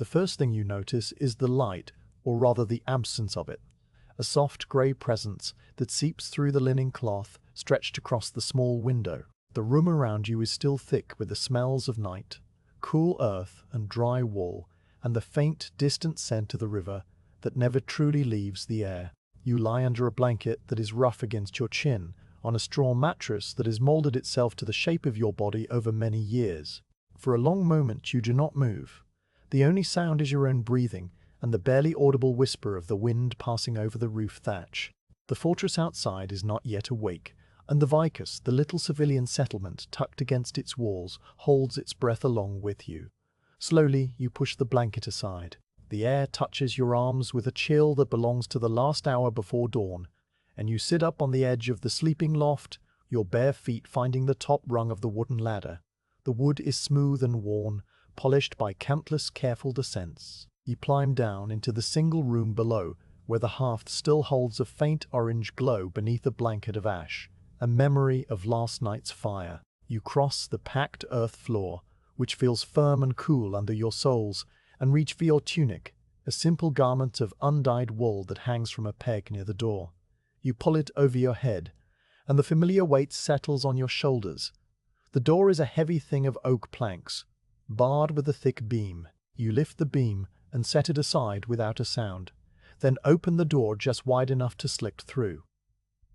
The first thing you notice is the light, or rather the absence of it. A soft grey presence that seeps through the linen cloth stretched across the small window. The room around you is still thick with the smells of night, cool earth and dry wool, and the faint, distant scent of the river that never truly leaves the air. You lie under a blanket that is rough against your chin, on a straw mattress that has molded itself to the shape of your body over many years. For a long moment you do not move. The only sound is your own breathing and the barely audible whisper of the wind passing over the roof thatch. The fortress outside is not yet awake, and the vicus, the little civilian settlement tucked against its walls, holds its breath along with you. Slowly you push the blanket aside. The air touches your arms with a chill that belongs to the last hour before dawn, and you sit up on the edge of the sleeping loft, your bare feet finding the top rung of the wooden ladder. The wood is smooth and worn, polished by countless careful descents. You climb down into the single room below, where the hearth still holds a faint orange glow beneath a blanket of ash, a memory of last night's fire. You cross the packed earth floor, which feels firm and cool under your soles, and reach for your tunic, a simple garment of undyed wool that hangs from a peg near the door. You pull it over your head, and the familiar weight settles on your shoulders. The door is a heavy thing of oak planks, barred with a thick beam. You lift the beam and set it aside without a sound, then open the door just wide enough to slip through.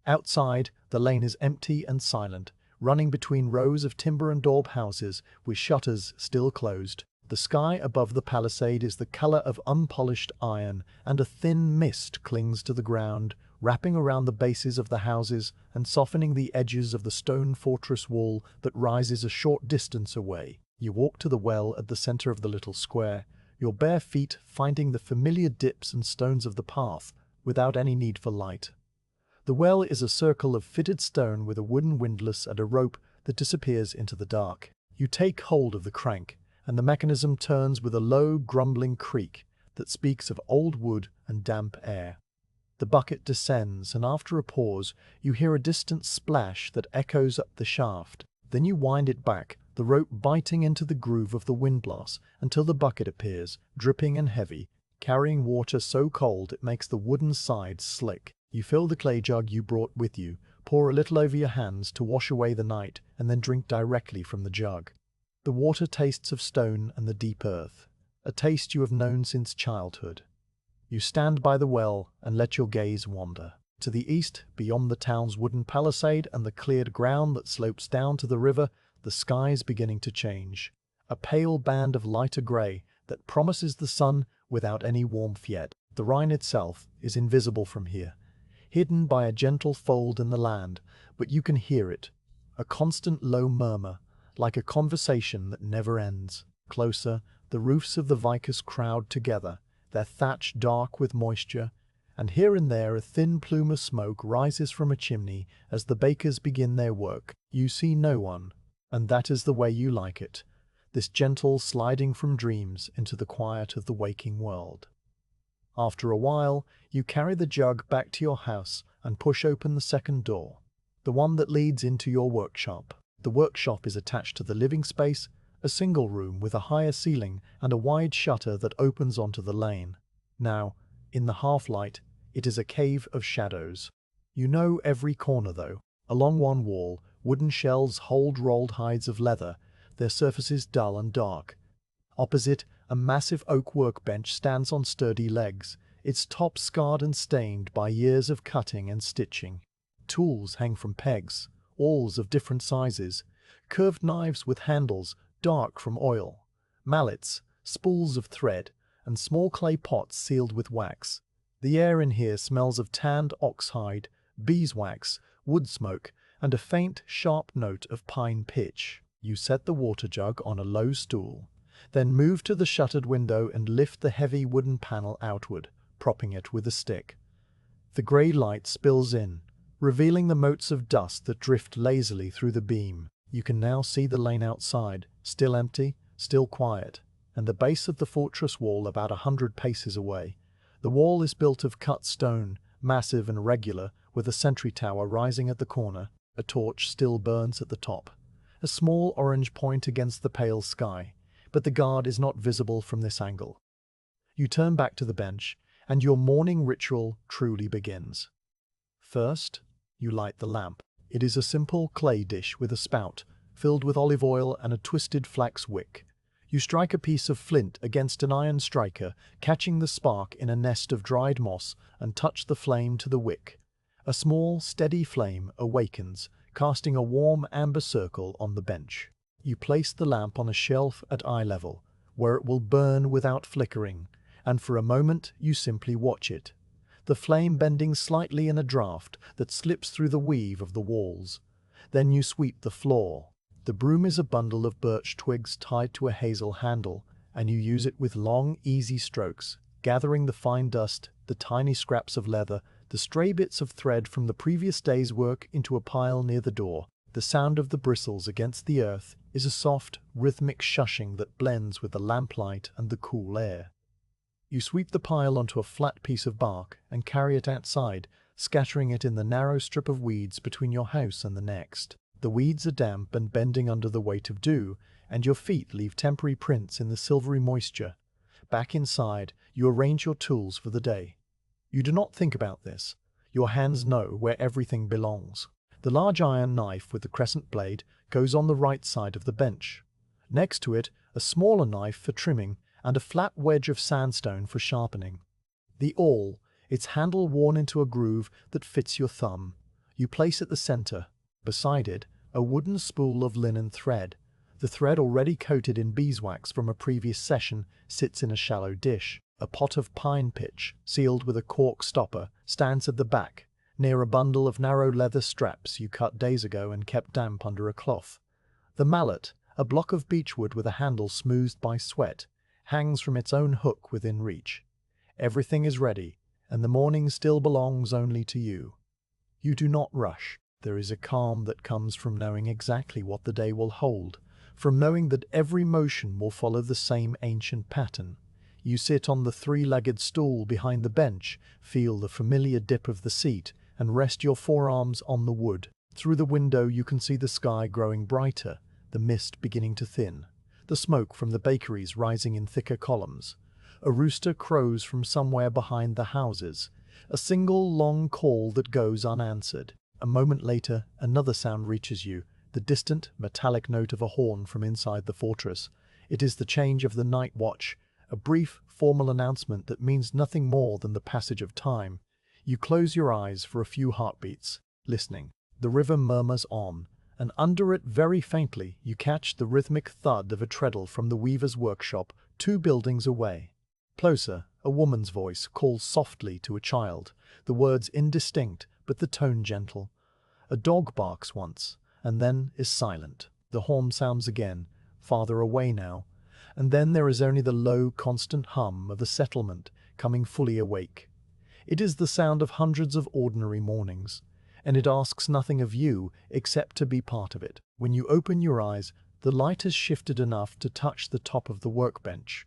Outside, the lane is empty and silent, running between rows of timber and daub houses with shutters still closed. The sky above the palisade is the color of unpolished iron, and a thin mist clings to the ground, wrapping around the bases of the houses and softening the edges of the stone fortress wall that rises a short distance away. You walk to the well at the center of the little square, your bare feet finding the familiar dips and stones of the path without any need for light. The well is a circle of fitted stone with a wooden windlass and a rope that disappears into the dark. You take hold of the crank, and the mechanism turns with a low, grumbling creak that speaks of old wood and damp air. The bucket descends, and after a pause, you hear a distant splash that echoes up the shaft. Then you wind it back, the rope biting into the groove of the windlass until the bucket appears, dripping and heavy, carrying water so cold it makes the wooden sides slick. You fill the clay jug you brought with you, pour a little over your hands to wash away the night, and then drink directly from the jug. The water tastes of stone and the deep earth, a taste you have known since childhood. You stand by the well and let your gaze wander. To the east, beyond the town's wooden palisade and the cleared ground that slopes down to the river, the sky is beginning to change. A pale band of lighter grey that promises the sun without any warmth yet. The Rhine itself is invisible from here, hidden by a gentle fold in the land, but you can hear it, a constant low murmur, like a conversation that never ends. Closer, the roofs of the vicus crowd together, their thatch dark with moisture, and here and there a thin plume of smoke rises from a chimney as the bakers begin their work. You see no one, and that is the way you like it, this gentle sliding from dreams into the quiet of the waking world. After a while, you carry the jug back to your house and push open the second door, the one that leads into your workshop. The workshop is attached to the living space, a single room with a higher ceiling and a wide shutter that opens onto the lane. Now, in the half-light, it is a cave of shadows. You know every corner though. Along one wall, wooden shelves hold rolled hides of leather, their surfaces dull and dark. Opposite, a massive oak workbench stands on sturdy legs, its top scarred and stained by years of cutting and stitching. Tools hang from pegs, awls of different sizes, curved knives with handles dark from oil, mallets, spools of thread, and small clay pots sealed with wax. The air in here smells of tanned oxhide, beeswax, wood smoke, and a faint, sharp note of pine pitch. You set the water jug on a low stool, then move to the shuttered window and lift the heavy wooden panel outward, propping it with a stick. The grey light spills in, revealing the motes of dust that drift lazily through the beam. You can now see the lane outside, still empty, still quiet, and the base of the fortress wall about 100 paces away. The wall is built of cut stone, massive and regular, with a sentry tower rising at the corner. A torch still burns at the top, a small orange point against the pale sky, but the guard is not visible from this angle. You turn back to the bench, and your morning ritual truly begins. First, you light the lamp. It is a simple clay dish with a spout, filled with olive oil and a twisted flax wick. You strike a piece of flint against an iron striker, catching the spark in a nest of dried moss, and touch the flame to the wick. A small, steady flame awakens, casting a warm amber circle on the bench. You place the lamp on a shelf at eye level, where it will burn without flickering, and for a moment you simply watch it, the flame bending slightly in a draught that slips through the weave of the walls. Then you sweep the floor. The broom is a bundle of birch twigs tied to a hazel handle, and you use it with long, easy strokes, gathering the fine dust, the tiny scraps of leather, the stray bits of thread from the previous day's work into a pile near the door. The sound of the bristles against the earth is a soft, rhythmic shushing that blends with the lamplight and the cool air. You sweep the pile onto a flat piece of bark and carry it outside, scattering it in the narrow strip of weeds between your house and the next. The weeds are damp and bending under the weight of dew, and your feet leave temporary prints in the silvery moisture. Back inside, you arrange your tools for the day. You do not think about this. Your hands know where everything belongs. The large iron knife with the crescent blade goes on the right side of the bench. Next to it, a smaller knife for trimming and a flat wedge of sandstone for sharpening. The awl, its handle worn into a groove that fits your thumb. You place at the center. Beside it, a wooden spool of linen thread. The thread, already coated in beeswax from a previous session, sits in a shallow dish. A pot of pine pitch, sealed with a cork stopper, stands at the back, near a bundle of narrow leather straps you cut days ago and kept damp under a cloth. The mallet, a block of beechwood with a handle smoothed by sweat, hangs from its own hook within reach. Everything is ready, and the morning still belongs only to you. You do not rush. There is a calm that comes from knowing exactly what the day will hold, from knowing that every motion will follow the same ancient pattern. You sit on the three-legged stool behind the bench, feel the familiar dip of the seat, and rest your forearms on the wood. Through the window you can see the sky growing brighter, the mist beginning to thin, the smoke from the bakeries rising in thicker columns. A rooster crows from somewhere behind the houses, a single long call that goes unanswered. A moment later, another sound reaches you, the distant, metallic note of a horn from inside the fortress. It is the change of the night watch, a brief, formal announcement that means nothing more than the passage of time. You close your eyes for a few heartbeats, listening. The river murmurs on, and under it, very faintly, you catch the rhythmic thud of a treadle from the weaver's workshop 2 buildings away. Closer, a woman's voice calls softly to a child, the words indistinct, but the tone gentle. A dog barks once, and then is silent. The horn sounds again, farther away now, and then there is only the low, constant hum of the settlement coming fully awake. It is the sound of hundreds of ordinary mornings, and it asks nothing of you except to be part of it. When you open your eyes, the light has shifted enough to touch the top of the workbench.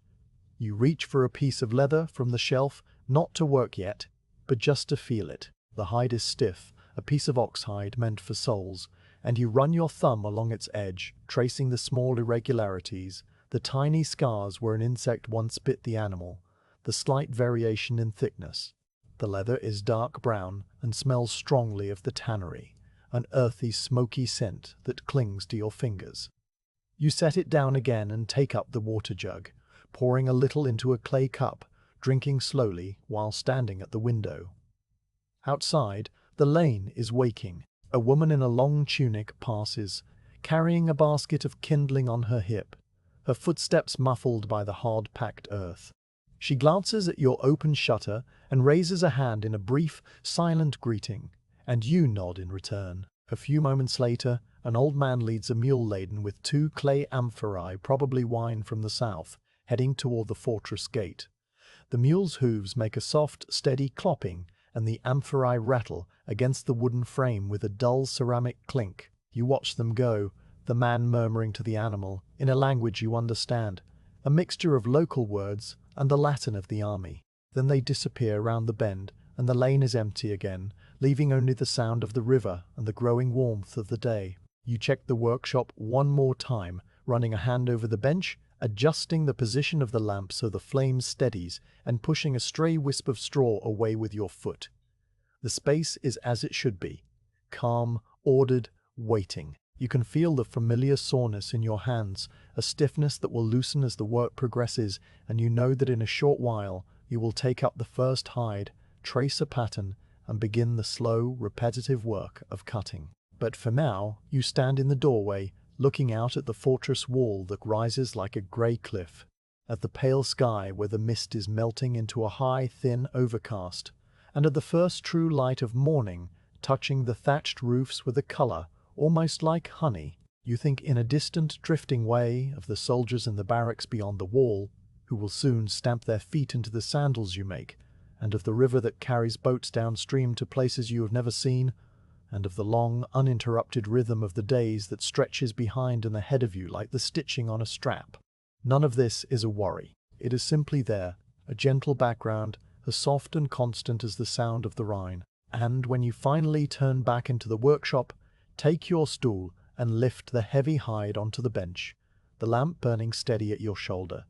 You reach for a piece of leather from the shelf, not to work yet, but just to feel it. The hide is stiff, a piece of oxhide meant for soles, and you run your thumb along its edge, tracing the small irregularities, the tiny scars where an insect once bit the animal, the slight variation in thickness. The leather is dark brown and smells strongly of the tannery, an earthy, smoky scent that clings to your fingers. You set it down again and take up the water jug, pouring a little into a clay cup, drinking slowly while standing at the window. Outside, the lane is waking. A woman in a long tunic passes, carrying a basket of kindling on her hip, her footsteps muffled by the hard-packed earth. She glances at your open shutter and raises a hand in a brief, silent greeting, and you nod in return. A few moments later, an old man leads a mule laden with 2 clay amphorae, probably wine from the south, heading toward the fortress gate. The mule's hooves make a soft, steady clopping, and the amphorae rattle against the wooden frame with a dull ceramic clink. You watch them go, the man murmuring to the animal, in a language you understand, a mixture of local words and the Latin of the army. Then they disappear round the bend, and the lane is empty again, leaving only the sound of the river and the growing warmth of the day. You check the workshop one more time, running a hand over the bench adjusting the position of the lamp so the flame steadies and pushing a stray wisp of straw away with your foot. The space is as it should be, calm, ordered, waiting. You can feel the familiar soreness in your hands, a stiffness that will loosen as the work progresses, and you know that in a short while you will take up the first hide, trace a pattern, and begin the slow, repetitive work of cutting. But for now, you stand in the doorway, looking out at the fortress wall that rises like a grey cliff, at the pale sky where the mist is melting into a high, thin overcast, and at the first true light of morning touching the thatched roofs with a colour almost like honey. You think in a distant, drifting way of the soldiers in the barracks beyond the wall, who will soon stamp their feet into the sandals you make, and of the river that carries boats downstream to places you have never seen, and of the long, uninterrupted rhythm of the days that stretches behind and ahead of you like the stitching on a strap. None of this is a worry. It is simply there, a gentle background, as soft and constant as the sound of the Rhine. And when you finally turn back into the workshop, take your stool and lift the heavy hide onto the bench, the lamp burning steady at your shoulder.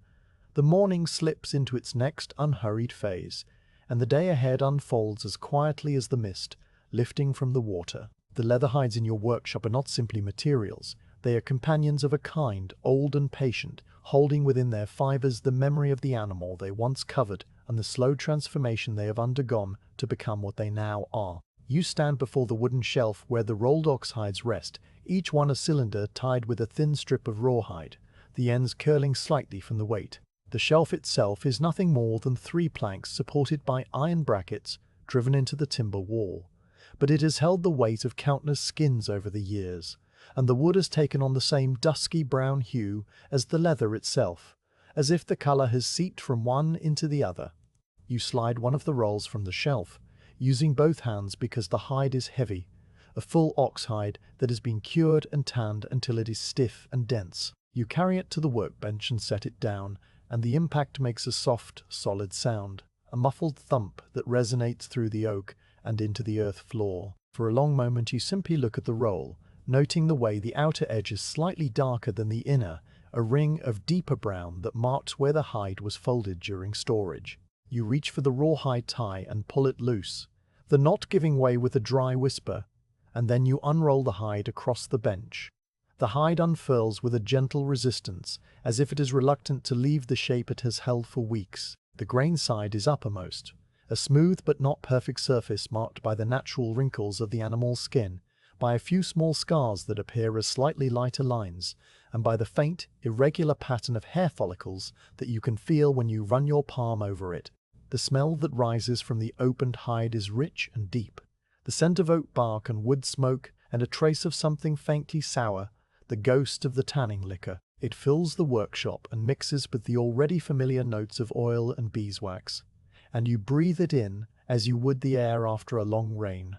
The morning slips into its next unhurried phase, and the day ahead unfolds as quietly as the mist, lifting from the water. The leather hides in your workshop are not simply materials. They are companions of a kind, old and patient, holding within their fibers the memory of the animal they once covered and the slow transformation they have undergone to become what they now are. You stand before the wooden shelf where the rolled oxhides rest, each one a cylinder tied with a thin strip of rawhide, the ends curling slightly from the weight. The shelf itself is nothing more than 3 planks supported by iron brackets driven into the timber wall. But it has held the weight of countless skins over the years, and the wood has taken on the same dusky brown hue as the leather itself, as if the colour has seeped from one into the other. You slide one of the rolls from the shelf, using both hands because the hide is heavy, a full oxhide that has been cured and tanned until it is stiff and dense. You carry it to the workbench and set it down, and the impact makes a soft, solid sound, a muffled thump that resonates through the oak and into the earth floor. For a long moment you simply look at the roll, noting the way the outer edge is slightly darker than the inner, a ring of deeper brown that marks where the hide was folded during storage. You reach for the rawhide tie and pull it loose, the knot giving way with a dry whisper, and then you unroll the hide across the bench. The hide unfurls with a gentle resistance, as if it is reluctant to leave the shape it has held for weeks. The grain side is uppermost, a smooth but not perfect surface marked by the natural wrinkles of the animal's skin, by a few small scars that appear as slightly lighter lines, and by the faint, irregular pattern of hair follicles that you can feel when you run your palm over it. The smell that rises from the opened hide is rich and deep, the scent of oak bark and wood smoke and a trace of something faintly sour, the ghost of the tanning liquor. It fills the workshop and mixes with the already familiar notes of oil and beeswax, and you breathe it in as you would the air after a long rain.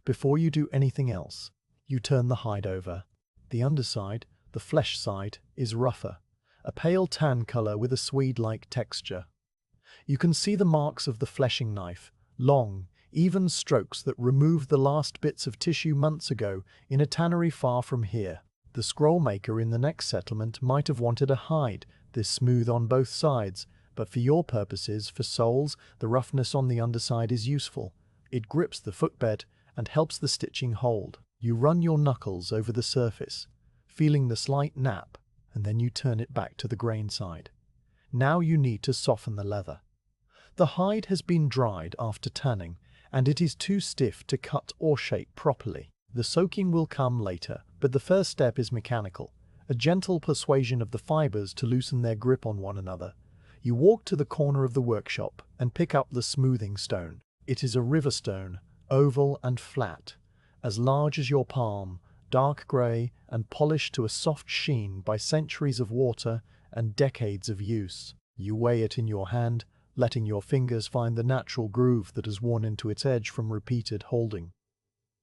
Before you do anything else, you turn the hide over. The underside, the flesh side, is rougher, a pale tan colour with a swede-like texture. You can see the marks of the fleshing knife, long, even strokes that removed the last bits of tissue months ago in a tannery far from here. The scroll maker in the next settlement might have wanted a hide this smooth on both sides, but for your purposes, for soles, the roughness on the underside is useful. It grips the footbed and helps the stitching hold. You run your knuckles over the surface, feeling the slight nap, and then you turn it back to the grain side. Now you need to soften the leather. The hide has been dried after tanning, and it is too stiff to cut or shape properly. The soaking will come later, but the first step is mechanical, a gentle persuasion of the fibers to loosen their grip on one another. You walk to the corner of the workshop and pick up the smoothing stone. It is a river stone, oval and flat, as large as your palm, dark grey and polished to a soft sheen by centuries of water and decades of use. You weigh it in your hand, letting your fingers find the natural groove that has worn into its edge from repeated holding.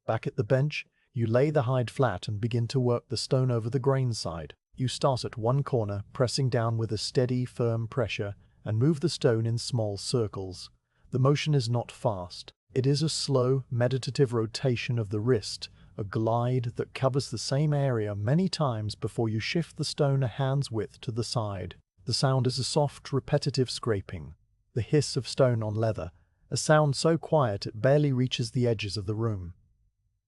Back at the bench, you lay the hide flat and begin to work the stone over the grain side. You start at one corner, pressing down with a steady, firm pressure, and move the stone in small circles. The motion is not fast. It is a slow, meditative rotation of the wrist, a glide that covers the same area many times before you shift the stone a hand's width to the side. The sound is a soft, repetitive scraping, the hiss of stone on leather, a sound so quiet it barely reaches the edges of the room.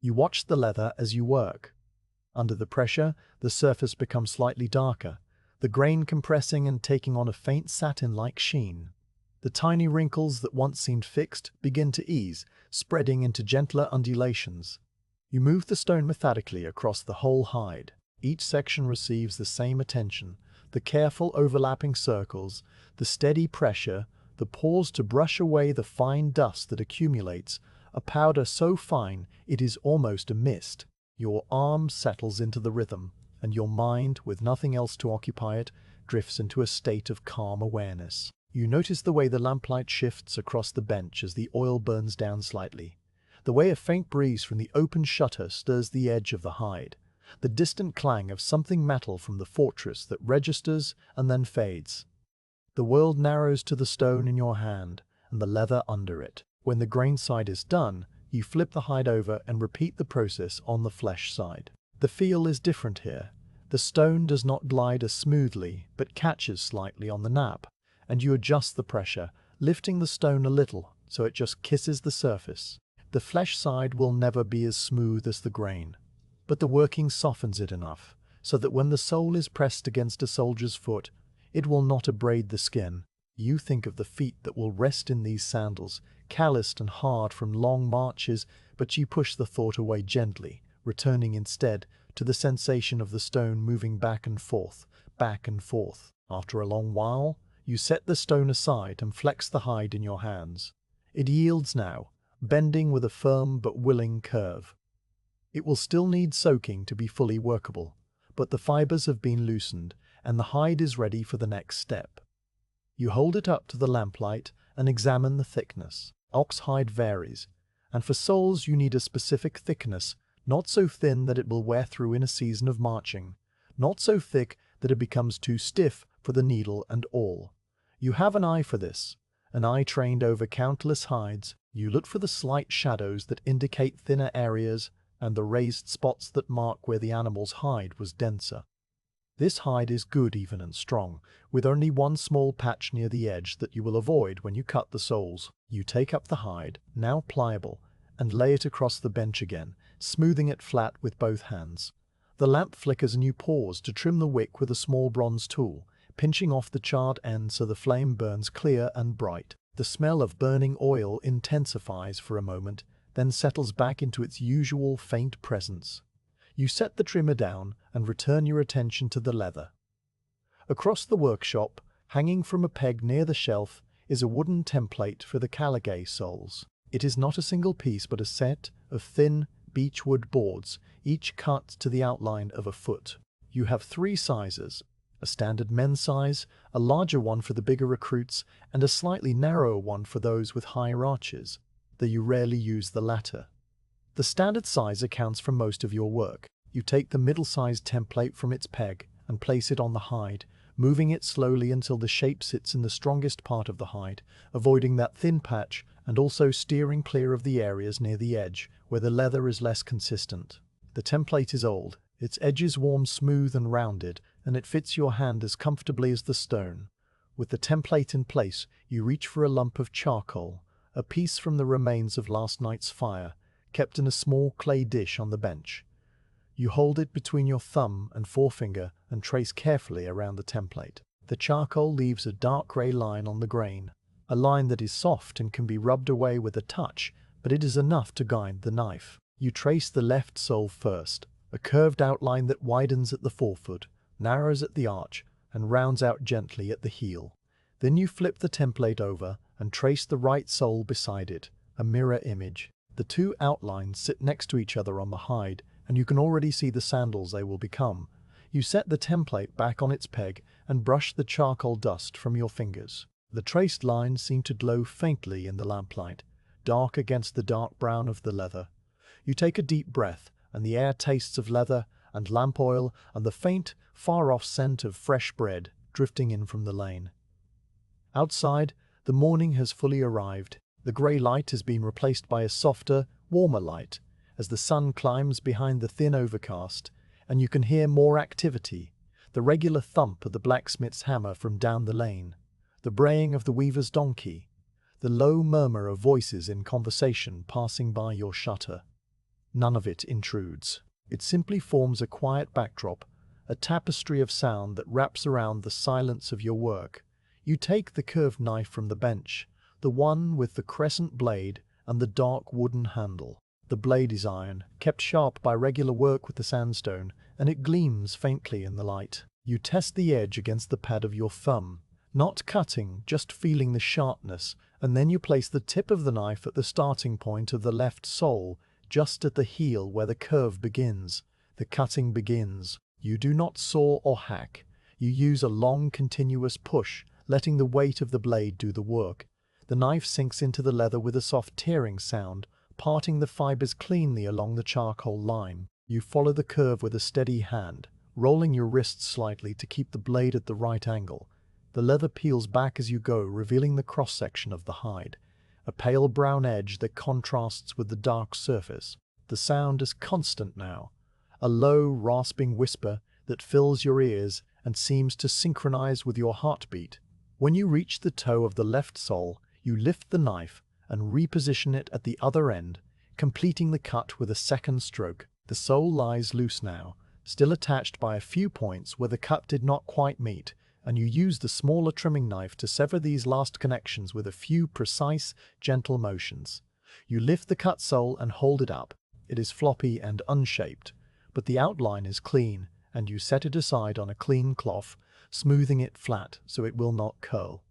You watch the leather as you work. Under the pressure, the surface becomes slightly darker, the grain compressing and taking on a faint satin-like sheen. The tiny wrinkles that once seemed fixed begin to ease, spreading into gentler undulations. You move the stone methodically across the whole hide. Each section receives the same attention, the careful overlapping circles, the steady pressure, the pause to brush away the fine dust that accumulates, a powder so fine it is almost a mist. Your arm settles into the rhythm, and your mind, with nothing else to occupy it, drifts into a state of calm awareness. You notice the way the lamplight shifts across the bench as the oil burns down slightly, the way a faint breeze from the open shutter stirs the edge of the hide, the distant clang of something metal from the fortress that registers and then fades. The world narrows to the stone in your hand and the leather under it. When the grain side is done, you flip the hide over and repeat the process on the flesh side. The feel is different here. The stone does not glide as smoothly, but catches slightly on the nap, and you adjust the pressure, lifting the stone a little so it just kisses the surface. The flesh side will never be as smooth as the grain, but the working softens it enough so that when the sole is pressed against a soldier's foot, it will not abrade the skin. You think of the feet that will rest in these sandals, calloused and hard from long marches, but you push the thought away gently, returning instead to the sensation of the stone moving back and forth, back and forth. After a long while, you set the stone aside and flex the hide in your hands. It yields now, bending with a firm but willing curve. It will still need soaking to be fully workable, but the fibers have been loosened and the hide is ready for the next step. You hold it up to the lamplight and examine the thickness. Oxhide varies, and for soles you need a specific thickness, not so thin that it will wear through in a season of marching, not so thick that it becomes too stiff for the needle and awl. You have an eye for this, an eye trained over countless hides. You look for the slight shadows that indicate thinner areas and the raised spots that mark where the animal's hide was denser. This hide is good, even and strong, with only one small patch near the edge that you will avoid when you cut the soles. You take up the hide, now pliable, and lay it across the bench again, smoothing it flat with both hands. The lamp flickers and you pause to trim the wick with a small bronze tool, pinching off the charred end so the flame burns clear and bright. The smell of burning oil intensifies for a moment, then settles back into its usual faint presence. You set the trimmer down and return your attention to the leather. Across the workshop, hanging from a peg near the shelf, is a wooden template for the caligae soles. It is not a single piece but a set of thin beechwood boards, each cut to the outline of a foot. You have 3 sizes: a standard men's size, a larger one for the bigger recruits, and a slightly narrower one for those with higher arches, though you rarely use the latter. The standard size accounts for most of your work. You take the middle-sized template from its peg and place it on the hide, moving it slowly until the shape sits in the strongest part of the hide, avoiding that thin patch and also steering clear of the areas near the edge where the leather is less consistent. The template is old, its edges worn smooth and rounded, and it fits your hand as comfortably as the stone. With the template in place, you reach for a lump of charcoal, a piece from the remains of last night's fire, kept in a small clay dish on the bench. You hold it between your thumb and forefinger and trace carefully around the template. The charcoal leaves a dark grey line on the grain, a line that is soft and can be rubbed away with a touch, but it is enough to guide the knife. You trace the left sole first, a curved outline that widens at the forefoot, narrows at the arch, and rounds out gently at the heel. Then you flip the template over and trace the right sole beside it, a mirror image. The 2 outlines sit next to each other on the hide, and you can already see the sandals they will become. You set the template back on its peg and brush the charcoal dust from your fingers. The traced lines seem to glow faintly in the lamplight, dark against the dark brown of the leather. You take a deep breath, and the air tastes of leather and lamp oil and the faint, far-off scent of fresh bread drifting in from the lane. Outside, the morning has fully arrived. The grey light has been replaced by a softer, warmer light, as the sun climbs behind the thin overcast, and you can hear more activity, the regular thump of the blacksmith's hammer from down the lane, the braying of the weaver's donkey, the low murmur of voices in conversation passing by your shutter. None of it intrudes. It simply forms a quiet backdrop, a tapestry of sound that wraps around the silence of your work. You take the curved knife from the bench, the one with the crescent blade and the dark wooden handle. The blade is iron, kept sharp by regular work with the sandstone, and it gleams faintly in the light. You test the edge against the pad of your thumb, not cutting, just feeling the sharpness, and then you place the tip of the knife at the starting point of the left sole, just at the heel where the curve begins. The cutting begins. You do not saw or hack. You use a long, continuous push, letting the weight of the blade do the work. The knife sinks into the leather with a soft tearing sound, parting the fibers cleanly along the charcoal line. You follow the curve with a steady hand, rolling your wrists slightly to keep the blade at the right angle. The leather peels back as you go, revealing the cross-section of the hide, a pale brown edge that contrasts with the dark surface. The sound is constant now, a low, rasping whisper that fills your ears and seems to synchronize with your heartbeat. When you reach the toe of the left sole, you lift the knife and reposition it at the other end, completing the cut with a second stroke. The sole lies loose now, still attached by a few points where the cut did not quite meet, and you use the smaller trimming knife to sever these last connections with a few precise, gentle motions. You lift the cut sole and hold it up. It is floppy and unshaped, but the outline is clean, and you set it aside on a clean cloth, smoothing it flat so it will not curl.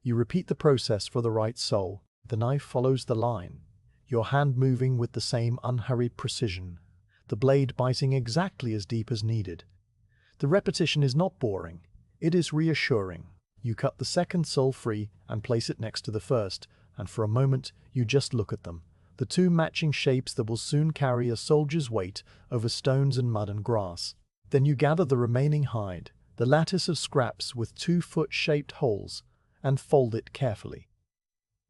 You repeat the process for the right sole. The knife follows the line, your hand moving with the same unhurried precision, the blade biting exactly as deep as needed. The repetition is not boring, it is reassuring. You cut the second sole free and place it next to the first, and for a moment you just look at them, the two matching shapes that will soon carry a soldier's weight over stones and mud and grass. Then you gather the remaining hide, the lattice of scraps with 2-foot-shaped holes, and fold it carefully.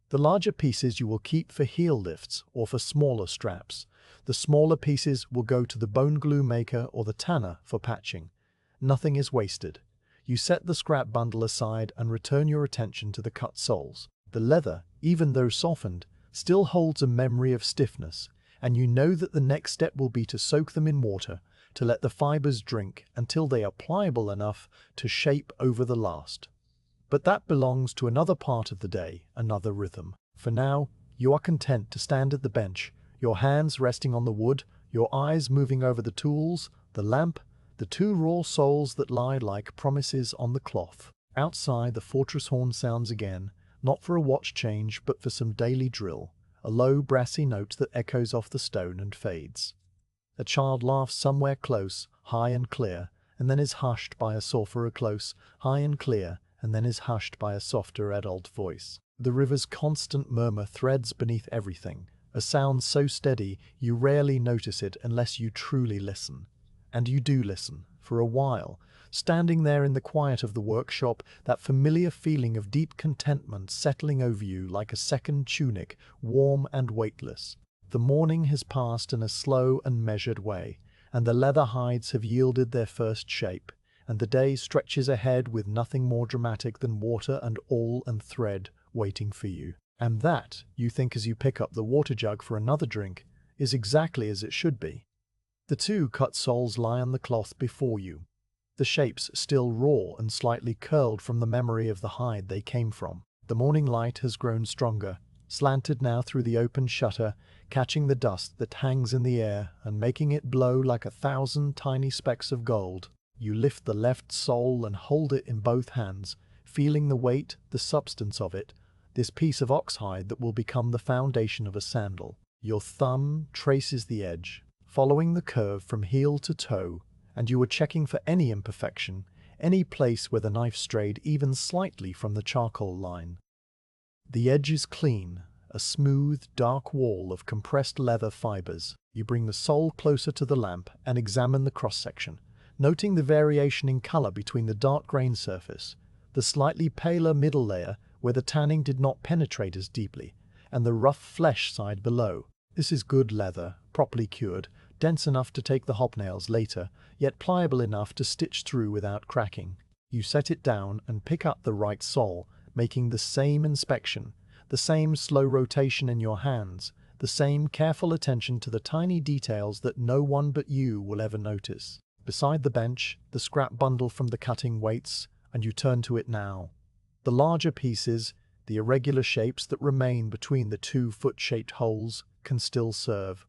The larger pieces you will keep for heel lifts or for smaller straps. The smaller pieces will go to the bone glue maker or the tanner for patching. Nothing is wasted. You set the scrap bundle aside and return your attention to the cut soles. The leather, even though softened, still holds a memory of stiffness, and you know that the next step will be to soak them in water, to let the fibers drink until they are pliable enough to shape over the last. But that belongs to another part of the day, another rhythm. For now, you are content to stand at the bench, your hands resting on the wood, your eyes moving over the tools, the lamp, the two raw soles that lie like promises on the cloth. Outside, the fortress horn sounds again, not for a watch change, but for some daily drill, a low, brassy note that echoes off the stone and fades. A child laughs somewhere close, high and clear, and then is hushed by a sulphur close, high and clear, and then is hushed by a softer adult voice. The river's constant murmur threads beneath everything, a sound so steady you rarely notice it unless you truly listen. And you do listen, for a while, standing there in the quiet of the workshop, that familiar feeling of deep contentment settling over you like a second tunic, warm and weightless. The morning has passed in a slow and measured way, and the leather hides have yielded their first shape, and the day stretches ahead with nothing more dramatic than water and awl and thread waiting for you. And that, you think as you pick up the water jug for another drink, is exactly as it should be. The two cut soles lie on the cloth before you, the shapes still raw and slightly curled from the memory of the hide they came from. The morning light has grown stronger, slanted now through the open shutter, catching the dust that hangs in the air and making it blow like 1,000 tiny specks of gold. You lift the left sole and hold it in both hands, feeling the weight, the substance of it, this piece of oxhide that will become the foundation of a sandal. Your thumb traces the edge, following the curve from heel to toe, and you are checking for any imperfection, any place where the knife strayed even slightly from the charcoal line. The edge is clean, a smooth, dark wall of compressed leather fibers. You bring the sole closer to the lamp and examine the cross-section, noting the variation in color between the dark grain surface, the slightly paler middle layer where the tanning did not penetrate as deeply, and the rough flesh side below. This is good leather, properly cured, dense enough to take the hobnails later, yet pliable enough to stitch through without cracking. You set it down and pick up the right sole, making the same inspection, the same slow rotation in your hands, the same careful attention to the tiny details that no one but you will ever notice. Beside the bench, the scrap bundle from the cutting waits, and you turn to it now. The larger pieces, the irregular shapes that remain between the two foot-shaped holes, can still serve.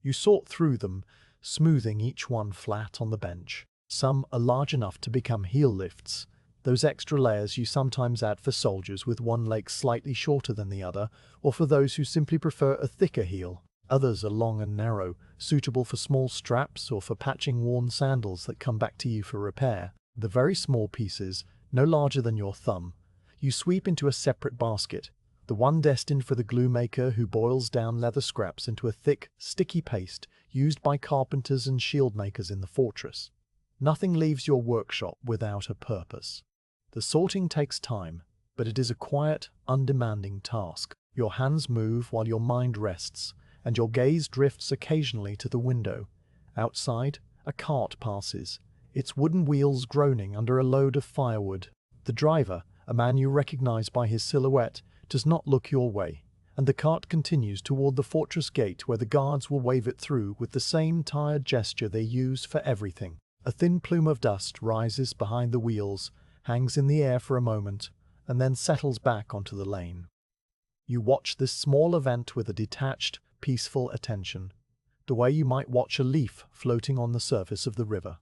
You sort through them, smoothing each one flat on the bench. Some are large enough to become heel lifts, those extra layers you sometimes add for soldiers with one leg slightly shorter than the other, or for those who simply prefer a thicker heel. Others are long and narrow, suitable for small straps or for patching worn sandals that come back to you for repair. The very small pieces, no larger than your thumb, you sweep into a separate basket, the one destined for the glue maker who boils down leather scraps into a thick, sticky paste used by carpenters and shield makers in the fortress. Nothing leaves your workshop without a purpose. The sorting takes time, but it is a quiet, undemanding task. Your hands move while your mind rests, and your gaze drifts occasionally to the window. Outside, a cart passes, its wooden wheels groaning under a load of firewood. The driver, a man you recognize by his silhouette, does not look your way, and the cart continues toward the fortress gate where the guards will wave it through with the same tired gesture they use for everything. A thin plume of dust rises behind the wheels, hangs in the air for a moment, and then settles back onto the lane. You watch this small event with a detached, peaceful attention, the way you might watch a leaf floating on the surface of the river.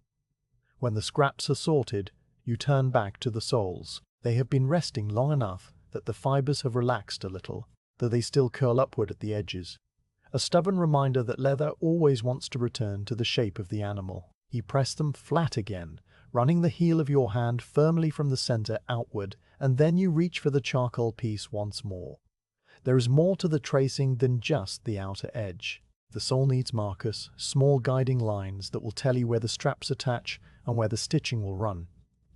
When the scraps are sorted, you turn back to the soles. They have been resting long enough that the fibers have relaxed a little, though they still curl upward at the edges. A stubborn reminder that leather always wants to return to the shape of the animal. You press them flat again, running the heel of your hand firmly from the center outward, and then you reach for the charcoal piece once more. There is more to the tracing than just the outer edge. The sole needs markers, small guiding lines that will tell you where the straps attach and where the stitching will run.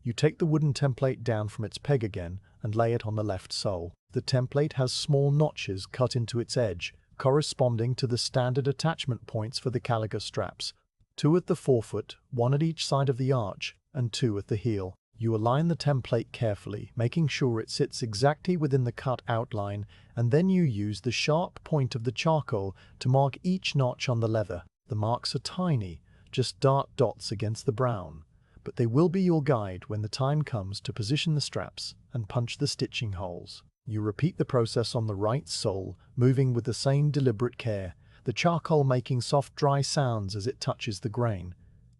You take the wooden template down from its peg again and lay it on the left sole. The template has small notches cut into its edge, corresponding to the standard attachment points for the caligae straps, 2 at the forefoot, 1 at each side of the arch, and 2 at the heel. You align the template carefully, making sure it sits exactly within the cut outline, and then you use the sharp point of the charcoal to mark each notch on the leather. The marks are tiny, just dark dots against the brown, but they will be your guide when the time comes to position the straps and punch the stitching holes. You repeat the process on the right sole, moving with the same deliberate care, the charcoal making soft dry sounds as it touches the grain.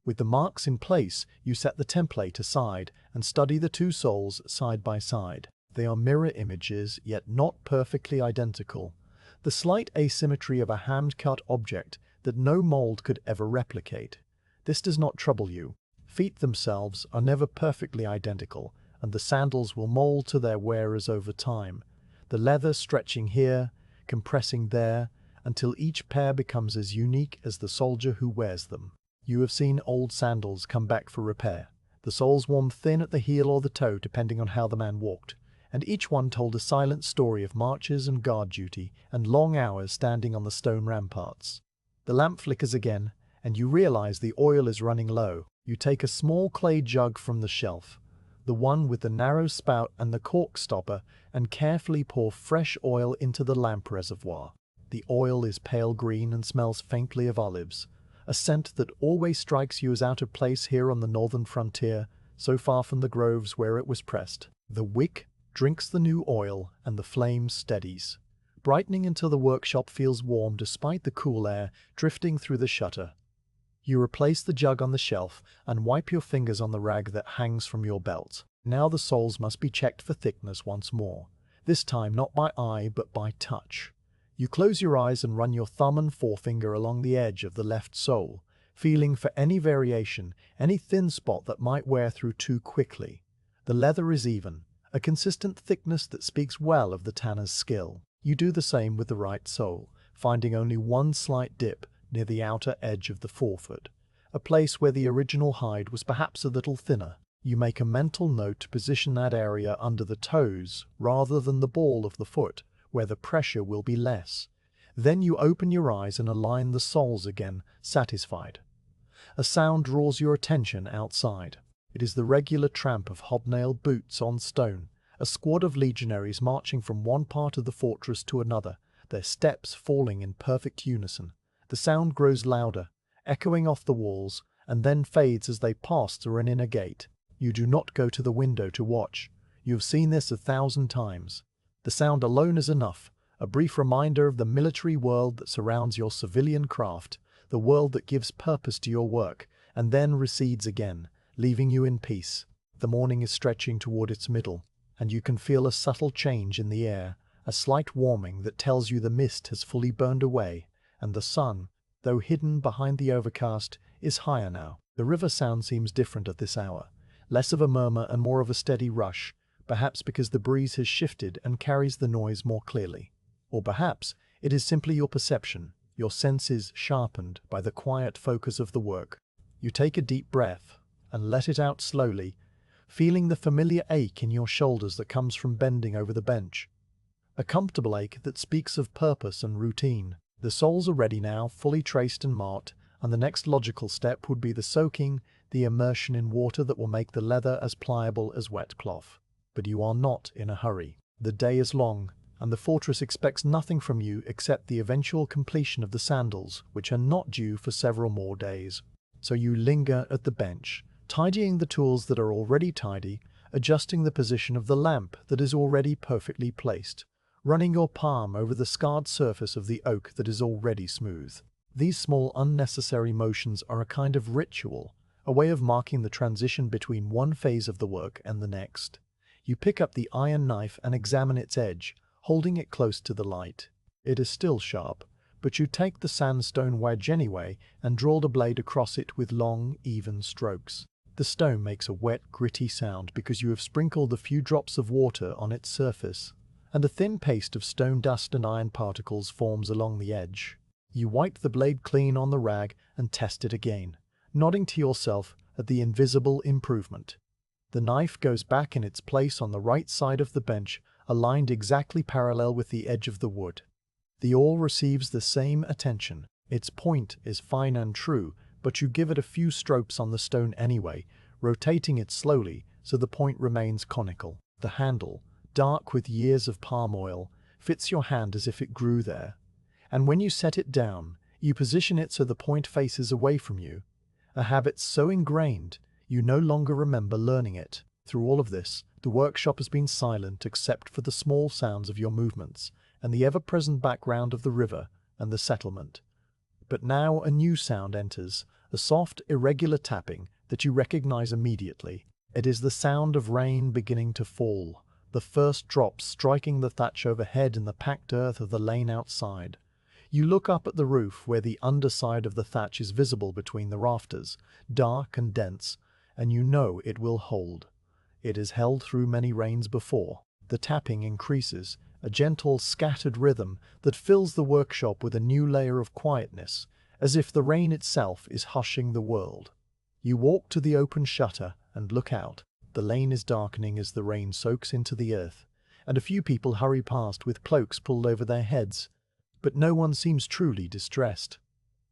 With the marks in place, you set the template aside and study the 2 soles side by side. They are mirror images, yet not perfectly identical. The slight asymmetry of a hand-cut object that no mold could ever replicate. This does not trouble you. Feet themselves are never perfectly identical, and the sandals will mold to their wearers over time, the leather stretching here, compressing there, until each pair becomes as unique as the soldier who wears them. You have seen old sandals come back for repair, the soles worn thin at the heel or the toe depending on how the man walked, and each one told a silent story of marches and guard duty and long hours standing on the stone ramparts. The lamp flickers again, and you realize the oil is running low. You take a small clay jug from the shelf, the one with the narrow spout and the cork stopper, and carefully pour fresh oil into the lamp reservoir. The oil is pale green and smells faintly of olives, a scent that always strikes you as out of place here on the northern frontier, so far from the groves where it was pressed. The wick drinks the new oil, and the flame steadies, brightening until the workshop feels warm despite the cool air drifting through the shutter. You replace the jug on the shelf and wipe your fingers on the rag that hangs from your belt. Now the soles must be checked for thickness once more, this time not by eye but by touch. You close your eyes and run your thumb and forefinger along the edge of the left sole, feeling for any variation, any thin spot that might wear through too quickly. The leather is even, a consistent thickness that speaks well of the tanner's skill. You do the same with the right sole, finding only one slight dip near the outer edge of the forefoot, a place where the original hide was perhaps a little thinner. You make a mental note to position that area under the toes rather than the ball of the foot, where the pressure will be less. Then you open your eyes and align the soles again, satisfied. A sound draws your attention outside. It is the regular tramp of hobnailed boots on stone, a squad of legionaries marching from one part of the fortress to another, their steps falling in perfect unison. The sound grows louder, echoing off the walls, and then fades as they pass through an inner gate. You do not go to the window to watch. You have seen this 1,000 times. The sound alone is enough, a brief reminder of the military world that surrounds your civilian craft, the world that gives purpose to your work, and then recedes again, leaving you in peace. The morning is stretching toward its middle, and you can feel a subtle change in the air, a slight warming that tells you the mist has fully burned away, and the sun, though hidden behind the overcast, is higher now. The river sound seems different at this hour, less of a murmur and more of a steady rush, perhaps because the breeze has shifted and carries the noise more clearly. Or perhaps it is simply your perception, your senses sharpened by the quiet focus of the work. You take a deep breath and let it out slowly, feeling the familiar ache in your shoulders that comes from bending over the bench. A comfortable ache that speaks of purpose and routine. The soles are ready now, fully traced and marked, and the next logical step would be the soaking, the immersion in water that will make the leather as pliable as wet cloth. But you are not in a hurry. The day is long, and the fortress expects nothing from you except the eventual completion of the sandals, which are not due for several more days. So you linger at the bench, tidying the tools that are already tidy, adjusting the position of the lamp that is already perfectly placed, running your palm over the scarred surface of the oak that is already smooth. These small unnecessary motions are a kind of ritual, a way of marking the transition between one phase of the work and the next. You pick up the iron knife and examine its edge, holding it close to the light. It is still sharp, but you take the sandstone wedge anyway and draw the blade across it with long, even strokes. The stone makes a wet, gritty sound because you have sprinkled a few drops of water on its surface, and a thin paste of stone dust and iron particles forms along the edge. You wipe the blade clean on the rag and test it again, nodding to yourself at the invisible improvement. The knife goes back in its place on the right side of the bench, aligned exactly parallel with the edge of the wood. The awl receives the same attention. Its point is fine and true, but you give it a few strokes on the stone anyway, rotating it slowly so the point remains conical. The handle, dark with years of palm oil, fits your hand as if it grew there. And when you set it down, you position it so the point faces away from you, a habit so ingrained you no longer remember learning it. Through all of this, the workshop has been silent except for the small sounds of your movements and the ever-present background of the river and the settlement. But now a new sound enters, a soft, irregular tapping that you recognize immediately. It is the sound of rain beginning to fall, the first drops striking the thatch overhead in the packed earth of the lane outside. You look up at the roof where the underside of the thatch is visible between the rafters, dark and dense, and you know it will hold. It has held through many rains before. The tapping increases, a gentle, scattered rhythm that fills the workshop with a new layer of quietness, as if the rain itself is hushing the world. You walk to the open shutter and look out. The lane is darkening as the rain soaks into the earth, and a few people hurry past with cloaks pulled over their heads, but no one seems truly distressed.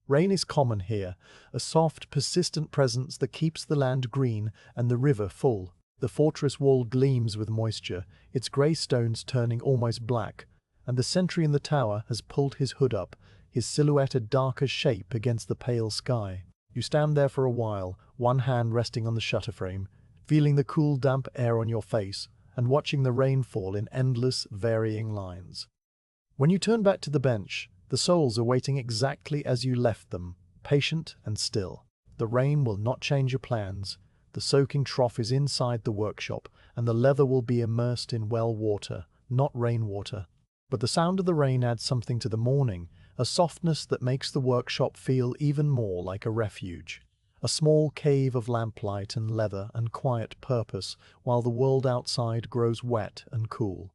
Rain is common here, a soft, persistent presence that keeps the land green and the river full. The fortress wall gleams with moisture, its grey stones turning almost black, and the sentry in the tower has pulled his hood up, his silhouette a darker shape against the pale sky. You stand there for a while, one hand resting on the shutter frame, feeling the cool, damp air on your face, and watching the rain fall in endless, varying lines. When you turn back to the bench, the souls are waiting exactly as you left them, patient and still. The rain will not change your plans. The soaking trough is inside the workshop, and the leather will be immersed in well water, not rainwater. But the sound of the rain adds something to the morning, a softness that makes the workshop feel even more like a refuge. A small cave of lamplight and leather and quiet purpose, while the world outside grows wet and cool.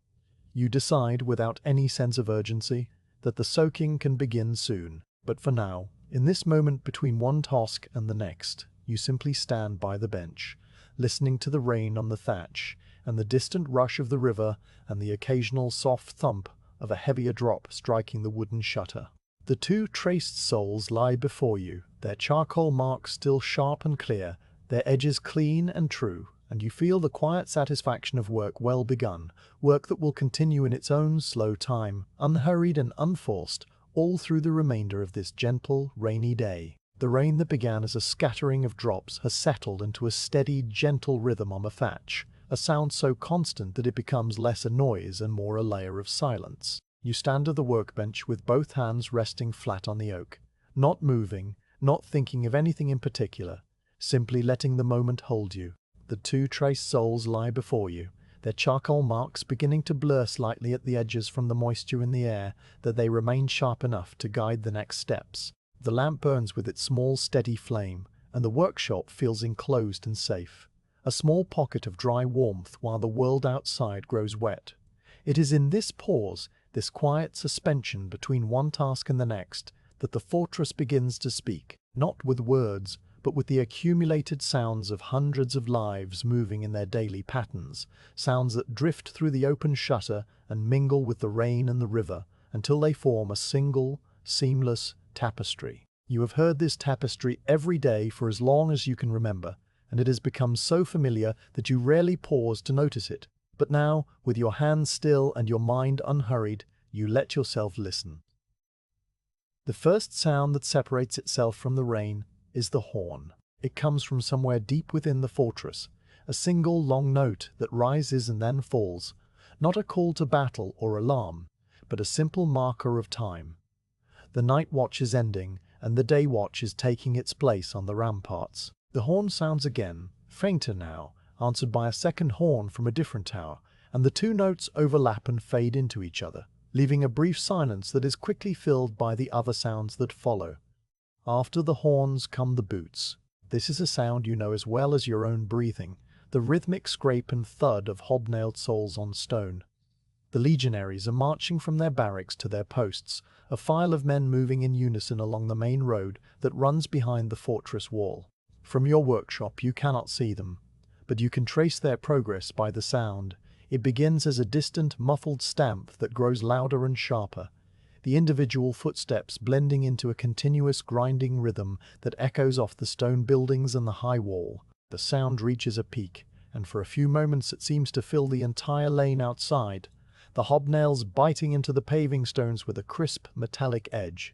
You decide, without any sense of urgency, that the soaking can begin soon. But for now, in this moment between one task and the next, you simply stand by the bench, listening to the rain on the thatch, and the distant rush of the river, and the occasional soft thump of a heavier drop striking the wooden shutter. The two traced soles lie before you, their charcoal marks still sharp and clear, their edges clean and true, and you feel the quiet satisfaction of work well begun, work that will continue in its own slow time, unhurried and unforced, all through the remainder of this gentle, rainy day. The rain that began as a scattering of drops has settled into a steady, gentle rhythm on the thatch, a sound so constant that it becomes less a noise and more a layer of silence. You stand at the workbench with both hands resting flat on the oak, not moving, not thinking of anything in particular, simply letting the moment hold you. The two traced soles lie before you, their charcoal marks beginning to blur slightly at the edges from the moisture in the air, that they remain sharp enough to guide the next steps. The lamp burns with its small, steady flame, and the workshop feels enclosed and safe, a small pocket of dry warmth while the world outside grows wet. It is in this pause, this quiet suspension between one task and the next, that the fortress begins to speak, not with words, but with the accumulated sounds of hundreds of lives moving in their daily patterns, sounds that drift through the open shutter and mingle with the rain and the river, until they form a single, seamless tapestry. You have heard this tapestry every day for as long as you can remember, and it has become so familiar that you rarely pause to notice it. But now, with your hands still and your mind unhurried, you let yourself listen. The first sound that separates itself from the rain is the horn. It comes from somewhere deep within the fortress, a single long note that rises and then falls, not a call to battle or alarm, but a simple marker of time. The night watch is ending, and the day watch is taking its place on the ramparts. The horn sounds again, fainter now, answered by a second horn from a different tower, and the two notes overlap and fade into each other, leaving a brief silence that is quickly filled by the other sounds that follow. After the horns come the boots. This is a sound you know as well as your own breathing, the rhythmic scrape and thud of hobnailed soles on stone. The legionaries are marching from their barracks to their posts, a file of men moving in unison along the main road that runs behind the fortress wall. From your workshop you cannot see them, but you can trace their progress by the sound. It begins as a distant, muffled stamp that grows louder and sharper, the individual footsteps blending into a continuous grinding rhythm that echoes off the stone buildings and the high wall. The sound reaches a peak, and for a few moments it seems to fill the entire lane outside, the hobnails biting into the paving stones with a crisp, metallic edge,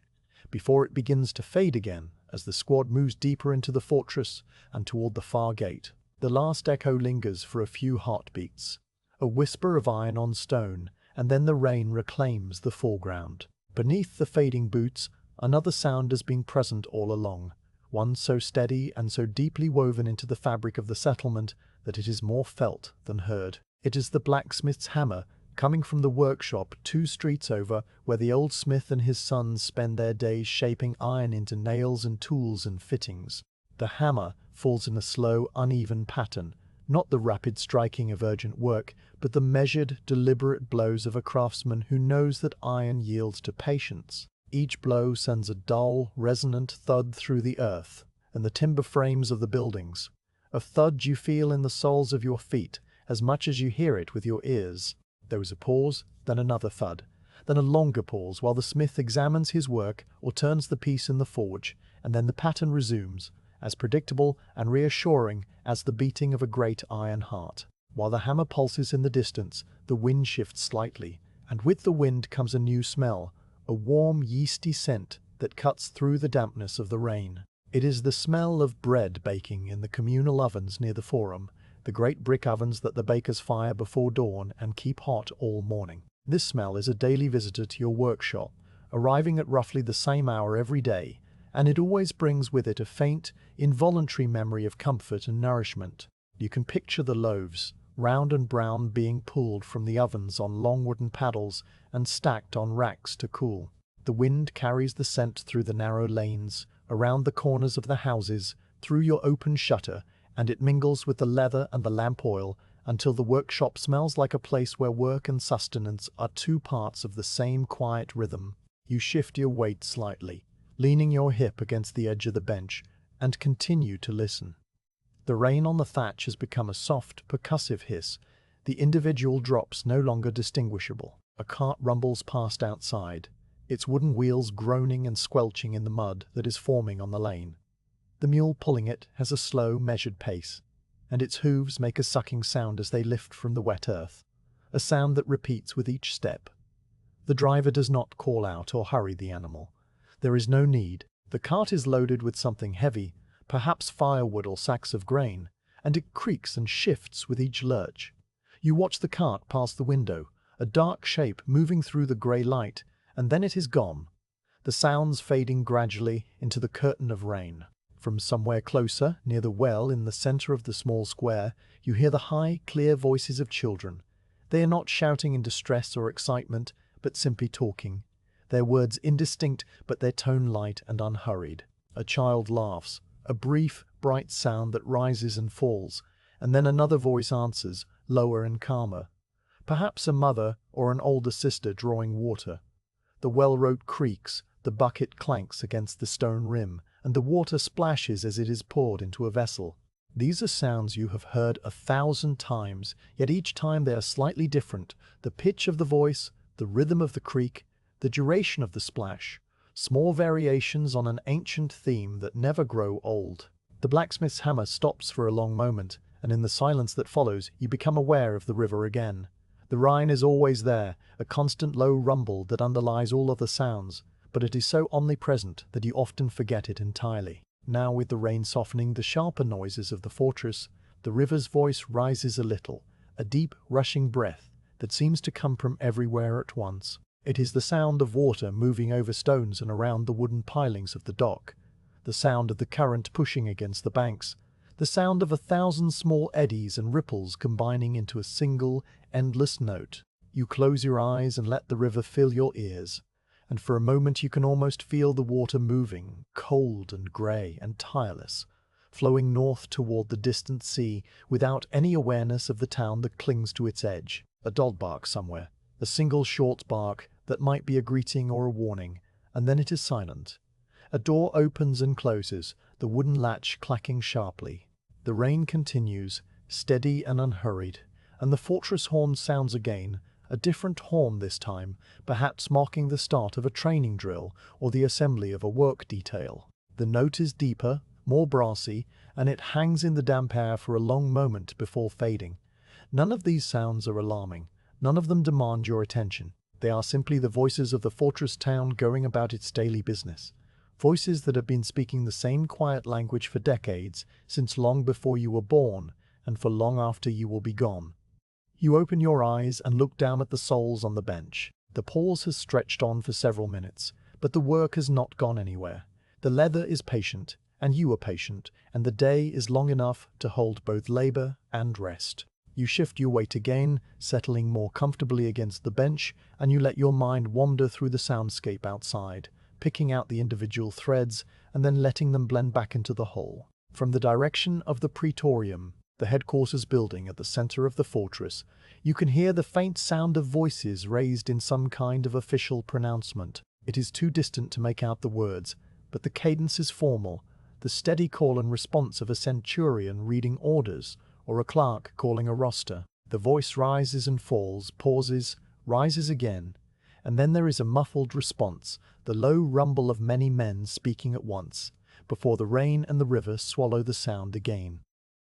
before it begins to fade again as the squad moves deeper into the fortress and toward the far gate. The last echo lingers for a few heartbeats, a whisper of iron on stone, and then the rain reclaims the foreground. Beneath the fading boots, another sound has been present all along, one so steady and so deeply woven into the fabric of the settlement that it is more felt than heard. It is the blacksmith's hammer, coming from the workshop 2 streets over, where the old smith and his sons spend their days shaping iron into nails and tools and fittings. The hammer falls in a slow, uneven pattern, not the rapid striking of urgent work, but the measured, deliberate blows of a craftsman who knows that iron yields to patience. Each blow sends a dull, resonant thud through the earth and the timber frames of the buildings, a thud you feel in the soles of your feet as much as you hear it with your ears. There is a pause, then another thud, then a longer pause while the smith examines his work or turns the piece in the forge, and then the pattern resumes, as predictable and reassuring as the beating of a great iron heart. While the hammer pulses in the distance, the wind shifts slightly, and with the wind comes a new smell, a warm, yeasty scent that cuts through the dampness of the rain. It is the smell of bread baking in the communal ovens near the forum, the great brick ovens that the bakers fire before dawn and keep hot all morning. This smell is a daily visitor to your workshop, arriving at roughly the same hour every day, and it always brings with it a faint, involuntary memory of comfort and nourishment. You can picture the loaves, round and brown, being pulled from the ovens on long wooden paddles and stacked on racks to cool. The wind carries the scent through the narrow lanes, around the corners of the houses, through your open shutter, and it mingles with the leather and the lamp oil until the workshop smells like a place where work and sustenance are 2 parts of the same quiet rhythm. You shift your weight slightly, leaning your hip against the edge of the bench, and continue to listen. The rain on the thatch has become a soft, percussive hiss, the individual drops no longer distinguishable. A cart rumbles past outside, its wooden wheels groaning and squelching in the mud that is forming on the lane. The mule pulling it has a slow, measured pace, and its hooves make a sucking sound as they lift from the wet earth, a sound that repeats with each step. The driver does not call out or hurry the animal. There is no need. The cart is loaded with something heavy, perhaps firewood or sacks of grain, and it creaks and shifts with each lurch. You watch the cart pass the window, a dark shape moving through the grey light, and then it is gone, the sounds fading gradually into the curtain of rain. From somewhere closer, near the well in the centre of the small square, you hear the high, clear voices of children. They are not shouting in distress or excitement, but simply talking. Their words indistinct, but their tone light and unhurried. A child laughs, a brief, bright sound that rises and falls, and then another voice answers, lower and calmer. Perhaps a mother or an older sister drawing water. The well-rope creaks, the bucket clanks against the stone rim, and the water splashes as it is poured into a vessel. These are sounds you have heard 1,000 times, yet each time they are slightly different. The pitch of the voice, the rhythm of the creak, the duration of the splash, small variations on an ancient theme that never grow old. The blacksmith's hammer stops for a long moment, and in the silence that follows, you become aware of the river again. The Rhine is always there, a constant low rumble that underlies all other sounds, but it is so omnipresent that you often forget it entirely. Now, with the rain softening the sharper noises of the fortress, the river's voice rises a little, a deep, rushing breath that seems to come from everywhere at once. It is the sound of water moving over stones and around the wooden pilings of the dock, the sound of the current pushing against the banks, the sound of 1,000 small eddies and ripples combining into a single, endless note. You close your eyes and let the river fill your ears, and for a moment you can almost feel the water moving, cold and grey and tireless, flowing north toward the distant sea without any awareness of the town that clings to its edge. A dog barks somewhere, a single short bark that might be a greeting or a warning, and then it is silent. A door opens and closes, the wooden latch clacking sharply. The rain continues, steady and unhurried, and the fortress horn sounds again, a different horn this time, perhaps marking the start of a training drill or the assembly of a work detail. The note is deeper, more brassy, and it hangs in the damp air for a long moment before fading. None of these sounds are alarming. None of them demand your attention. They are simply the voices of the fortress town going about its daily business. Voices that have been speaking the same quiet language for decades, since long before you were born, and for long after you will be gone. You open your eyes and look down at the souls on the bench. The pause has stretched on for several minutes, but the work has not gone anywhere. The leather is patient, and you are patient, and the day is long enough to hold both labor and rest. You shift your weight again, settling more comfortably against the bench, and you let your mind wander through the soundscape outside, picking out the individual threads and then letting them blend back into the whole. From the direction of the Praetorium, the headquarters building at the center of the fortress, you can hear the faint sound of voices raised in some kind of official pronouncement. It is too distant to make out the words, but the cadence is formal, the steady call and response of a centurion reading orders, or a clerk calling a roster. The voice rises and falls, pauses, rises again, and then there is a muffled response, the low rumble of many men speaking at once, before the rain and the river swallow the sound again.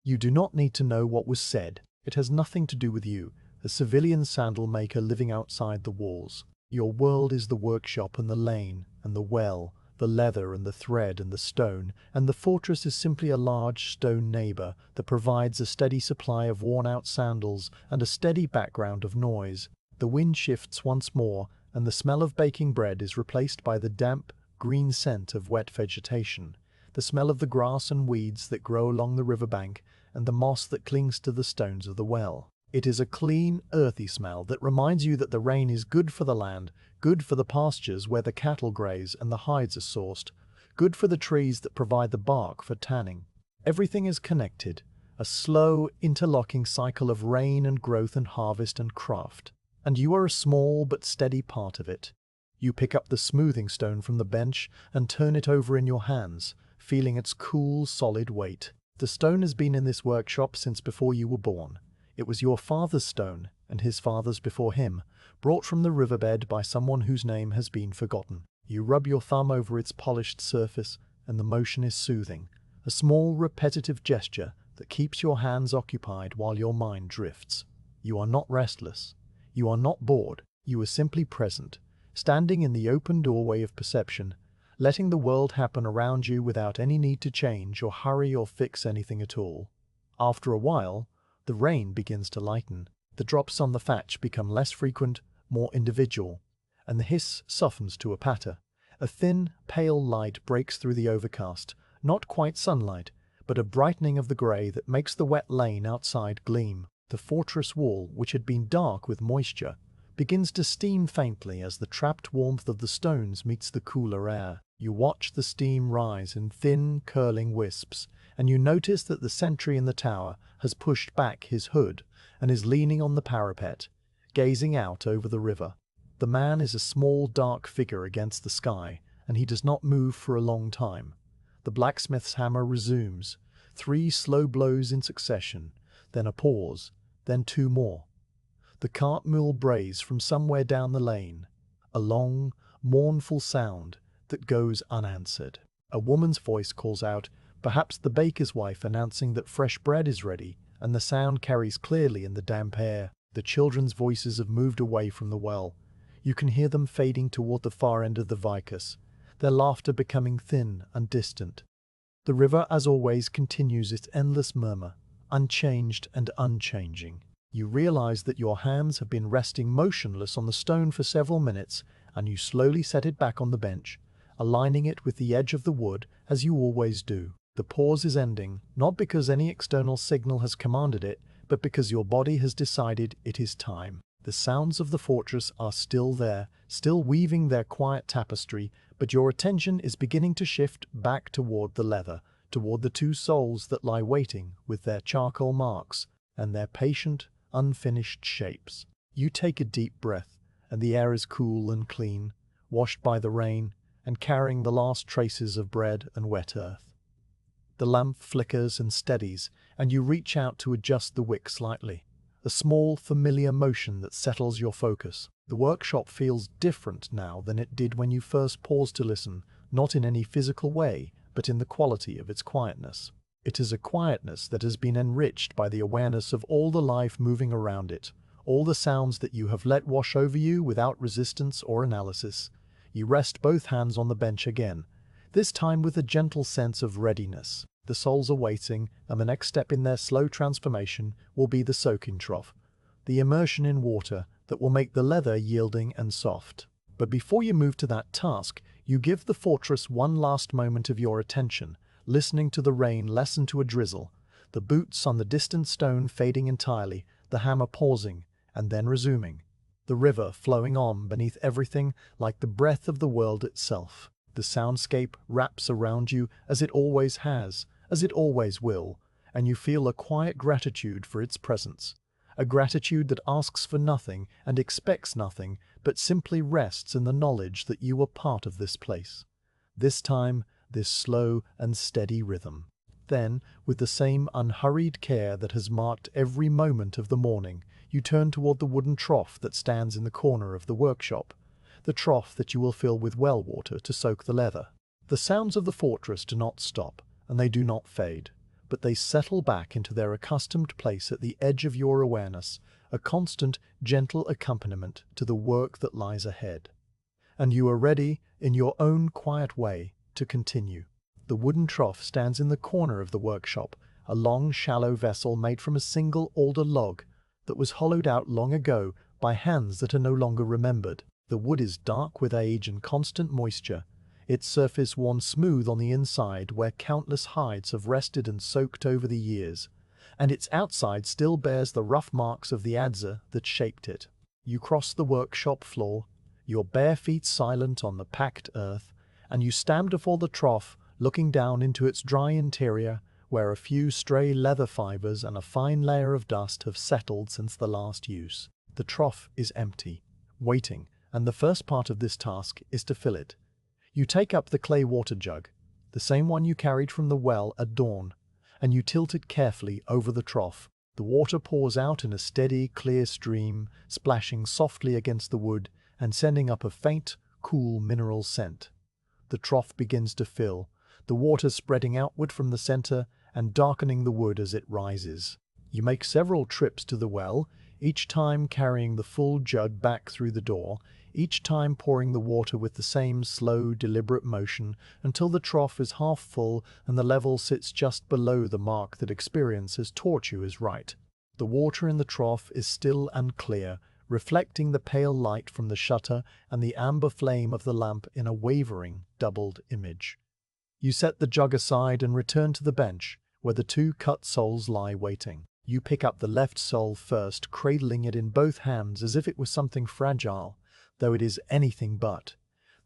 You do not need to know what was said. It has nothing to do with you, a civilian sandal maker living outside the walls. Your world is the workshop and the lane and the well, the leather and the thread and the stone, and the fortress is simply a large stone neighbor that provides a steady supply of worn-out sandals and a steady background of noise. The wind shifts once more, and the smell of baking bread is replaced by the damp, green scent of wet vegetation, the smell of the grass and weeds that grow along the riverbank, and the moss that clings to the stones of the well. It is a clean, earthy smell that reminds you that the rain is good for the land, good for the pastures where the cattle graze and the hides are sourced, good for the trees that provide the bark for tanning. Everything is connected, a slow, interlocking cycle of rain and growth and harvest and craft. And you are a small but steady part of it. You pick up the smoothing stone from the bench and turn it over in your hands, feeling its cool, solid weight. The stone has been in this workshop since before you were born. It was your father's stone, and his father's before him, brought from the riverbed by someone whose name has been forgotten. You rub your thumb over its polished surface, and the motion is soothing, a small repetitive gesture that keeps your hands occupied while your mind drifts. You are not restless. You are not bored. You are simply present, standing in the open doorway of perception, letting the world happen around you without any need to change or hurry or fix anything at all. After a while, the rain begins to lighten. The drops on the thatch become less frequent, more individual, and the hiss softens to a patter. A thin, pale light breaks through the overcast, not quite sunlight, but a brightening of the grey that makes the wet lane outside gleam. The fortress wall, which had been dark with moisture, begins to steam faintly as the trapped warmth of the stones meets the cooler air. You watch the steam rise in thin, curling wisps, and you notice that the sentry in the tower has pushed back his hood and is leaning on the parapet, gazing out over the river. The man is a small, dark figure against the sky, and he does not move for a long time. The blacksmith's hammer resumes, 3 slow blows in succession, then a pause, then 2 more. The cart mule brays from somewhere down the lane, a long, mournful sound that goes unanswered. A woman's voice calls out, perhaps the baker's wife, announcing that fresh bread is ready, and the sound carries clearly in the damp air. The children's voices have moved away from the well. You can hear them fading toward the far end of the vicus, their laughter becoming thin and distant. The river, as always, continues its endless murmur, unchanged and unchanging. You realize that your hands have been resting motionless on the stone for several minutes, and you slowly set it back on the bench, aligning it with the edge of the wood as you always do. The pause is ending, not because any external signal has commanded it, but because your body has decided it is time. The sounds of the fortress are still there, still weaving their quiet tapestry, but your attention is beginning to shift back toward the leather, toward the 2 souls that lie waiting with their charcoal marks and their patient, unfinished shapes. You take a deep breath, and the air is cool and clean, washed by the rain and carrying the last traces of bread and wet earth. The lamp flickers and steadies, and you reach out to adjust the wick slightly, a small, familiar motion that settles your focus. The workshop feels different now than it did when you first paused to listen, not in any physical way, but in the quality of its quietness. It is a quietness that has been enriched by the awareness of all the life moving around it, all the sounds that you have let wash over you without resistance or analysis. You rest both hands on the bench again, this time with a gentle sense of readiness. The souls are waiting, and the next step in their slow transformation will be the soaking trough, the immersion in water that will make the leather yielding and soft. But before you move to that task, you give the fortress one last moment of your attention, listening to the rain lessen to a drizzle, the boots on the distant stone fading entirely, the hammer pausing and then resuming, the river flowing on beneath everything like the breath of the world itself. The soundscape wraps around you as it always has, as it always will, and you feel a quiet gratitude for its presence, a gratitude that asks for nothing and expects nothing, but simply rests in the knowledge that you are part of this place. This time, this slow and steady rhythm. Then, with the same unhurried care that has marked every moment of the morning, you turn toward the wooden trough that stands in the corner of the workshop, the trough that you will fill with well water to soak the leather. The sounds of the fortress do not stop, and they do not fade, but they settle back into their accustomed place at the edge of your awareness, a constant, gentle accompaniment to the work that lies ahead. And you are ready, in your own quiet way, to continue. The wooden trough stands in the corner of the workshop, a long, shallow vessel made from a single alder log that was hollowed out long ago by hands that are no longer remembered. The wood is dark with age and constant moisture, its surface worn smooth on the inside where countless hides have rested and soaked over the years, and its outside still bears the rough marks of the adze that shaped it. You cross the workshop floor, your bare feet silent on the packed earth, and you stand before the trough, looking down into its dry interior, where a few stray leather fibers and a fine layer of dust have settled since the last use. The trough is empty, waiting, and the first part of this task is to fill it. You take up the clay water jug, the same one you carried from the well at dawn, and you tilt it carefully over the trough. The water pours out in a steady, clear stream, splashing softly against the wood and sending up a faint, cool mineral scent. The trough begins to fill, the water spreading outward from the center and darkening the wood as it rises. You make several trips to the well, each time carrying the full jug back through the door, each time pouring the water with the same slow, deliberate motion until the trough is half full and the level sits just below the mark that experience has taught you is right. The water in the trough is still and clear, reflecting the pale light from the shutter and the amber flame of the lamp in a wavering, doubled image. You set the jug aside and return to the bench, where the two cut soles lie waiting. You pick up the left sole first, cradling it in both hands as if it was something fragile, though it is anything but.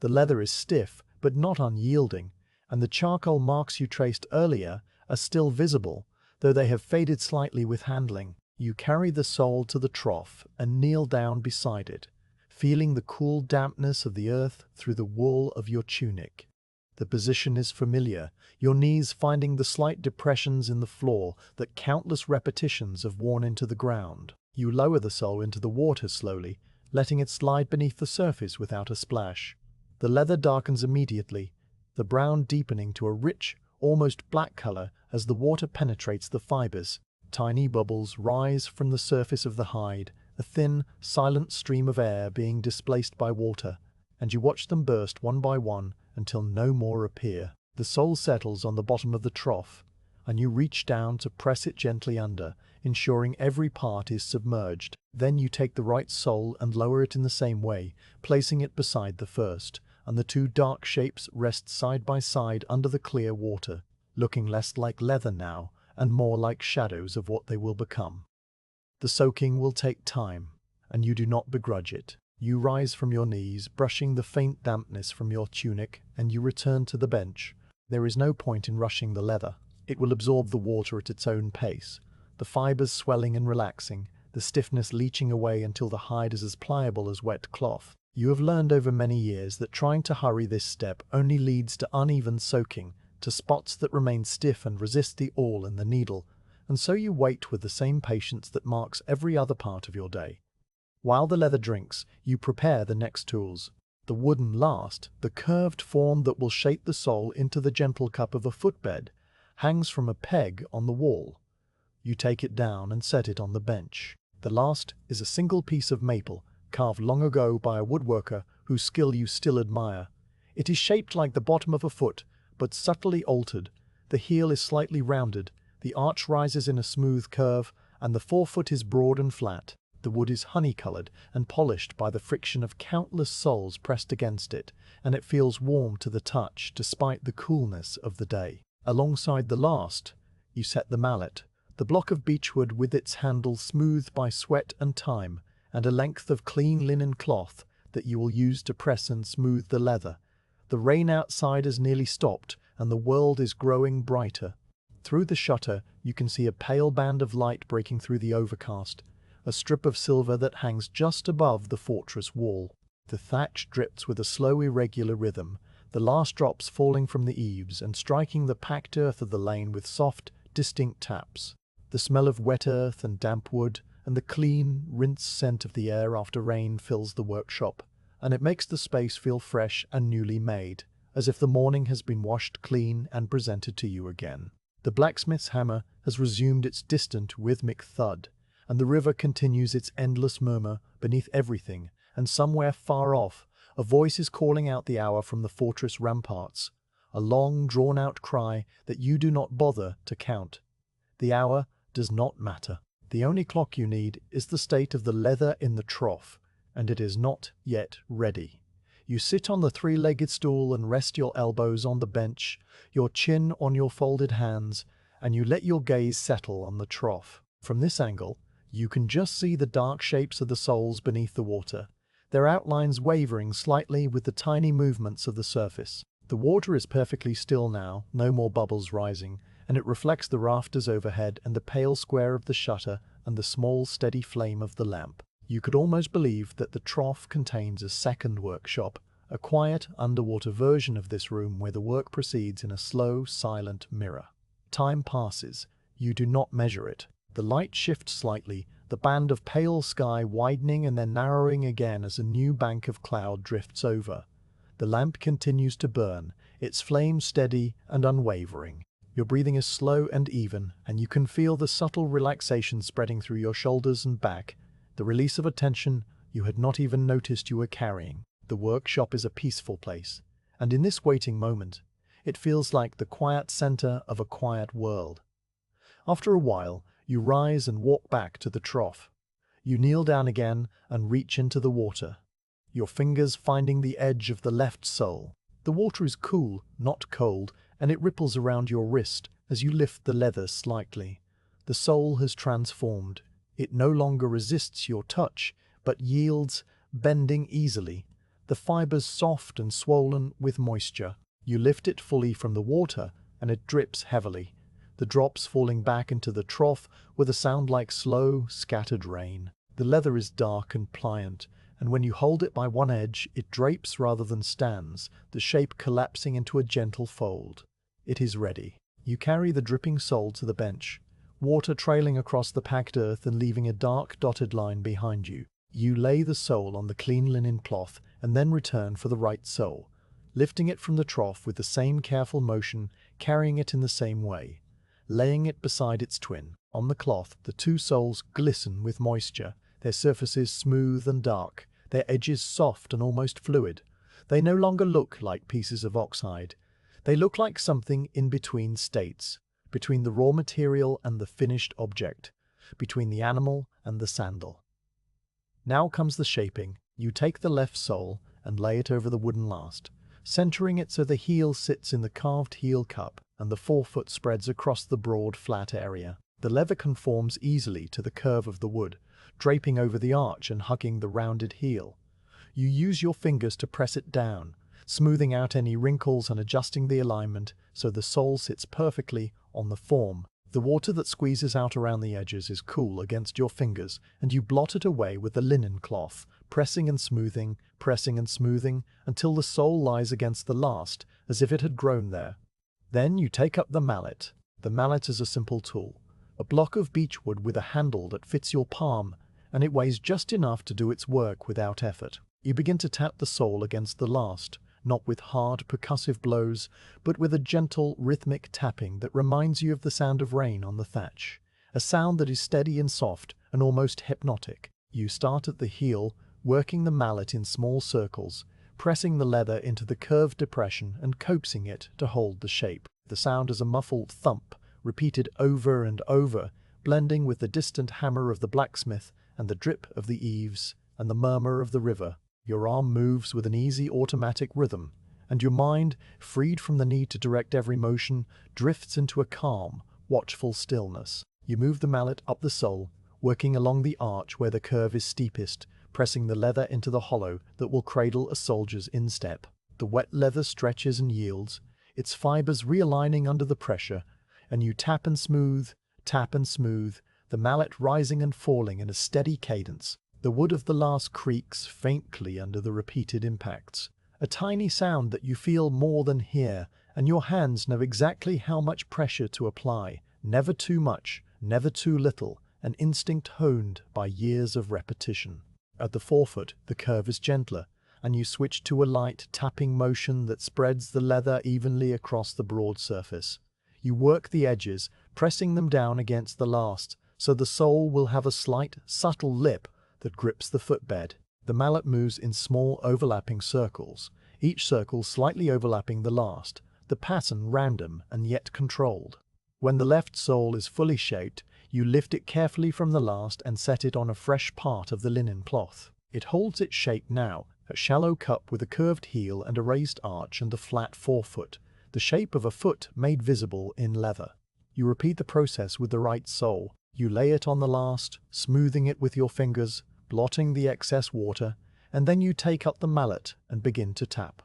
The leather is stiff, but not unyielding, and the charcoal marks you traced earlier are still visible, though they have faded slightly with handling. You carry the sole to the trough and kneel down beside it, feeling the cool dampness of the earth through the wool of your tunic. The position is familiar, your knees finding the slight depressions in the floor that countless repetitions have worn into the ground. You lower the sole into the water slowly, letting it slide beneath the surface without a splash. The leather darkens immediately, the brown deepening to a rich, almost black color as the water penetrates the fibers. Tiny bubbles rise from the surface of the hide, a thin, silent stream of air being displaced by water, and you watch them burst one by one until no more appear. The sole settles on the bottom of the trough, and you reach down to press it gently under, ensuring every part is submerged. Then you take the right sole and lower it in the same way, placing it beside the first, and the two dark shapes rest side by side under the clear water, looking less like leather now and more like shadows of what they will become. The soaking will take time, and you do not begrudge it. You rise from your knees, brushing the faint dampness from your tunic, and you return to the bench. There is no point in rushing the leather. It will absorb the water at its own pace, the fibers swelling and relaxing, the stiffness leaching away until the hide is as pliable as wet cloth. You have learned over many years that trying to hurry this step only leads to uneven soaking, to spots that remain stiff and resist the awl in the needle, and so you wait with the same patience that marks every other part of your day. While the leather drinks, you prepare the next tools. The wooden last, the curved form that will shape the sole into the gentle cup of a footbed, hangs from a peg on the wall. You take it down and set it on the bench. The last is a single piece of maple, carved long ago by a woodworker whose skill you still admire. It is shaped like the bottom of a foot, but subtly altered. The heel is slightly rounded, the arch rises in a smooth curve, and the forefoot is broad and flat. The wood is honey-colored and polished by the friction of countless soles pressed against it, and it feels warm to the touch despite the coolness of the day. Alongside the last, you set the mallet, the block of beechwood with its handle smoothed by sweat and time, and a length of clean linen cloth that you will use to press and smooth the leather. The rain outside has nearly stopped, and the world is growing brighter. Through the shutter, you can see a pale band of light breaking through the overcast, a strip of silver that hangs just above the fortress wall. The thatch drips with a slow, irregular rhythm, the last drops falling from the eaves and striking the packed earth of the lane with soft, distinct taps. The smell of wet earth and damp wood, and the clean, rinsed scent of the air after rain fills the workshop, and it makes the space feel fresh and newly made, as if the morning has been washed clean and presented to you again. The blacksmith's hammer has resumed its distant, rhythmic thud, and the river continues its endless murmur beneath everything, and somewhere far off, a voice is calling out the hour from the fortress ramparts, a long, drawn-out cry that you do not bother to count. The hour does not matter. The only clock you need is the state of the leather in the trough, and it is not yet ready. You sit on the three-legged stool and rest your elbows on the bench, your chin on your folded hands, and you let your gaze settle on the trough. From this angle, you can just see the dark shapes of the soles beneath the water, their outlines wavering slightly with the tiny movements of the surface. The water is perfectly still now, no more bubbles rising, and it reflects the rafters overhead and the pale square of the shutter and the small, steady flame of the lamp. You could almost believe that the trough contains a second workshop, a quiet, underwater version of this room where the work proceeds in a slow, silent mirror. Time passes. You do not measure it. The light shifts slightly, the band of pale sky widening and then narrowing again as a new bank of cloud drifts over. The lamp continues to burn, its flame steady and unwavering. Your breathing is slow and even, and you can feel the subtle relaxation spreading through your shoulders and back, the release of a tension you had not even noticed you were carrying. The workshop is a peaceful place, and in this waiting moment, it feels like the quiet center of a quiet world. After a while, you rise and walk back to the trough. You kneel down again and reach into the water, your fingers finding the edge of the left sole. The water is cool, not cold, and it ripples around your wrist as you lift the leather slightly. The sole has transformed. It no longer resists your touch, but yields, bending easily. The fibers soft and swollen with moisture. You lift it fully from the water, and it drips heavily, the drops falling back into the trough with a sound like slow, scattered rain. The leather is dark and pliant, and when you hold it by one edge, it drapes rather than stands, the shape collapsing into a gentle fold. It is ready. You carry the dripping sole to the bench, water trailing across the packed earth and leaving a dark dotted line behind you. You lay the sole on the clean linen cloth and then return for the right sole, lifting it from the trough with the same careful motion, carrying it in the same way, laying it beside its twin. On the cloth, the two soles glisten with moisture, their surfaces smooth and dark, their edges soft and almost fluid. They no longer look like pieces of oxhide. They look like something in between states, between the raw material and the finished object, between the animal and the sandal. Now comes the shaping. You take the left sole and lay it over the wooden last, centering it so the heel sits in the carved heel cup and the forefoot spreads across the broad, flat area. The leather conforms easily to the curve of the wood, draping over the arch and hugging the rounded heel. You use your fingers to press it down, smoothing out any wrinkles and adjusting the alignment so the sole sits perfectly on the form. The water that squeezes out around the edges is cool against your fingers, and you blot it away with the linen cloth, pressing and smoothing, until the sole lies against the last, as if it had grown there. Then you take up the mallet. The mallet is a simple tool, a block of beechwood with a handle that fits your palm, and it weighs just enough to do its work without effort. You begin to tap the sole against the last, not with hard, percussive blows, but with a gentle, rhythmic tapping that reminds you of the sound of rain on the thatch, a sound that is steady and soft and almost hypnotic. You start at the heel, working the mallet in small circles, pressing the leather into the curved depression and coaxing it to hold the shape. The sound is a muffled thump, repeated over and over, blending with the distant hammer of the blacksmith and the drip of the eaves and the murmur of the river. Your arm moves with an easy automatic rhythm, and your mind, freed from the need to direct every motion, drifts into a calm, watchful stillness. You move the mallet up the sole, working along the arch where the curve is steepest, pressing the leather into the hollow that will cradle a soldier's instep. The wet leather stretches and yields, its fibers realigning under the pressure, and you tap and smooth, the mallet rising and falling in a steady cadence. The wood of the last creaks faintly under the repeated impacts, a tiny sound that you feel more than hear, and your hands know exactly how much pressure to apply, never too much, never too little, an instinct honed by years of repetition. At the forefoot, the curve is gentler, and you switch to a light tapping motion that spreads the leather evenly across the broad surface. You work the edges, pressing them down against the last, so the sole will have a slight, subtle lip that grips the footbed. The mallet moves in small overlapping circles, each circle slightly overlapping the last, the pattern random and yet controlled. When the left sole is fully shaped, you lift it carefully from the last and set it on a fresh part of the linen cloth. It holds its shape now, a shallow cup with a curved heel and a raised arch and a flat forefoot, the shape of a foot made visible in leather. You repeat the process with the right sole. You lay it on the last, smoothing it with your fingers, blotting the excess water, and then you take up the mallet and begin to tap.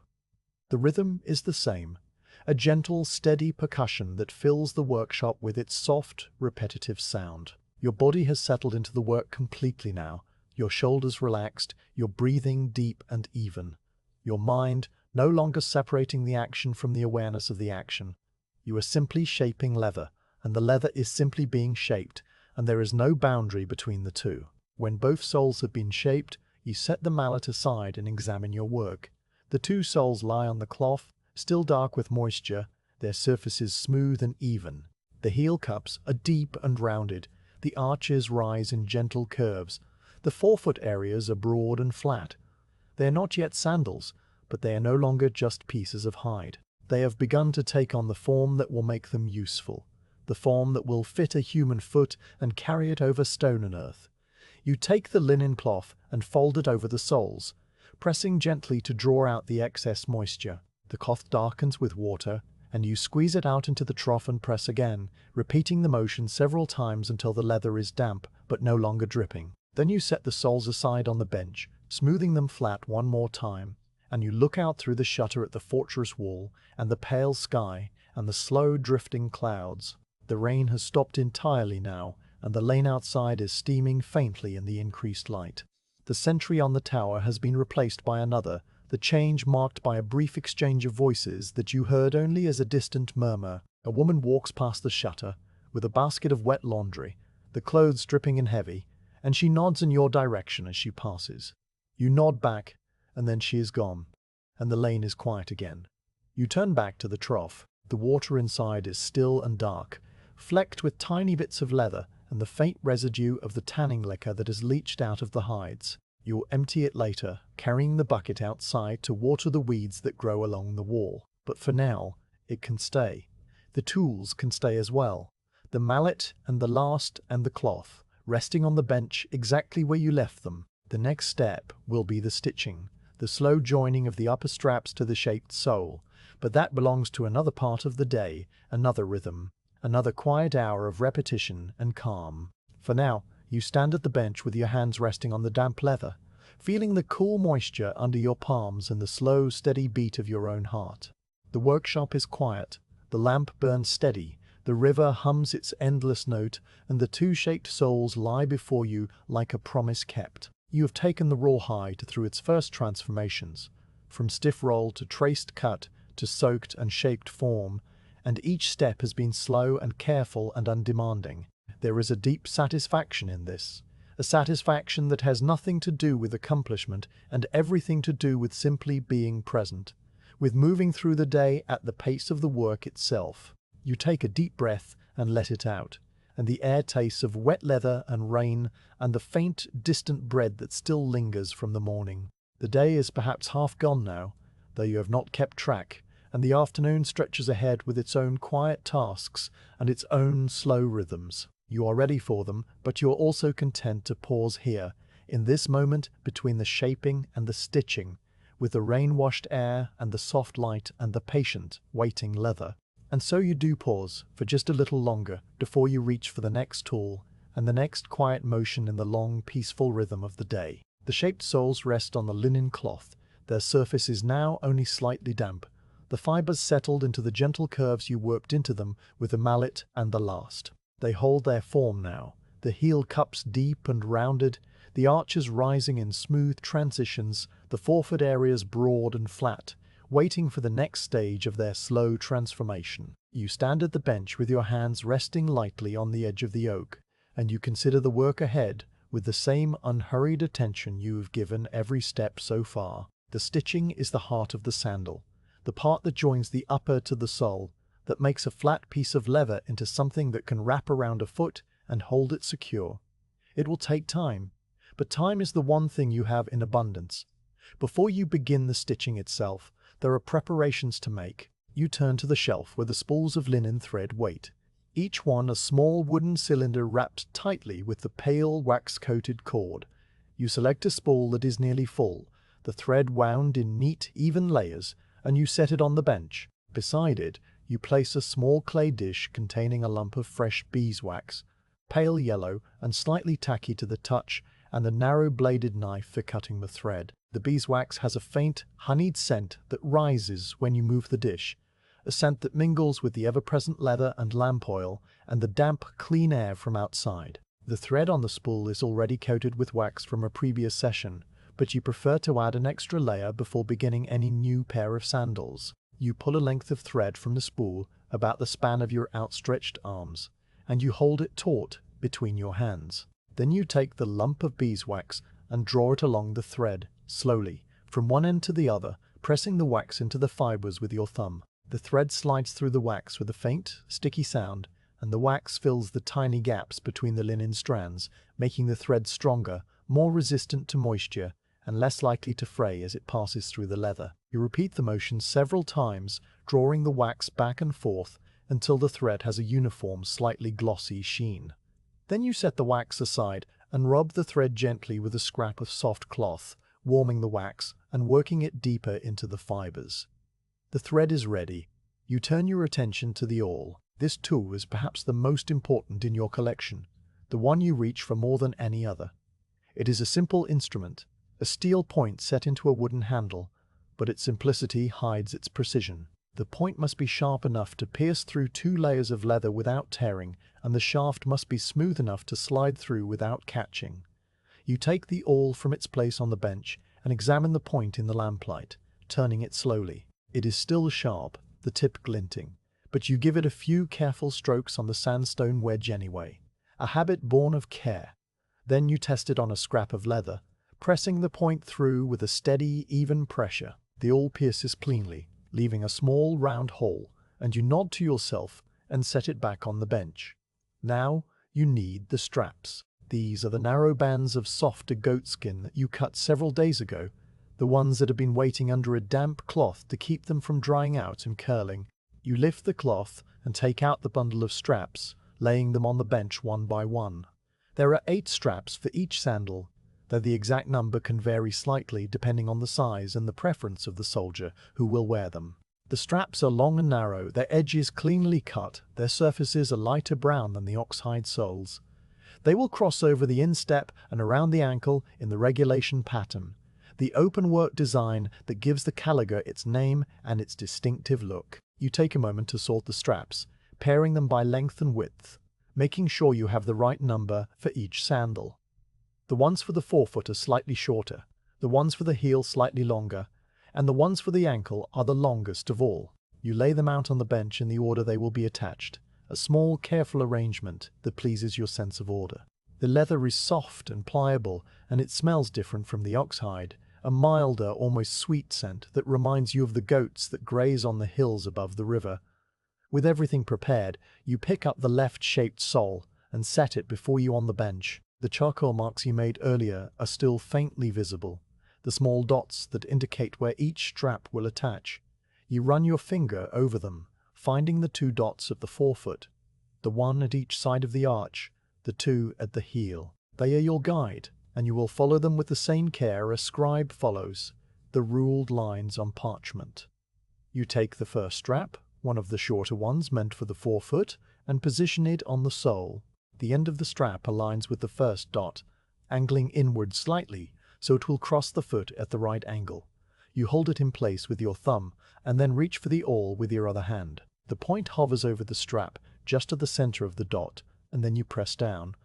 The rhythm is the same, a gentle, steady percussion that fills the workshop with its soft, repetitive sound. Your body has settled into the work completely now, your shoulders relaxed, your breathing deep and even, your mind no longer separating the action from the awareness of the action. You are simply shaping leather, and the leather is simply being shaped, and there is no boundary between the two. When both soles have been shaped, you set the mallet aside and examine your work. The two soles lie on the cloth, still dark with moisture, their surfaces smooth and even. The heel cups are deep and rounded, the arches rise in gentle curves, the forefoot areas are broad and flat. They are not yet sandals, but they are no longer just pieces of hide. They have begun to take on the form that will make them useful, the form that will fit a human foot and carry it over stone and earth. You take the linen cloth and fold it over the soles, pressing gently to draw out the excess moisture. The cloth darkens with water, and you squeeze it out into the trough and press again, repeating the motion several times until the leather is damp but no longer dripping. Then you set the soles aside on the bench, smoothing them flat one more time, and you look out through the shutter at the fortress wall and the pale sky and the slow drifting clouds. The rain has stopped entirely now, and the lane outside is steaming faintly in the increased light. The sentry on the tower has been replaced by another, the change marked by a brief exchange of voices that you heard only as a distant murmur. A woman walks past the shutter, with a basket of wet laundry, the clothes dripping and heavy, and she nods in your direction as she passes. You nod back, and then she is gone, and the lane is quiet again. You turn back to the trough. The water inside is still and dark, flecked with tiny bits of leather and the faint residue of the tanning liquor that has leached out of the hides. You'll empty it later, carrying the bucket outside to water the weeds that grow along the wall. But for now, it can stay. The tools can stay as well. The mallet and the last and the cloth, resting on the bench exactly where you left them. The next step will be the stitching, the slow joining of the upper straps to the shaped sole. But that belongs to another part of the day, another rhythm, another quiet hour of repetition and calm. For now, you stand at the bench with your hands resting on the damp leather, feeling the cool moisture under your palms and the slow, steady beat of your own heart. The workshop is quiet, the lamp burns steady, the river hums its endless note, and the two shaped soles lie before you like a promise kept. You have taken the rawhide through its first transformations, from stiff roll to traced cut to soaked and shaped form, and each step has been slow and careful and undemanding. There is a deep satisfaction in this, a satisfaction that has nothing to do with accomplishment and everything to do with simply being present, with moving through the day at the pace of the work itself. You take a deep breath and let it out, and the air tastes of wet leather and rain and the faint, distant bread that still lingers from the morning. The day is perhaps half gone now, though you have not kept track, and the afternoon stretches ahead with its own quiet tasks and its own slow rhythms. You are ready for them, but you are also content to pause here, in this moment between the shaping and the stitching, with the rain-washed air and the soft light and the patient, waiting leather. And so you do pause for just a little longer before you reach for the next tool and the next quiet motion in the long, peaceful rhythm of the day. The shaped soles rest on the linen cloth. Their surface is now only slightly damp, the fibers settled into the gentle curves you worked into them with the mallet and the last. They hold their form now, the heel cups deep and rounded, the arches rising in smooth transitions, the forefoot areas broad and flat, waiting for the next stage of their slow transformation. You stand at the bench with your hands resting lightly on the edge of the oak, and you consider the work ahead with the same unhurried attention you have given every step so far. The stitching is the heart of the sandal, the part that joins the upper to the sole, that makes a flat piece of leather into something that can wrap around a foot and hold it secure. It will take time, but time is the one thing you have in abundance. Before you begin the stitching itself, there are preparations to make. You turn to the shelf where the spools of linen thread wait, each one a small wooden cylinder wrapped tightly with the pale wax-coated cord. You select a spool that is nearly full, the thread wound in neat, even layers, and you set it on the bench. Beside it, you place a small clay dish containing a lump of fresh beeswax, pale yellow and slightly tacky to the touch, and the narrow-bladed knife for cutting the thread. The beeswax has a faint, honeyed scent that rises when you move the dish, a scent that mingles with the ever-present leather and lamp oil and the damp, clean air from outside. The thread on the spool is already coated with wax from a previous session, but you prefer to add an extra layer before beginning any new pair of sandals. You pull a length of thread from the spool about the span of your outstretched arms, and you hold it taut, between your hands. Then you take the lump of beeswax and draw it along the thread, slowly, from one end to the other, pressing the wax into the fibers with your thumb. The thread slides through the wax with a faint, sticky sound, and the wax fills the tiny gaps between the linen strands, making the thread stronger, more resistant to moisture, and less likely to fray as it passes through the leather. You repeat the motion several times, drawing the wax back and forth until the thread has a uniform, slightly glossy sheen. Then you set the wax aside and rub the thread gently with a scrap of soft cloth, warming the wax and working it deeper into the fibers. The thread is ready. You turn your attention to the awl. This tool is perhaps the most important in your collection, the one you reach for more than any other. It is a simple instrument, a steel point set into a wooden handle, but its simplicity hides its precision. The point must be sharp enough to pierce through 2 layers of leather without tearing, and the shaft must be smooth enough to slide through without catching. You take the awl from its place on the bench and examine the point in the lamplight, turning it slowly. It is still sharp, the tip glinting, but you give it a few careful strokes on the sandstone wedge anyway, a habit born of care. Then you test it on a scrap of leather, pressing the point through with a steady, even pressure. The awl pierces cleanly, leaving a small round hole, and you nod to yourself and set it back on the bench. Now you need the straps. These are the narrow bands of softer goatskin that you cut several days ago, the ones that have been waiting under a damp cloth to keep them from drying out and curling. You lift the cloth and take out the bundle of straps, laying them on the bench one by one. There are 8 straps for each sandal, though the exact number can vary slightly depending on the size and the preference of the soldier who will wear them. The straps are long and narrow, their edges cleanly cut, their surfaces a lighter brown than the oxhide soles. They will cross over the instep and around the ankle in the regulation pattern, the open-work design that gives the caligae its name and its distinctive look. You take a moment to sort the straps, pairing them by length and width, making sure you have the right number for each sandal. The ones for the forefoot are slightly shorter, the ones for the heel slightly longer, and the ones for the ankle are the longest of all. You lay them out on the bench in the order they will be attached, a small, careful arrangement that pleases your sense of order. The leather is soft and pliable, and it smells different from the oxhide, a milder, almost sweet scent that reminds you of the goats that graze on the hills above the river. With everything prepared, you pick up the left-shaped sole and set it before you on the bench. The charcoal marks you made earlier are still faintly visible, the small dots that indicate where each strap will attach. You run your finger over them, finding the 2 dots of the forefoot, the one at each side of the arch, the 2 at the heel. They are your guide, and you will follow them with the same care a scribe follows the ruled lines on parchment. You take the first strap, one of the shorter ones meant for the forefoot, and position it on the sole. The end of the strap aligns with the first dot, angling inward slightly, so it will cross the foot at the right angle. You hold it in place with your thumb, and then reach for the awl with your other hand. The point hovers over the strap, just at the center of the dot, and then you press down.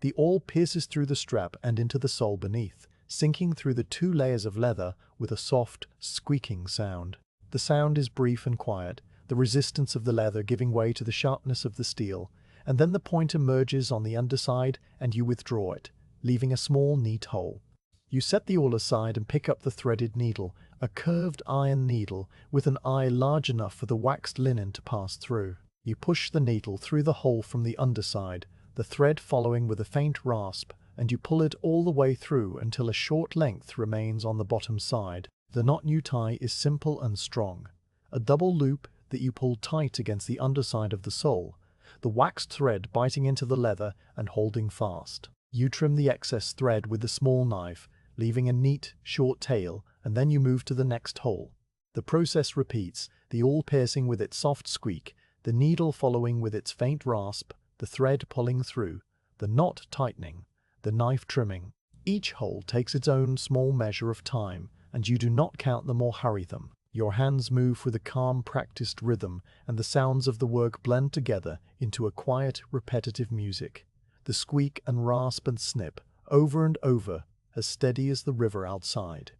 The awl pierces through the strap and into the sole beneath, sinking through the 2 layers of leather with a soft, squeaking sound. The sound is brief and quiet, the resistance of the leather giving way to the sharpness of the steel, and then the point emerges on the underside and you withdraw it, leaving a small, neat hole. You set the awl aside and pick up the threaded needle, a curved iron needle with an eye large enough for the waxed linen to pass through. You push the needle through the hole from the underside, the thread following with a faint rasp, and you pull it all the way through until a short length remains on the bottom side. The knot you tie is simple and strong, a double loop that you pull tight against the underside of the sole, the waxed thread biting into the leather and holding fast. You trim the excess thread with a small knife, leaving a neat, short tail, and then you move to the next hole. The process repeats, the awl piercing with its soft squeak, the needle following with its faint rasp, the thread pulling through, the knot tightening, the knife trimming. Each hole takes its own small measure of time, and you do not count them or hurry them. Your hands move with a calm, practiced rhythm, and the sounds of the work blend together into a quiet, repetitive music. The squeak and rasp and snip, over and over, as steady as the river outside.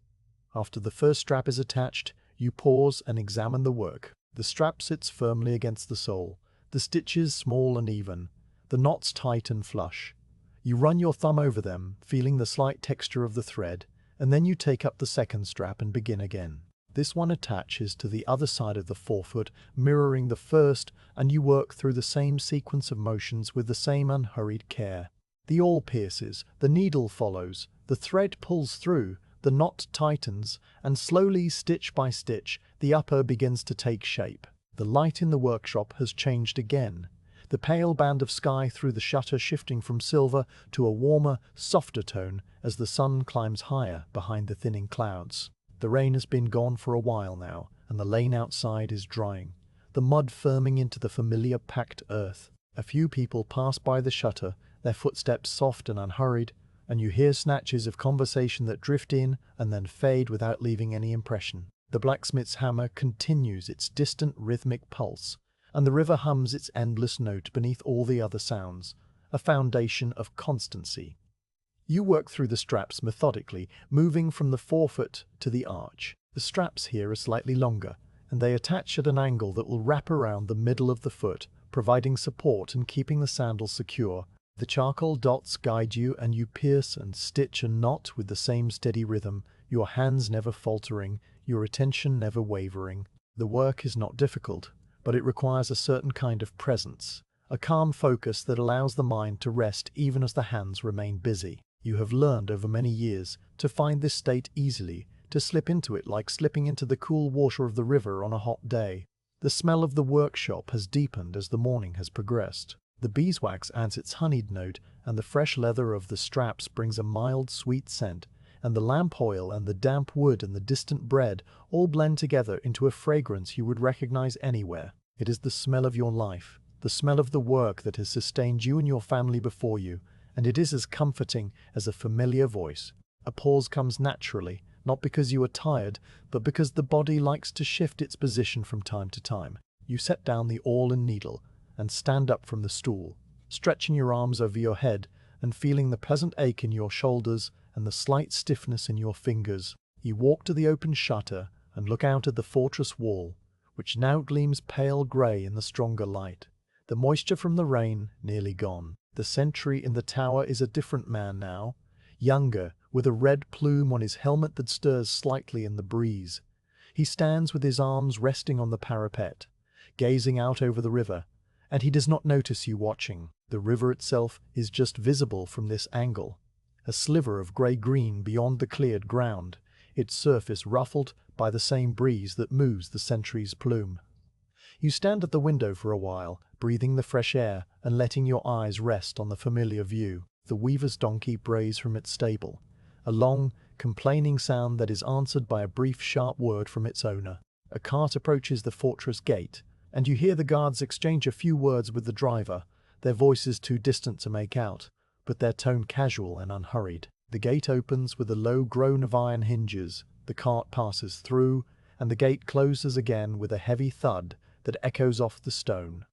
After the first strap is attached, you pause and examine the work. The strap sits firmly against the sole, the stitches small and even, The knots tight and flush. You run your thumb over them, feeling the slight texture of the thread, and then you take up the second strap and begin again. This one attaches to the other side of the forefoot, mirroring the first, and you work through the same sequence of motions with the same unhurried care. The awl pierces, the needle follows, the thread pulls through, the knot tightens, and slowly, stitch by stitch, the upper begins to take shape. The light in the workshop has changed again. The pale band of sky through the shutter shifting from silver to a warmer, softer tone as the sun climbs higher behind the thinning clouds. The rain has been gone for a while now, and the lane outside is drying, the mud firming into the familiar packed earth. A few people pass by the shutter, their footsteps soft and unhurried, and you hear snatches of conversation that drift in and then fade without leaving any impression. The blacksmith's hammer continues its distant rhythmic pulse, and the river hums its endless note beneath all the other sounds, a foundation of constancy. You work through the straps methodically, moving from the forefoot to the arch. The straps here are slightly longer, and they attach at an angle that will wrap around the middle of the foot, providing support and keeping the sandal secure. The charcoal dots guide you, and you pierce and stitch a knot with the same steady rhythm, your hands never faltering, your attention never wavering. The work is not difficult, but it requires a certain kind of presence, a calm focus that allows the mind to rest even as the hands remain busy. You have learned over many years to find this state easily, to slip into it like slipping into the cool water of the river on a hot day. The smell of the workshop has deepened as the morning has progressed. The beeswax adds its honeyed note, and the fresh leather of the straps brings a mild, sweet scent, and the lamp oil and the damp wood and the distant bread all blend together into a fragrance you would recognize anywhere. It is the smell of your life, the smell of the work that has sustained you and your family before you, and it is as comforting as a familiar voice. A pause comes naturally, not because you are tired, but because the body likes to shift its position from time to time. You set down the awl and needle, and stand up from the stool, stretching your arms over your head and feeling the pleasant ache in your shoulders and the slight stiffness in your fingers. You walk to the open shutter and look out at the fortress wall, which now gleams pale grey in the stronger light, the moisture from the rain nearly gone. The sentry in the tower is a different man now, younger, with a red plume on his helmet that stirs slightly in the breeze. He stands with his arms resting on the parapet, gazing out over the river, and he does not notice you watching. The river itself is just visible from this angle, a sliver of grey-green beyond the cleared ground, its surface ruffled by the same breeze that moves the sentry's plume. You stand at the window for a while, breathing the fresh air and letting your eyes rest on the familiar view. The weaver's donkey brays from its stable, a long, complaining sound that is answered by a brief, sharp word from its owner. A cart approaches the fortress gate, and you hear the guards exchange a few words with the driver, their voices too distant to make out, but their tone casual and unhurried. The gate opens with a low groan of iron hinges, the cart passes through, and the gate closes again with a heavy thud that echoes off the stone.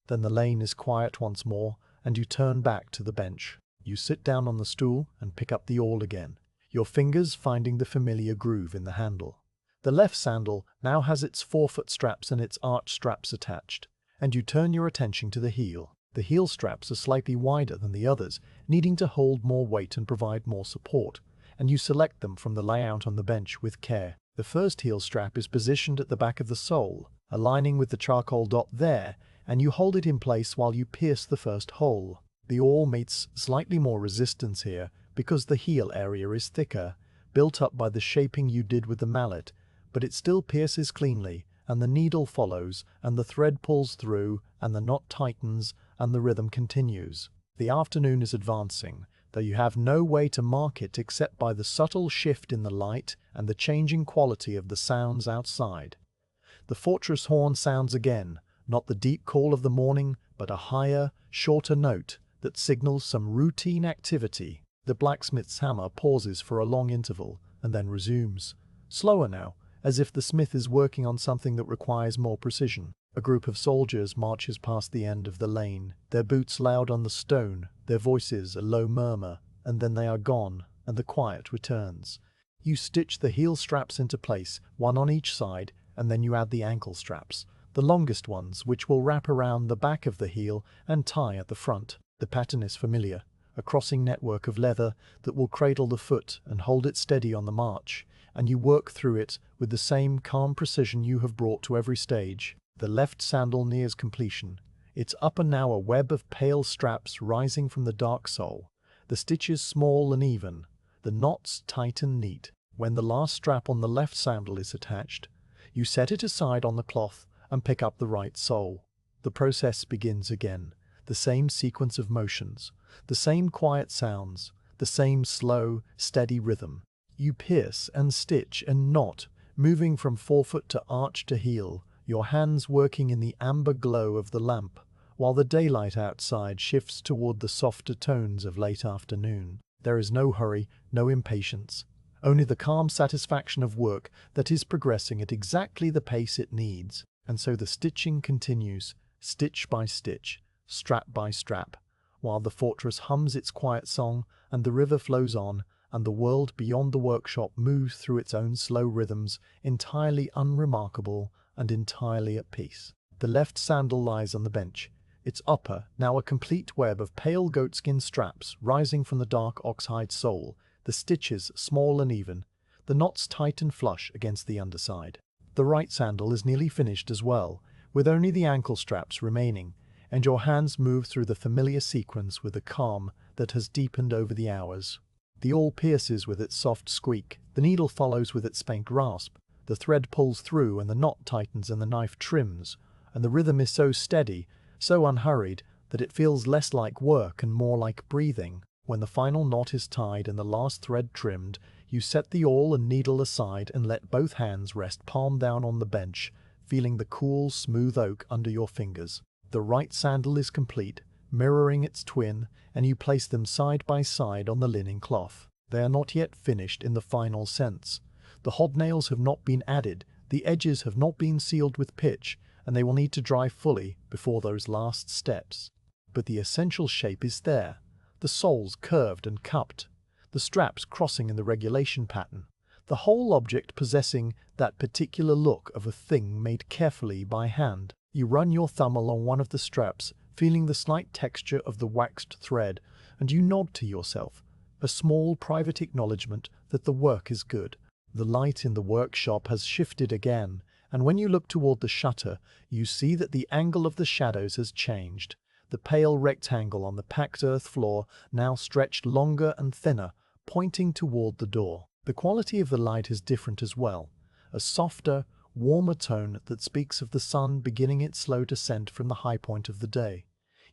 Then the lane is quiet once more, and you turn back to the bench. You sit down on the stool and pick up the awl again, your fingers finding the familiar groove in the handle. The left sandal now has its forefoot straps and its arch straps attached, and you turn your attention to the heel. The heel straps are slightly wider than the others, needing to hold more weight and provide more support, and you select them from the layout on the bench with care. The first heel strap is positioned at the back of the sole, aligning with the charcoal dot there, and you hold it in place while you pierce the first hole. The awl meets slightly more resistance here because the heel area is thicker, built up by the shaping you did with the mallet, but it still pierces cleanly, and the needle follows, and the thread pulls through, and the knot tightens, and the rhythm continues. The afternoon is advancing, though you have no way to mark it except by the subtle shift in the light and the changing quality of the sounds outside. The fortress horn sounds again, not the deep call of the morning, but a higher, shorter note that signals some routine activity. The blacksmith's hammer pauses for a long interval, and then resumes, slower now, as if the smith is working on something that requires more precision. A group of soldiers marches past the end of the lane, their boots loud on the stone, their voices a low murmur, and then they are gone, and the quiet returns. You stitch the heel straps into place, one on each side, and then you add the ankle straps, the longest ones which will wrap around the back of the heel and tie at the front. The pattern is familiar, a crossing network of leather that will cradle the foot and hold it steady on the march, and you work through it with the same calm precision you have brought to every stage. The left sandal nears completion. Its upper now a web of pale straps rising from the dark sole, the stitches small and even, the knots tight and neat. When the last strap on the left sandal is attached, you set it aside on the cloth and pick up the right sole. The process begins again, the same sequence of motions, the same quiet sounds, the same slow, steady rhythm. You pierce and stitch and knot, moving from forefoot to arch to heel, your hands working in the amber glow of the lamp, while the daylight outside shifts toward the softer tones of late afternoon. There is no hurry, no impatience, only the calm satisfaction of work that is progressing at exactly the pace it needs. And so the stitching continues, stitch by stitch, strap by strap, while the fortress hums its quiet song and the river flows on, and the world beyond the workshop moves through its own slow rhythms, entirely unremarkable and entirely at peace. The left sandal lies on the bench, its upper now a complete web of pale goatskin straps rising from the dark oxhide sole, the stitches small and even, the knots tight and flush against the underside. The right sandal is nearly finished as well, with only the ankle straps remaining, and your hands move through the familiar sequence with a calm that has deepened over the hours. The awl pierces with its soft squeak, the needle follows with its faint rasp, the thread pulls through and the knot tightens and the knife trims, and the rhythm is so steady, so unhurried, that it feels less like work and more like breathing. When the final knot is tied and the last thread trimmed, you set the awl and needle aside and let both hands rest palm down on the bench, feeling the cool, smooth oak under your fingers. The right sandal is complete, mirroring its twin, and you place them side by side on the linen cloth. They are not yet finished in the final sense. The hobnails have not been added, the edges have not been sealed with pitch, and they will need to dry fully before those last steps. But the essential shape is there, the soles curved and cupped, the straps crossing in the regulation pattern, the whole object possessing that particular look of a thing made carefully by hand. You run your thumb along one of the straps, feeling the slight texture of the waxed thread, and you nod to yourself, a small private acknowledgement that the work is good. The light in the workshop has shifted again, and when you look toward the shutter, you see that the angle of the shadows has changed. The pale rectangle on the packed earth floor now stretched longer and thinner, pointing toward the door. The quality of the light is different as well, a softer, warmer tone that speaks of the sun beginning its slow descent from the high point of the day.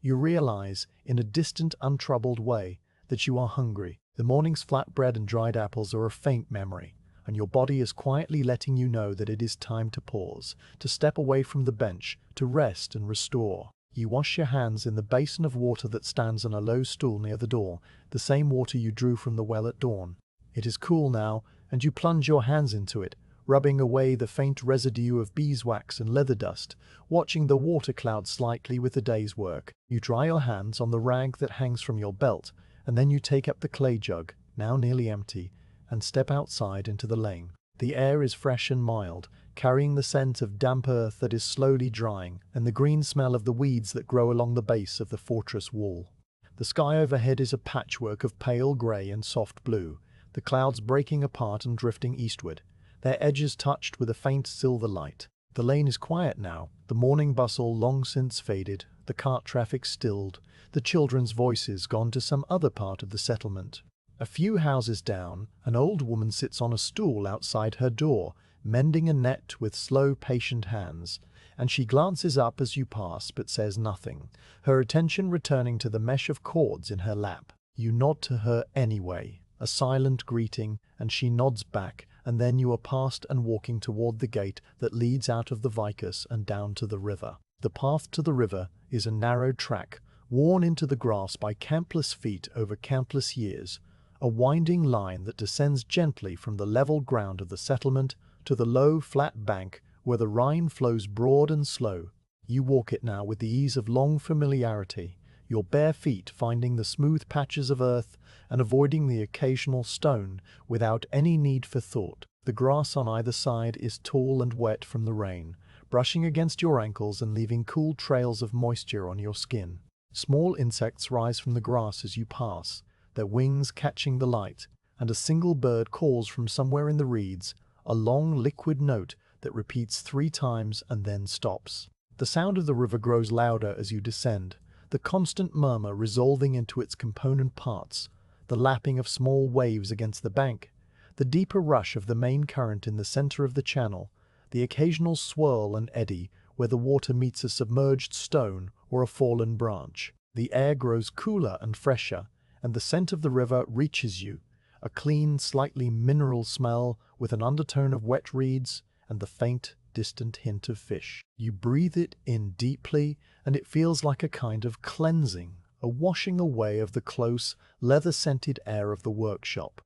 You realize, in a distant, untroubled way, that you are hungry. The morning's flatbread and dried apples are a faint memory, and your body is quietly letting you know that it is time to pause, to step away from the bench, to rest and restore. You wash your hands in the basin of water that stands on a low stool near the door, the same water you drew from the well at dawn. It is cool now, and you plunge your hands into it, rubbing away the faint residue of beeswax and leather dust, watching the water cloud slightly with the day's work. You dry your hands on the rag that hangs from your belt, and then you take up the clay jug, now nearly empty, and step outside into the lane. The air is fresh and mild, carrying the scent of damp earth that is slowly drying, and the green smell of the weeds that grow along the base of the fortress wall. The sky overhead is a patchwork of pale grey and soft blue, the clouds breaking apart and drifting eastward, their edges touched with a faint silver light. The lane is quiet now, the morning bustle long since faded, the cart traffic stilled, the children's voices gone to some other part of the settlement. A few houses down, an old woman sits on a stool outside her door, mending a net with slow, patient hands, and she glances up as you pass but says nothing, her attention returning to the mesh of cords in her lap. You nod to her anyway, a silent greeting, and she nods back, and then you are past and walking toward the gate that leads out of the vicus and down to the river. The path to the river is a narrow track, worn into the grass by countless feet over countless years, a winding line that descends gently from the level ground of the settlement to the low, flat bank where the Rhine flows broad and slow. You walk it now with the ease of long familiarity, your bare feet finding the smooth patches of earth and avoiding the occasional stone without any need for thought. The grass on either side is tall and wet from the rain, brushing against your ankles and leaving cool trails of moisture on your skin. Small insects rise from the grass as you pass, their wings catching the light, and a single bird calls from somewhere in the reeds, a long liquid note that repeats 3 times and then stops. The sound of the river grows louder as you descend, the constant murmur resolving into its component parts, the lapping of small waves against the bank, the deeper rush of the main current in the center of the channel, the occasional swirl and eddy where the water meets a submerged stone or a fallen branch. The air grows cooler and fresher, and the scent of the river reaches you, a clean, slightly mineral smell with an undertone of wet reeds and the faint, distant hint of fish. You breathe it in deeply, and it feels like a kind of cleansing, a washing away of the close, leather-scented air of the workshop.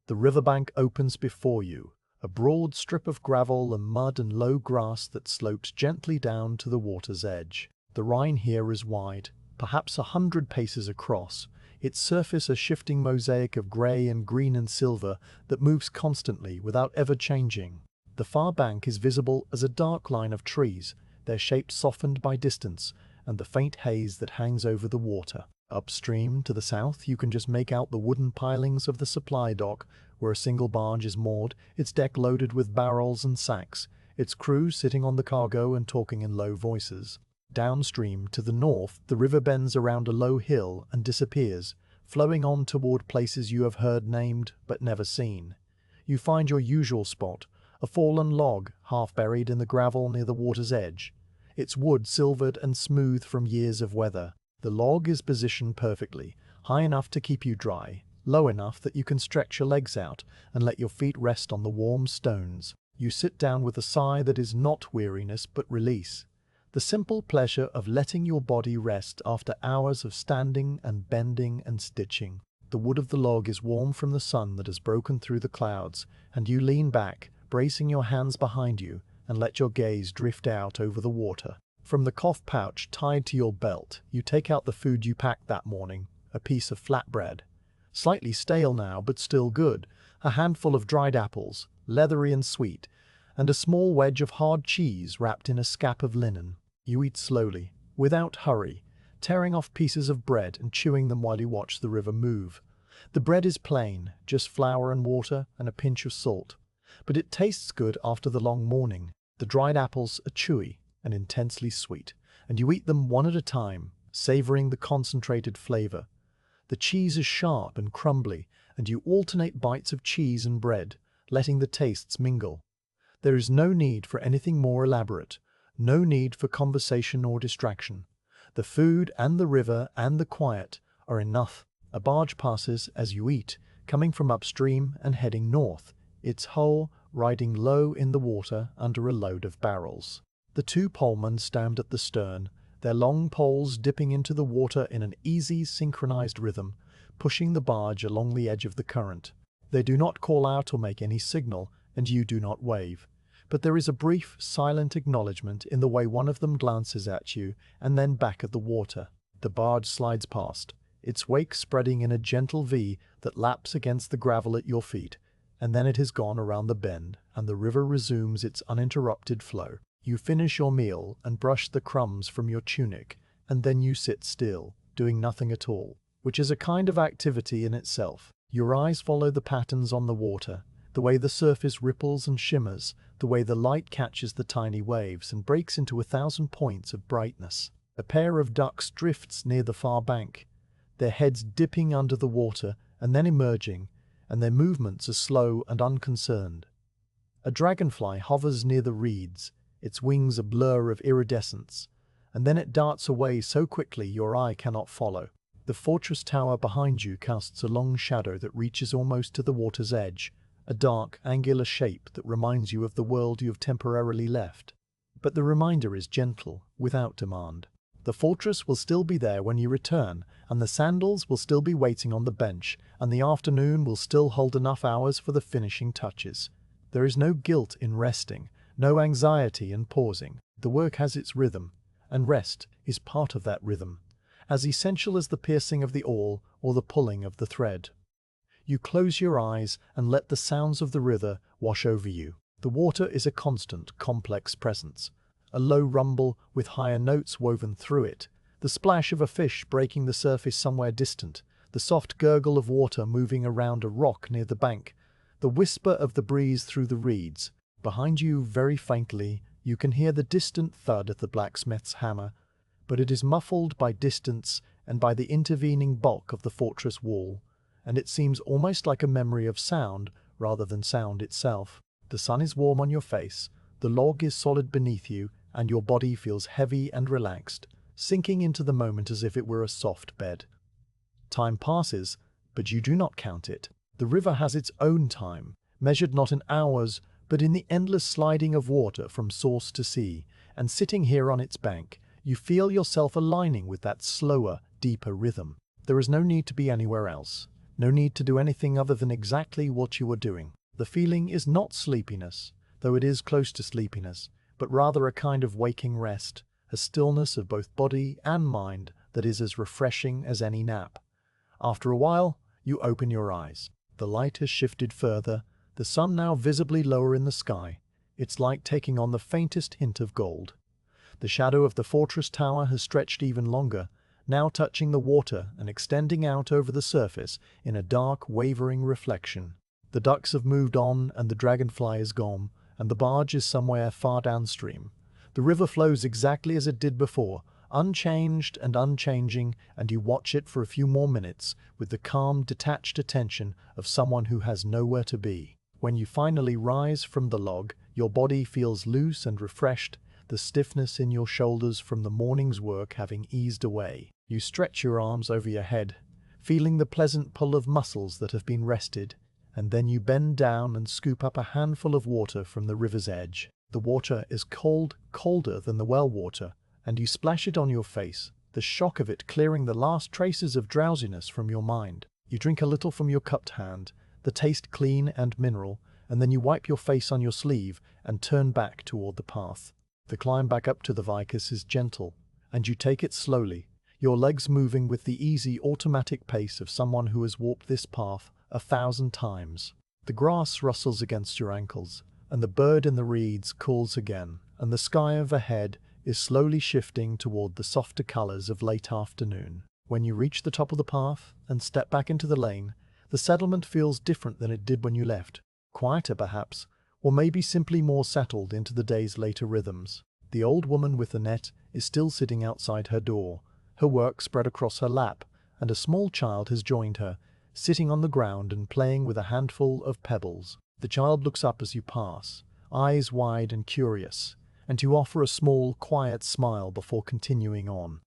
The riverbank opens before you, a broad strip of gravel and mud and low grass that slopes gently down to the water's edge. The Rhine here is wide, perhaps 100 paces across, its surface a shifting mosaic of grey and green and silver that moves constantly without ever changing. The far bank is visible as a dark line of trees, their shapes softened by distance and the faint haze that hangs over the water. Upstream, to the south, you can just make out the wooden pilings of the supply dock, where a single barge is moored, its deck loaded with barrels and sacks, its crew sitting on the cargo and talking in low voices. Downstream, to the north, the river bends around a low hill and disappears, flowing on toward places you have heard named but never seen. You find your usual spot, a fallen log half buried in the gravel near the water's edge, its wood silvered and smooth from years of weather. The log is positioned perfectly, high enough to keep you dry, low enough that you can stretch your legs out and let your feet rest on the warm stones. You sit down with a sigh that is not weariness but release, the simple pleasure of letting your body rest after hours of standing and bending and stitching. The wood of the log is warm from the sun that has broken through the clouds, and you lean back, bracing your hands behind you, and let your gaze drift out over the water. From the cloth pouch tied to your belt, you take out the food you packed that morning, a piece of flatbread, slightly stale now but still good, a handful of dried apples, leathery and sweet, and a small wedge of hard cheese wrapped in a scap of linen. You eat slowly, without hurry, tearing off pieces of bread and chewing them while you watch the river move. The bread is plain, just flour and water and a pinch of salt, but it tastes good after the long morning. The dried apples are chewy and intensely sweet, and you eat them one at a time, savoring the concentrated flavor. The cheese is sharp and crumbly, and you alternate bites of cheese and bread, letting the tastes mingle. There is no need for anything more elaborate, no need for conversation or distraction. The food and the river and the quiet are enough. A barge passes as you eat, coming from upstream and heading north, its hull riding low in the water under a load of barrels. The 2 polemen stand at the stern, their long poles dipping into the water in an easy, synchronized rhythm, pushing the barge along the edge of the current. They do not call out or make any signal, and you do not wave. But there is a brief, silent acknowledgement in the way one of them glances at you and then back at the water. The barge slides past, its wake spreading in a gentle V that laps against the gravel at your feet, and then it has gone around the bend, and the river resumes its uninterrupted flow. You finish your meal and brush the crumbs from your tunic, and then you sit still, doing nothing at all, which is a kind of activity in itself. Your eyes follow the patterns on the water, the way the surface ripples and shimmers, the way the light catches the tiny waves and breaks into 1,000 points of brightness. A pair of ducks drifts near the far bank, their heads dipping under the water and then emerging, and their movements are slow and unconcerned. A dragonfly hovers near the reeds, its wings a blur of iridescence, and then it darts away so quickly your eye cannot follow. The fortress tower behind you casts a long shadow that reaches almost to the water's edge, a dark, angular shape that reminds you of the world you have temporarily left. But the reminder is gentle, without demand. The fortress will still be there when you return, and the Sandals will still be waiting on the bench, and the afternoon will still hold enough hours for the finishing touches. There is no guilt in resting, no anxiety in pausing. The work has its rhythm, and rest is part of that rhythm, as essential as the piercing of the awl or the pulling of the thread. You close your eyes and let the sounds of the river wash over you. The water is a constant, complex presence. A low rumble with higher notes woven through it, the splash of a fish breaking the surface somewhere distant, the soft gurgle of water moving around a rock near the bank, the whisper of the breeze through the reeds. Behind you, very faintly, you can hear the distant thud of the blacksmith's hammer, but it is muffled by distance and by the intervening bulk of the fortress wall, and it seems almost like a memory of sound rather than sound itself. The sun is warm on your face, the log is solid beneath you, and your body feels heavy and relaxed, sinking into the moment as if it were a soft bed. Time passes, but you do not count it. The river has its own time, measured not in hours, but in the endless sliding of water from source to sea, and sitting here on its bank, you feel yourself aligning with that slower, deeper rhythm. There is no need to be anywhere else, no need to do anything other than exactly what you are doing. The feeling is not sleepiness, though it is close to sleepiness, but rather a kind of waking rest, a stillness of both body and mind that is as refreshing as any nap. After a while, you open your eyes. The light has shifted further, the sun now visibly lower in the sky, its light taking on the faintest hint of gold. The shadow of the fortress tower has stretched even longer, now touching the water and extending out over the surface in a dark, wavering reflection. The ducks have moved on and the dragonfly is gone, and the barge is somewhere far downstream. The river flows exactly as it did before, unchanged and unchanging, and you watch it for a few more minutes with the calm, detached attention of someone who has nowhere to be. When you finally rise from the log, your body feels loose and refreshed, the stiffness in your shoulders from the morning's work having eased away. You stretch your arms over your head, feeling the pleasant pull of muscles that have been rested, and then you bend down and scoop up a handful of water from the river's edge. The water is cold, colder than the well water, and you splash it on your face, the shock of it clearing the last traces of drowsiness from your mind. You drink a little from your cupped hand, the taste clean and mineral, and then you wipe your face on your sleeve and turn back toward the path. The climb back up to the vicus is gentle, and you take it slowly, your legs moving with the easy automatic pace of someone who has walked this path 1,000 times. The grass rustles against your ankles, and the bird in the reeds calls again, and the sky overhead is slowly shifting toward the softer colors of late afternoon. When you reach the top of the path and step back into the lane, the settlement feels different than it did when you left. Quieter, perhaps, or maybe simply more settled into the day's later rhythms. The old woman with the net is still sitting outside her door, her work spread across her lap, and a small child has joined her, sitting on the ground and playing with a handful of pebbles. The child looks up as you pass, eyes wide and curious, and you offer a small, quiet smile before continuing on.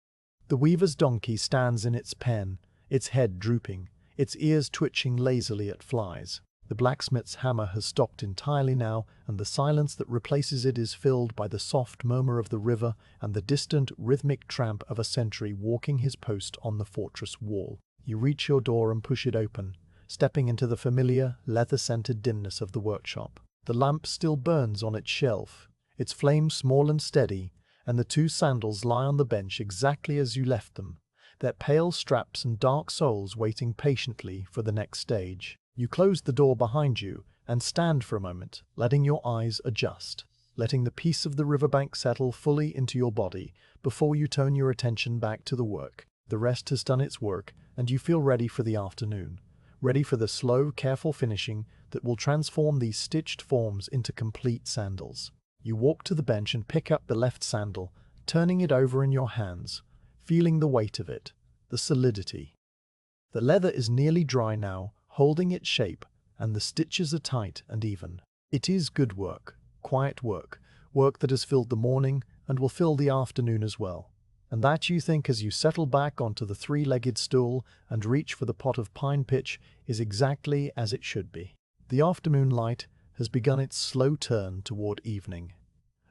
The weaver's donkey stands in its pen, its head drooping, its ears twitching lazily at flies. The blacksmith's hammer has stopped entirely now, and the silence that replaces it is filled by the soft murmur of the river and the distant, rhythmic tramp of a sentry walking his post on the fortress wall. You reach your door and push it open, stepping into the familiar, leather-scented dimness of the workshop. The lamp still burns on its shelf, its flame small and steady, and the 2 sandals lie on the bench exactly as you left them, their pale straps and dark soles waiting patiently for the next stage. You close the door behind you and stand for a moment, letting your eyes adjust, letting the peace of the riverbank settle fully into your body before you turn your attention back to the work. The rest has done its work, and you feel ready for the afternoon, ready for the slow, careful finishing that will transform these stitched forms into complete sandals. You walk to the bench and pick up the left sandal, turning it over in your hands, feeling the weight of it, the solidity. The leather is nearly dry now, holding its shape, and the stitches are tight and even. It is good work, quiet work, work that has filled the morning and will fill the afternoon as well. And that, you think, as you settle back onto the 3-legged stool and reach for the pot of pine pitch, is exactly as it should be. The afternoon light has begun its slow turn toward evening,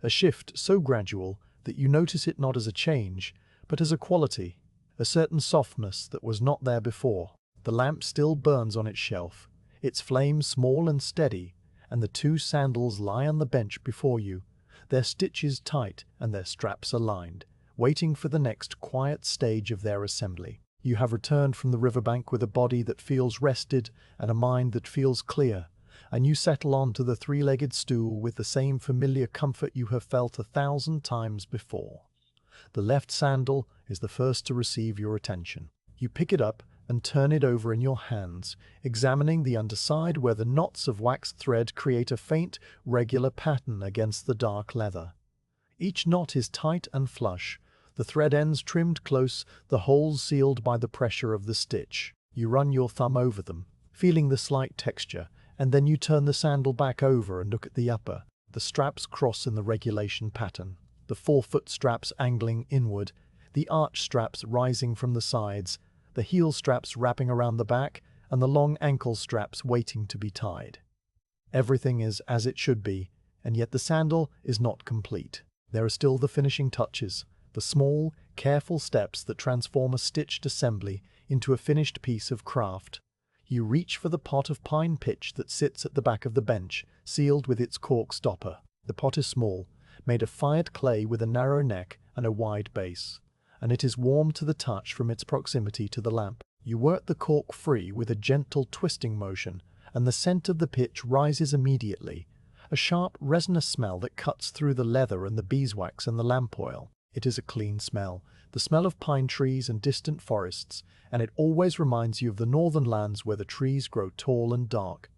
a shift so gradual that you notice it not as a change, but as a quality, a certain softness that was not there before. The lamp still burns on its shelf, its flame small and steady, and the 2 sandals lie on the bench before you, their stitches tight and their straps aligned, waiting for the next quiet stage of their assembly. You have returned from the riverbank with a body that feels rested and a mind that feels clear, and you settle onto the three-legged stool with the same familiar comfort you have felt 1,000 times before. The left sandal is the first to receive your attention. You pick it up and turn it over in your hands, examining the underside where the knots of waxed thread create a faint, regular pattern against the dark leather. Each knot is tight and flush, the thread ends trimmed close, the holes sealed by the pressure of the stitch. You run your thumb over them, feeling the slight texture, and then you turn the sandal back over and look at the upper. The straps cross in the regulation pattern, the forefoot straps angling inward, the arch straps rising from the sides, the heel straps wrapping around the back, and the long ankle straps waiting to be tied. Everything is as it should be, and yet the sandal is not complete. There are still the finishing touches, the small, careful steps that transform a stitched assembly into a finished piece of craft. You reach for the pot of pine pitch that sits at the back of the bench, sealed with its cork stopper. The pot is small, made of fired clay with a narrow neck and a wide base, and it is warm to the touch from its proximity to the lamp. You work the cork free with a gentle twisting motion, and the scent of the pitch rises immediately, a sharp resinous smell that cuts through the leather and the beeswax and the lamp oil. It is a clean smell, the smell of pine trees and distant forests, and it always reminds you of the northern lands where the trees grow tall and dark.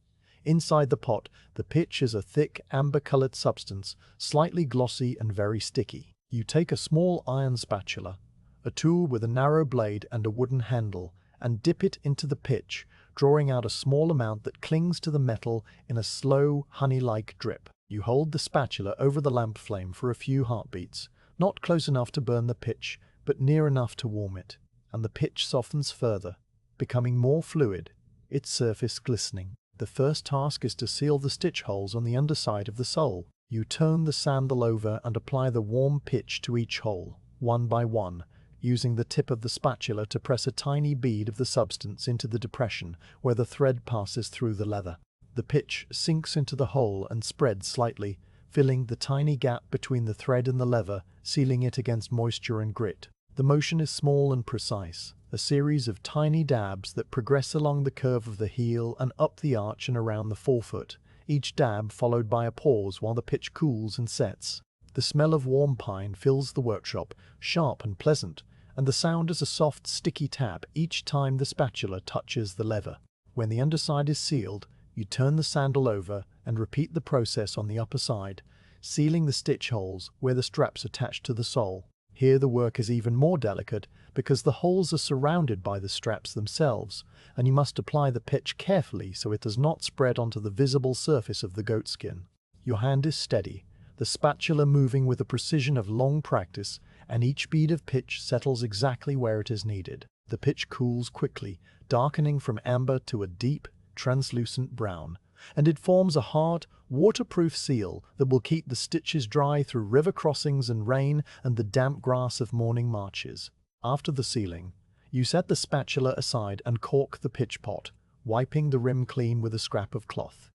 Inside the pot, the pitch is a thick, amber-colored substance, slightly glossy and very sticky. You take a small iron spatula, a tool with a narrow blade and a wooden handle, and dip it into the pitch, drawing out a small amount that clings to the metal in a slow, honey-like drip. You hold the spatula over the lamp flame for a few heartbeats, not close enough to burn the pitch, but near enough to warm it, and the pitch softens further, becoming more fluid, its surface glistening. The first task is to seal the stitch holes on the underside of the sole. You turn the sandal over and apply the warm pitch to each hole, one by one, using the tip of the spatula to press a tiny bead of the substance into the depression where the thread passes through the leather. The pitch sinks into the hole and spreads slightly, filling the tiny gap between the thread and the leather, sealing it against moisture and grit. The motion is small and precise, a series of tiny dabs that progress along the curve of the heel and up the arch and around the forefoot, each dab followed by a pause while the pitch cools and sets. The smell of warm pine fills the workshop, sharp and pleasant, and the sound is a soft, sticky tap each time the spatula touches the leather. When the underside is sealed, you turn the sandal over and repeat the process on the upper side, sealing the stitch holes where the straps attach to the sole. Here the work is even more delicate because the holes are surrounded by the straps themselves, and you must apply the pitch carefully so it does not spread onto the visible surface of the goatskin. Your hand is steady, the spatula moving with the precision of long practice, and each bead of pitch settles exactly where it is needed. The pitch cools quickly, darkening from amber to a deep, translucent brown, and it forms a hard, waterproof seal that will keep the stitches dry through river crossings and rain and the damp grass of morning marches. After the sealing, you set the spatula aside and cork the pitch pot, wiping the rim clean with a scrap of cloth.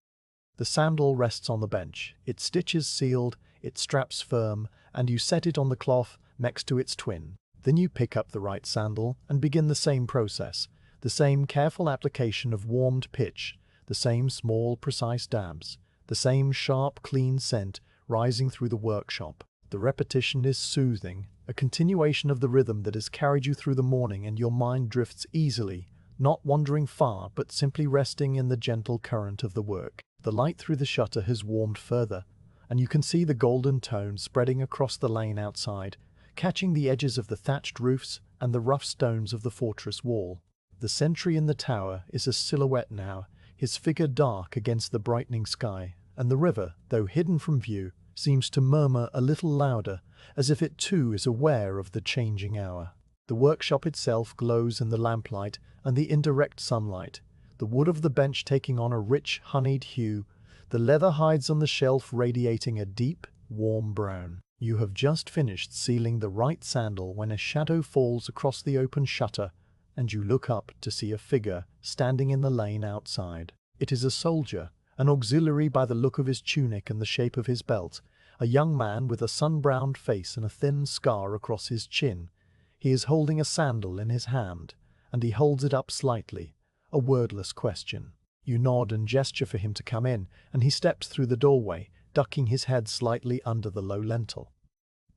The sandal rests on the bench, its stitches sealed, its straps firm, and you set it on the cloth next to its twin. Then you pick up the right sandal and begin the same process, the same careful application of warmed pitch, the same small, precise dabs, the same sharp, clean scent rising through the workshop. The repetition is soothing, a continuation of the rhythm that has carried you through the morning, and your mind drifts easily, not wandering far but simply resting in the gentle current of the work. The light through the shutter has warmed further, and you can see the golden tone spreading across the lane outside, catching the edges of the thatched roofs and the rough stones of the fortress wall. The sentry in the tower is a silhouette now, his figure dark against the brightening sky, and the river, though hidden from view, seems to murmur a little louder, as if it too is aware of the changing hour. The workshop itself glows in the lamplight and the indirect sunlight, the wood of the bench taking on a rich, honeyed hue, the leather hides on the shelf radiating a deep, warm brown. You have just finished sealing the right sandal when a shadow falls across the open shutter, and you look up to see a figure standing in the lane outside. It is a soldier, an auxiliary by the look of his tunic and the shape of his belt, a young man with a sun-browned face and a thin scar across his chin. He is holding a sandal in his hand, and he holds it up slightly, a wordless question. You nod and gesture for him to come in, and he steps through the doorway, ducking his head slightly under the low lintel.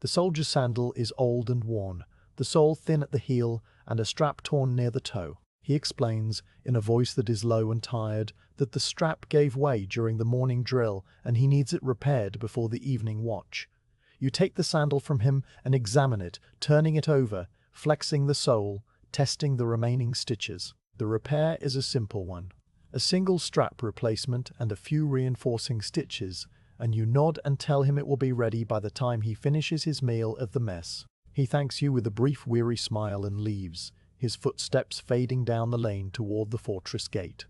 The soldier's sandal is old and worn, the sole thin at the heel and a strap torn near the toe. He explains, in a voice that is low and tired, that the strap gave way during the morning drill and he needs it repaired before the evening watch. You take the sandal from him and examine it, turning it over, flexing the sole, testing the remaining stitches. The repair is a simple one. A single strap replacement and a few reinforcing stitches, and you nod and tell him it will be ready by the time he finishes his meal at the mess. He thanks you with a brief weary smile and leaves, his footsteps fading down the lane toward the fortress gate.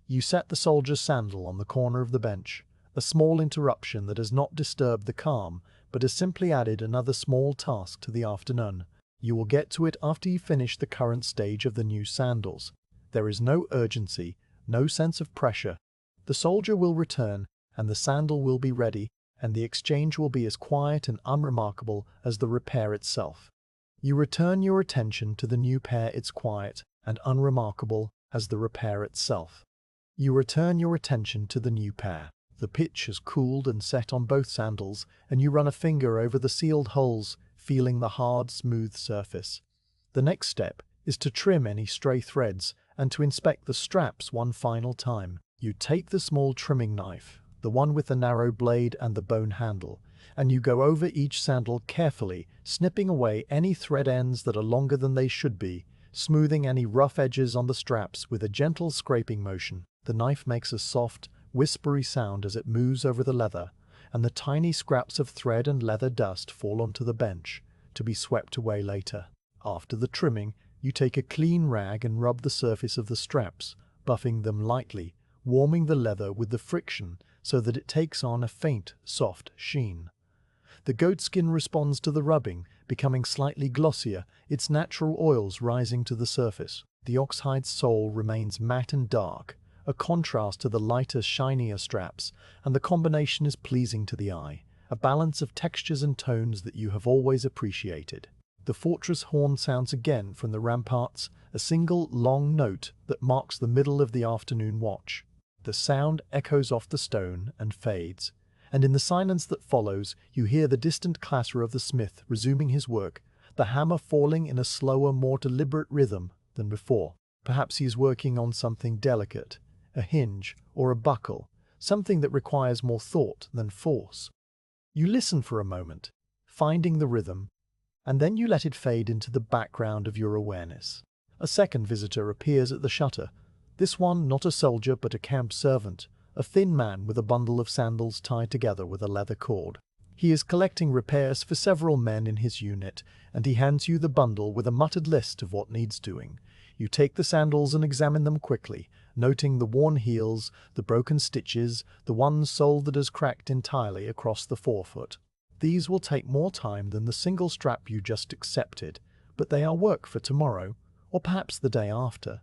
You set the soldier's sandal on the corner of the bench, a small interruption that has not disturbed the calm, but has simply added another small task to the afternoon. You will get to it after you finish the current stage of the new sandals. There is no urgency, no sense of pressure. The soldier will return, and the sandal will be ready, and the exchange will be as quiet and unremarkable as the repair itself. You return your attention to the new pair. It's quiet and unremarkable as the repair itself. You return your attention to the new pair. The pitch has cooled and set on both sandals, and you run a finger over the sealed holes, feeling the hard, smooth surface. The next step is to trim any stray threads and to inspect the straps one final time. You take the small trimming knife, the one with the narrow blade and the bone handle, and you go over each sandal carefully, snipping away any thread ends that are longer than they should be, smoothing any rough edges on the straps with a gentle scraping motion. The knife makes a soft, whispery sound as it moves over the leather, and the tiny scraps of thread and leather dust fall onto the bench, to be swept away later. After the trimming, you take a clean rag and rub the surface of the straps, buffing them lightly, warming the leather with the friction so that it takes on a faint, soft sheen. The goatskin responds to the rubbing, becoming slightly glossier, its natural oils rising to the surface. The oxhide sole remains matte and dark, a contrast to the lighter, shinier straps, and the combination is pleasing to the eye, a balance of textures and tones that you have always appreciated. The fortress horn sounds again from the ramparts, a single long note that marks the middle of the afternoon watch. The sound echoes off the stone and fades, and in the silence that follows, you hear the distant clatter of the smith resuming his work, the hammer falling in a slower, more deliberate rhythm than before. Perhaps he is working on something delicate, a hinge or a buckle, something that requires more thought than force. You listen for a moment, finding the rhythm, and then you let it fade into the background of your awareness. A second visitor appears at the shutter, this one not a soldier but a camp servant, a thin man with a bundle of sandals tied together with a leather cord. He is collecting repairs for several men in his unit, and he hands you the bundle with a muttered list of what needs doing. You take the sandals and examine them quickly, noting the worn heels, the broken stitches, the one sole that has cracked entirely across the forefoot. These will take more time than the single strap you just accepted, but they are work for tomorrow, or perhaps the day after.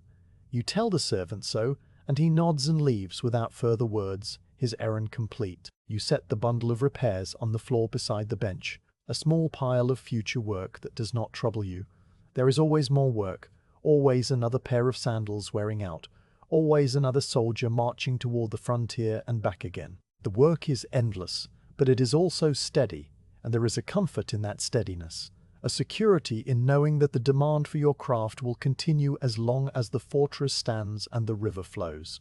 You tell the servant so, and he nods and leaves without further words, his errand complete. You set the bundle of repairs on the floor beside the bench, a small pile of future work that does not trouble you. There is always more work, always another pair of sandals wearing out, always another soldier marching toward the frontier and back again. The work is endless, but it is also steady, and there is a comfort in that steadiness, a security in knowing that the demand for your craft will continue as long as the fortress stands and the river flows.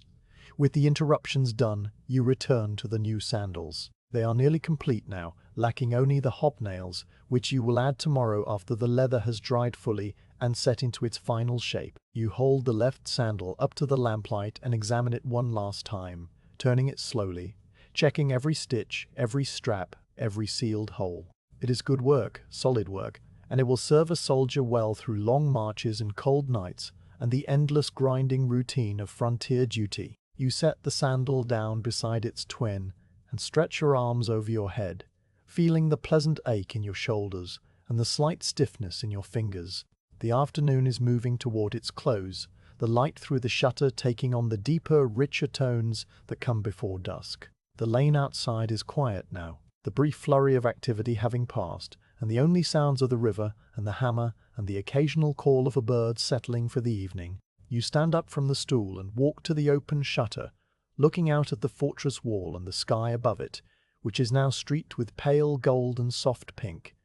With the interruptions done, you return to the new sandals. They are nearly complete now, lacking only the hobnails, which you will add tomorrow after the leather has dried fully and set into its final shape. You hold the left sandal up to the lamplight and examine it one last time, turning it slowly, checking every stitch, every strap, every sealed hole. It is good work, solid work, and it will serve a soldier well through long marches and cold nights and the endless grinding routine of frontier duty. You set the sandal down beside its twin and stretch your arms over your head, feeling the pleasant ache in your shoulders and the slight stiffness in your fingers. The afternoon is moving toward its close, the light through the shutter taking on the deeper, richer tones that come before dusk. The lane outside is quiet now, the brief flurry of activity having passed, and the only sounds of the river and the hammer and the occasional call of a bird settling for the evening. You stand up from the stool and walk to the open shutter, looking out at the fortress wall and the sky above it, which is now streaked with pale gold and soft pink,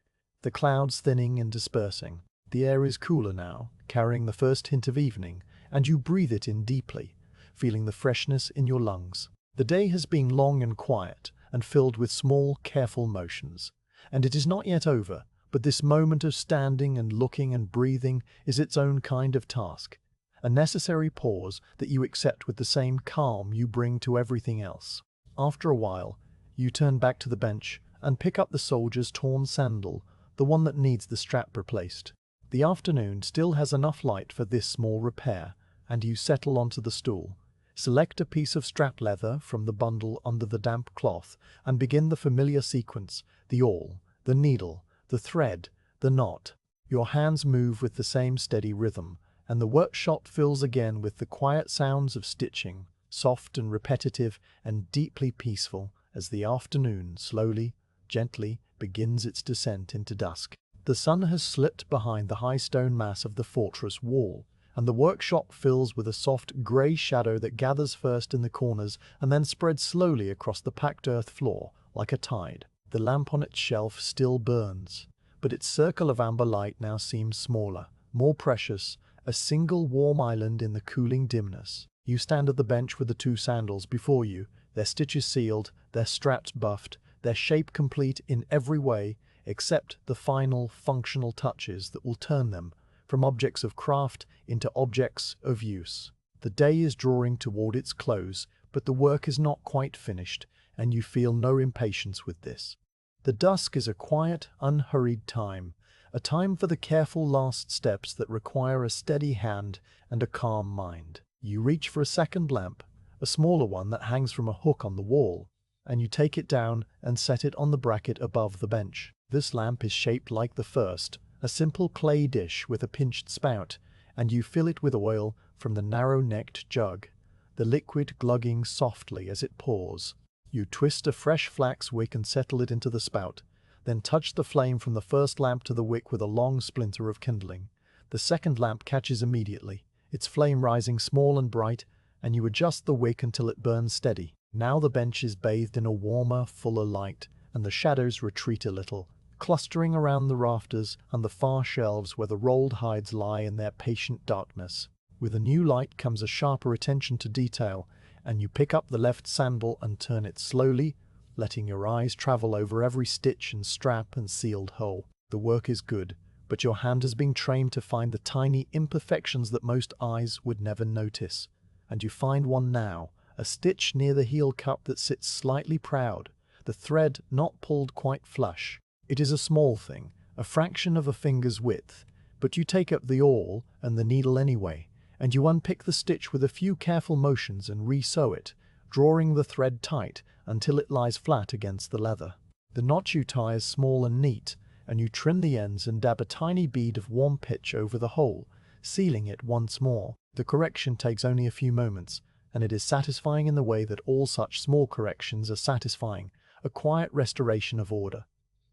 the clouds thinning and dispersing. The air is cooler now, carrying the first hint of evening, and you breathe it in deeply, feeling the freshness in your lungs. The day has been long and quiet, and filled with small, careful motions, and it is not yet over, but this moment of standing and looking and breathing is its own kind of task, a necessary pause that you accept with the same calm you bring to everything else. After a while, you turn back to the bench and pick up the soldier's torn sandal, the one that needs the strap replaced. The afternoon still has enough light for this small repair, and you settle onto the stool, select a piece of strap leather from the bundle under the damp cloth, and begin the familiar sequence: the awl, the needle, the thread, the knot. Your hands move with the same steady rhythm, and the workshop fills again with the quiet sounds of stitching, soft and repetitive and deeply peaceful, as the afternoon slowly, gently begins its descent into dusk. The sun has slipped behind the high stone mass of the fortress wall, and the workshop fills with a soft grey shadow that gathers first in the corners and then spreads slowly across the packed earth floor like a tide. The lamp on its shelf still burns, but its circle of amber light now seems smaller, more precious, a single warm island in the cooling dimness. You stand at the bench with the two sandals before you, their stitches sealed, their straps buffed, their shape complete in every way except the final functional touches that will turn them from objects of craft into objects of use. The day is drawing toward its close, but the work is not quite finished, and you feel no impatience with this. The dusk is a quiet, unhurried time, a time for the careful last steps that require a steady hand and a calm mind. You reach for a second lamp, a smaller one that hangs from a hook on the wall, and you take it down and set it on the bracket above the bench. This lamp is shaped like the first, a simple clay dish with a pinched spout, and you fill it with oil from the narrow-necked jug, the liquid glugging softly as it pours. You twist a fresh flax wick and settle it into the spout, then touch the flame from the first lamp to the wick with a long splinter of kindling. The second lamp catches immediately, its flame rising small and bright, and you adjust the wick until it burns steady. Now the bench is bathed in a warmer, fuller light, and the shadows retreat a little, clustering around the rafters and the far shelves where the rolled hides lie in their patient darkness. With a new light comes a sharper attention to detail, and you pick up the left sandal and turn it slowly, letting your eyes travel over every stitch and strap and sealed hole. The work is good, but your hand has been trained to find the tiny imperfections that most eyes would never notice. And you find one now, a stitch near the heel cup that sits slightly proud, the thread not pulled quite flush. It is a small thing, a fraction of a finger's width, but you take up the awl and the needle anyway, and you unpick the stitch with a few careful motions and re-sew it, drawing the thread tight until it lies flat against the leather. The knot you tie is small and neat, and you trim the ends and dab a tiny bead of warm pitch over the hole, sealing it once more. The correction takes only a few moments, and it is satisfying in the way that all such small corrections are satisfying, a quiet restoration of order.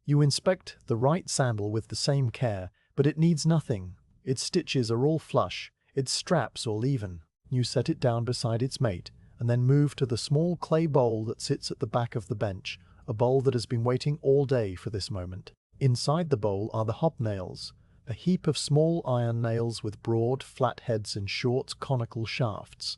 You inspect the right sandal with the same care, but it needs nothing. Its stitches are all flush, its straps all even. You set it down beside its mate, and then move to the small clay bowl that sits at the back of the bench, a bowl that has been waiting all day for this moment. Inside the bowl are the hobnails, a heap of small iron nails with broad, flat heads and short, conical shafts.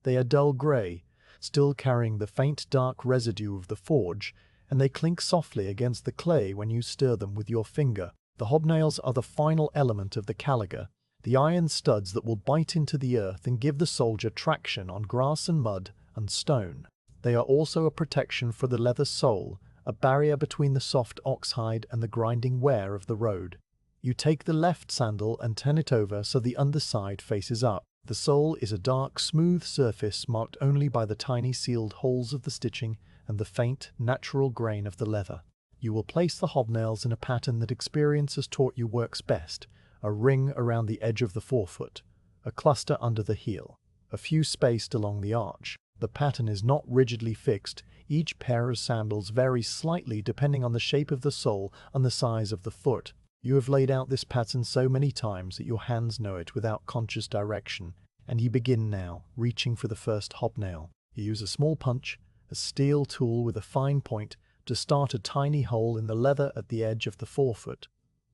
They are dull grey, still carrying the faint dark residue of the forge, and they clink softly against the clay when you stir them with your finger. The hobnails are the final element of the caligae, the iron studs that will bite into the earth and give the soldier traction on grass and mud and stone. They are also a protection for the leather sole, a barrier between the soft oxhide and the grinding wear of the road. You take the left sandal and turn it over so the underside faces up. The sole is a dark, smooth surface marked only by the tiny sealed holes of the stitching and the faint, natural grain of the leather. You will place the hobnails in a pattern that experience has taught you works best, a ring around the edge of the forefoot, a cluster under the heel, a few spaced along the arch. The pattern is not rigidly fixed. Each pair of sandals varies slightly depending on the shape of the sole and the size of the foot. You have laid out this pattern so many times that your hands know it without conscious direction, And you begin now, reaching for the first hobnail. You use a small punch, a steel tool with a fine point, to start a tiny hole in the leather at the edge of the forefoot.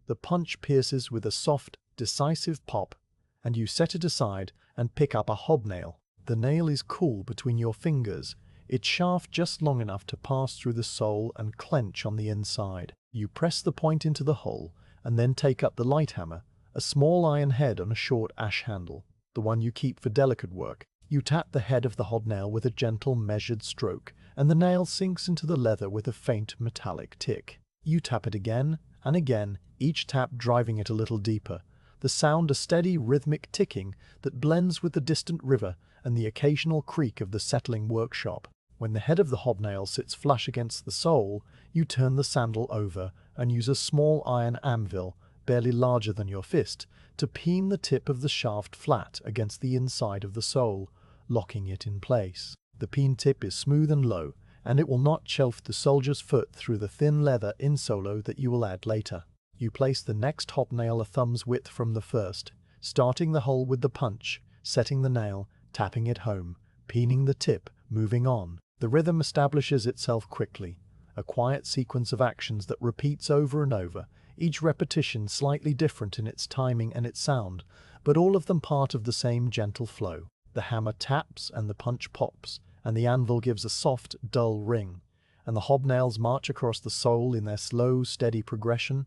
The punch pierces with a soft, decisive pop, and you set it aside and pick up a hobnail. The nail is cool between your fingers, its shaft just long enough to pass through the sole and clench on the inside. You press the point into the hole, and then take up the light hammer, a small iron head on a short ash handle, the one you keep for delicate work. You tap the head of the hobnail with a gentle measured stroke, and the nail sinks into the leather with a faint metallic tick. You tap it again and again, each tap driving it a little deeper, the sound a steady rhythmic ticking that blends with the distant river and the occasional creak of the settling workshop. When the head of the hobnail sits flush against the sole, you turn the sandal over and use a small iron anvil, barely larger than your fist, to peen the tip of the shaft flat against the inside of the sole, locking it in place. The peen tip is smooth and low, and it will not chafe the soldier's foot through the thin leather insole that you will add later. You place the next hobnail a thumb's width from the first, starting the hole with the punch, setting the nail, tapping it home, peening the tip, moving on. The rhythm establishes itself quickly, a quiet sequence of actions that repeats over and over, each repetition slightly different in its timing and its sound, but all of them part of the same gentle flow. The hammer taps and the punch pops, and the anvil gives a soft, dull ring, and the hobnails march across the sole in their slow, steady progression,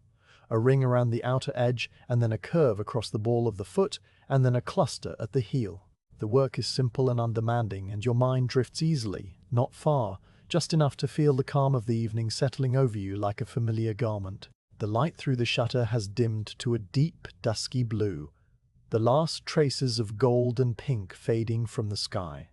a ring around the outer edge, and then a curve across the ball of the foot, and then a cluster at the heel. The work is simple and undemanding, and your mind drifts easily, not far, just enough to feel the calm of the evening settling over you like a familiar garment. The light through the shutter has dimmed to a deep, dusky blue, the last traces of gold and pink fading from the sky.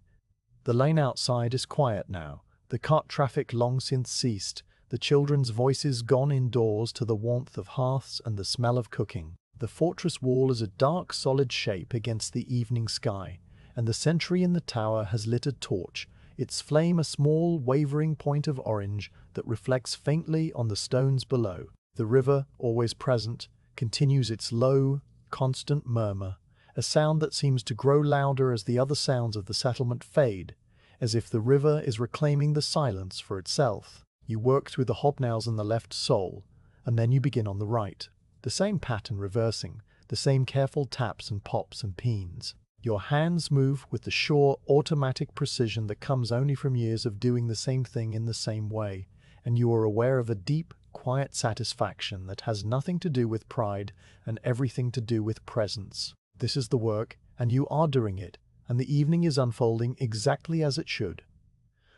The lane outside is quiet now, the cart traffic long since ceased, the children's voices gone indoors to the warmth of hearths and the smell of cooking. The fortress wall is a dark, solid shape against the evening sky, and the sentry in the tower has lit a torch, its flame a small, wavering point of orange that reflects faintly on the stones below. The river, always present, continues its low, constant murmur, a sound that seems to grow louder as the other sounds of the settlement fade, as if the river is reclaiming the silence for itself. You work through the hobnails in the left sole, and then you begin on the right, the same pattern reversing, the same careful taps and pops and peens. Your hands move with the sure, automatic precision that comes only from years of doing the same thing in the same way, and you are aware of a deep, quiet satisfaction that has nothing to do with pride and everything to do with presence. This is the work, and you are doing it, and the evening is unfolding exactly as it should.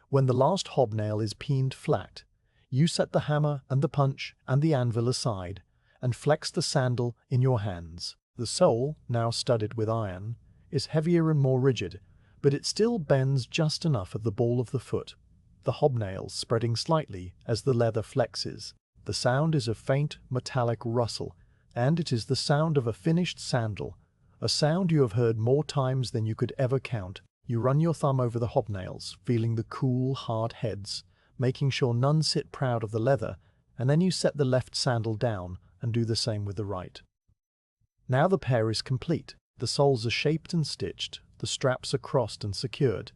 When the last hobnail is peened flat, you set the hammer and the punch and the anvil aside, and flex the sandal in your hands. The sole, now studded with iron, is heavier and more rigid, but it still bends just enough at the ball of the foot, the hobnails spreading slightly as the leather flexes. The sound is a faint, metallic rustle, and it is the sound of a finished sandal, a sound you have heard more times than you could ever count. You run your thumb over the hobnails, feeling the cool, hard heads, making sure none sit proud of the leather, and then you set the left sandal down and do the same with the right. Now the pair is complete. The soles are shaped and stitched, the straps are crossed and secured,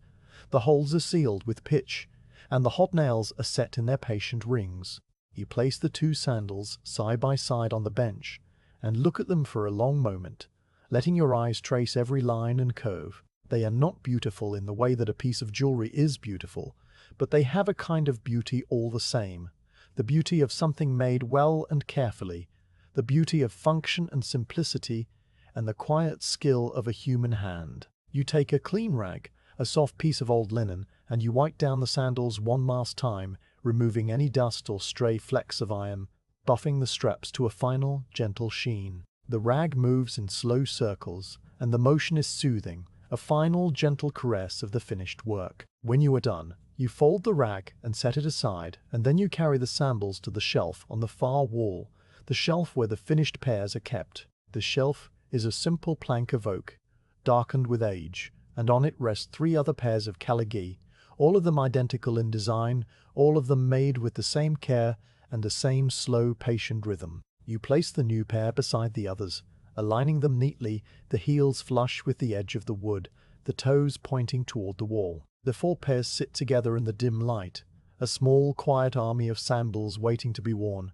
the holes are sealed with pitch, and the hobnails are set in their patient rings. You place the two sandals side by side on the bench and look at them for a long moment, letting your eyes trace every line and curve. They are not beautiful in the way that a piece of jewelry is beautiful, but they have a kind of beauty all the same, the beauty of something made well and carefully, the beauty of function and simplicity, and the quiet skill of a human hand. You take a clean rag, a soft piece of old linen, and you wipe down the sandals one last time, removing any dust or stray flecks of iron, buffing the straps to a final, gentle sheen. The rag moves in slow circles, and the motion is soothing, a final, gentle caress of the finished work. When you are done, you fold the rag and set it aside, and then you carry the sandals to the shelf on the far wall, the shelf where the finished pairs are kept. The shelf is a simple plank of oak, darkened with age, and on it rest 3 other pairs of caligae, all of them identical in design, all of them made with the same care and the same slow, patient rhythm. You place the new pair beside the others, aligning them neatly, the heels flush with the edge of the wood, the toes pointing toward the wall. The 4 pairs sit together in the dim light, a small, quiet army of sandals waiting to be worn,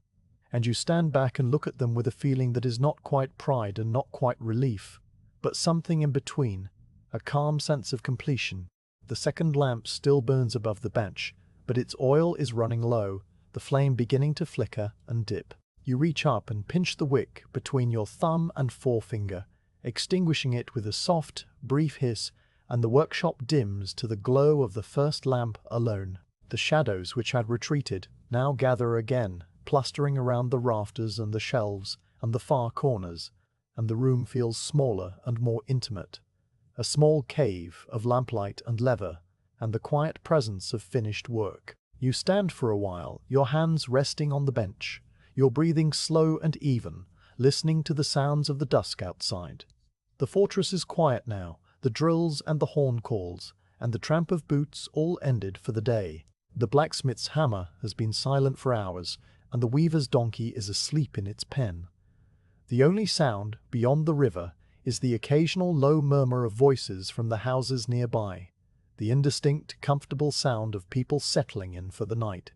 and you stand back and look at them with a feeling that is not quite pride and not quite relief, but something in between, a calm sense of completion. The second lamp still burns above the bench, but its oil is running low, the flame beginning to flicker and dip. You reach up and pinch the wick between your thumb and forefinger, extinguishing it with a soft, brief hiss, and the workshop dims to the glow of the first lamp alone. The shadows which had retreated now gather again, clustering around the rafters and the shelves and the far corners, and the room feels smaller and more intimate. A small cave of lamplight and leather, and the quiet presence of finished work. You stand for a while, your hands resting on the bench, your breathing slow and even, listening to the sounds of the dusk outside. The fortress is quiet now, the drills and the horn calls, and the tramp of boots all ended for the day. The blacksmith's hammer has been silent for hours, and the weaver's donkey is asleep in its pen. The only sound, beyond the river, is the occasional low murmur of voices from the houses nearby, the indistinct, comfortable sound of people settling in for the night.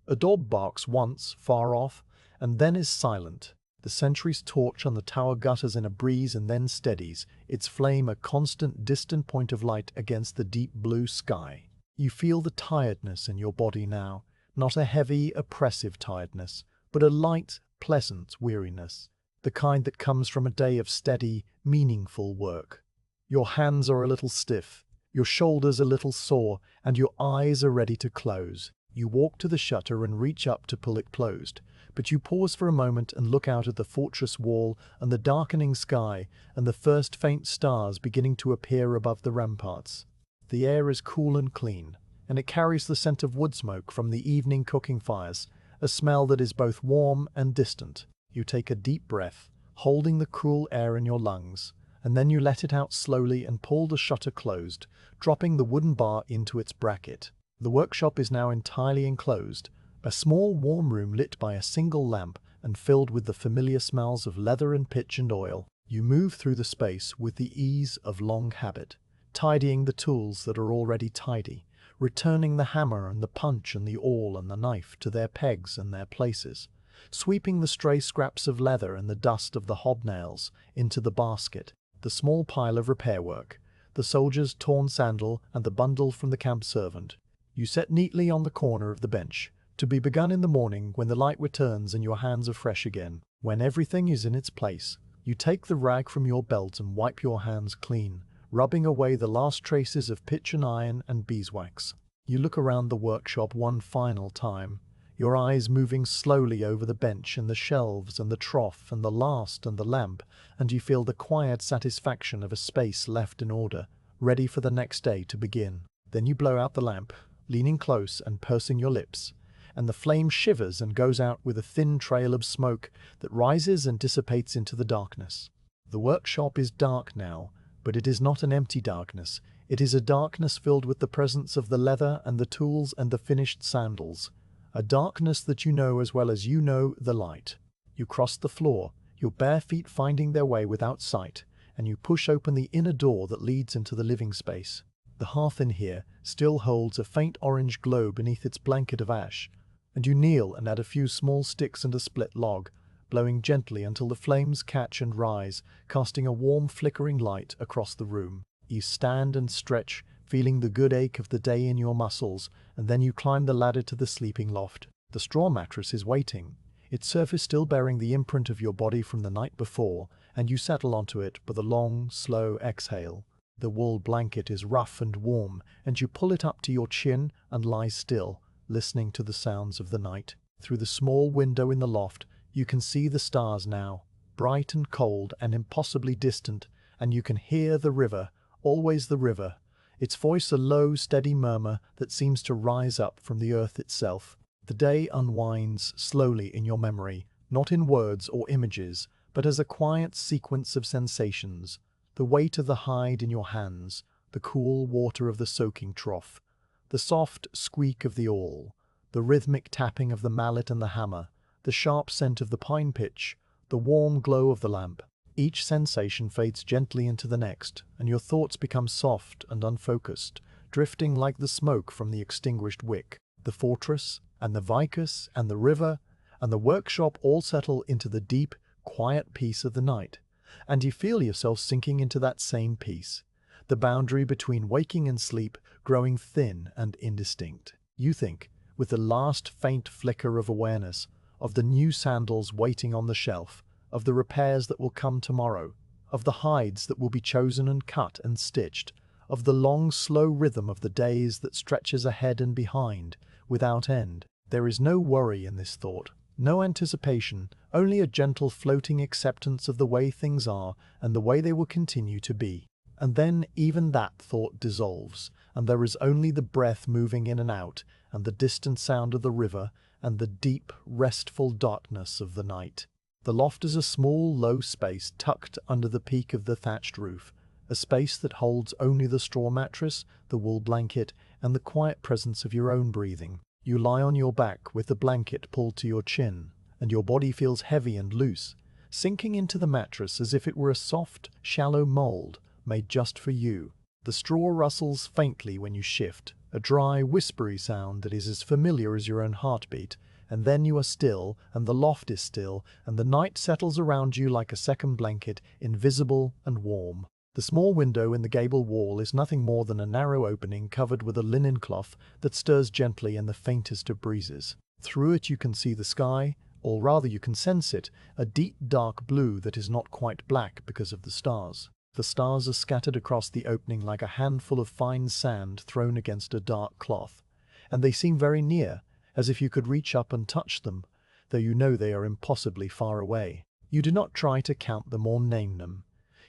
A dog barks once, far off, and then is silent. The sentry's torch on the tower gutters in a breeze and then steadies, its flame a constant distant point of light against the deep blue sky. You feel the tiredness in your body now, not a heavy, oppressive tiredness, but a light, pleasant weariness, the kind that comes from a day of steady, meaningful work. Your hands are a little stiff, your shoulders a little sore, and your eyes are ready to close. You walk to the shutter and reach up to pull it closed, but you pause for a moment and look out at the fortress wall and the darkening sky and the first faint stars beginning to appear above the ramparts. The air is cool and clean, and it carries the scent of wood smoke from the evening cooking fires, a smell that is both warm and distant. You take a deep breath, holding the cool air in your lungs, and then you let it out slowly and pull the shutter closed, dropping the wooden bar into its bracket. The workshop is now entirely enclosed, a small warm room lit by a single lamp and filled with the familiar smells of leather and pitch and oil. You move through the space with the ease of long habit, tidying the tools that are already tidy, returning the hammer and the punch and the awl and the knife to their pegs and their places, sweeping the stray scraps of leather and the dust of the hobnails into the basket, the small pile of repair work, the soldier's torn sandal and the bundle from the camp servant. You set neatly on the corner of the bench, to be begun in the morning when the light returns and your hands are fresh again. When everything is in its place, you take the rag from your belt and wipe your hands clean, rubbing away the last traces of pitch and iron and beeswax. You look around the workshop one final time, your eyes moving slowly over the bench and the shelves and the trough and the last and the lamp, and you feel the quiet satisfaction of a space left in order, ready for the next day to begin. Then you blow out the lamp, leaning close and pursing your lips, and the flame shivers and goes out with a thin trail of smoke that rises and dissipates into the darkness. The workshop is dark now, but it is not an empty darkness. It is a darkness filled with the presence of the leather and the tools and the finished sandals, a darkness that you know as well as you know the light. You cross the floor, your bare feet finding their way without sight, and you push open the inner door that leads into the living space. The hearth in here still holds a faint orange glow beneath its blanket of ash, and you kneel and add a few small sticks and a split log, blowing gently until the flames catch and rise, casting a warm flickering light across the room. You stand and stretch, feeling the good ache of the day in your muscles, and then you climb the ladder to the sleeping loft. The straw mattress is waiting, its surface still bearing the imprint of your body from the night before, and you settle onto it with a long, slow exhale. The wool blanket is rough and warm, and you pull it up to your chin and lie still, listening to the sounds of the night. Through the small window in the loft, you can see the stars now, bright and cold and impossibly distant, and you can hear the river, always the river, its voice a low, steady murmur that seems to rise up from the earth itself. The day unwinds slowly in your memory, not in words or images, but as a quiet sequence of sensations. The weight of the hide in your hands, the cool water of the soaking trough, the soft squeak of the awl, the rhythmic tapping of the mallet and the hammer, the sharp scent of the pine pitch, the warm glow of the lamp. Each sensation fades gently into the next, and your thoughts become soft and unfocused, drifting like the smoke from the extinguished wick. The fortress, and the vicus, and the river, and the workshop all settle into the deep, quiet peace of the night, and you feel yourself sinking into that same peace, the boundary between waking and sleep growing thin and indistinct. You think, with the last faint flicker of awareness, of the new sandals waiting on the shelf, of the repairs that will come tomorrow, of the hides that will be chosen and cut and stitched, of the long, slow rhythm of the days that stretches ahead and behind, without end. There is no worry in this thought, no anticipation, only a gentle floating acceptance of the way things are and the way they will continue to be. And then even that thought dissolves, and there is only the breath moving in and out, and the distant sound of the river, and the deep, restful darkness of the night. The loft is a small, low space tucked under the peak of the thatched roof, a space that holds only the straw mattress, the wool blanket, and the quiet presence of your own breathing. You lie on your back with the blanket pulled to your chin, and your body feels heavy and loose, sinking into the mattress as if it were a soft, shallow mold made just for you. The straw rustles faintly when you shift, a dry, whispery sound that is as familiar as your own heartbeat, and then you are still, and the loft is still, and the night settles around you like a second blanket, invisible and warm. The small window in the gable wall is nothing more than a narrow opening covered with a linen cloth that stirs gently in the faintest of breezes. Through it you can see the sky, or rather you can sense it, a deep dark blue that is not quite black because of the stars. The stars are scattered across the opening like a handful of fine sand thrown against a dark cloth, and they seem very near, as if you could reach up and touch them, though you know they are impossibly far away. You do not try to count them or name them.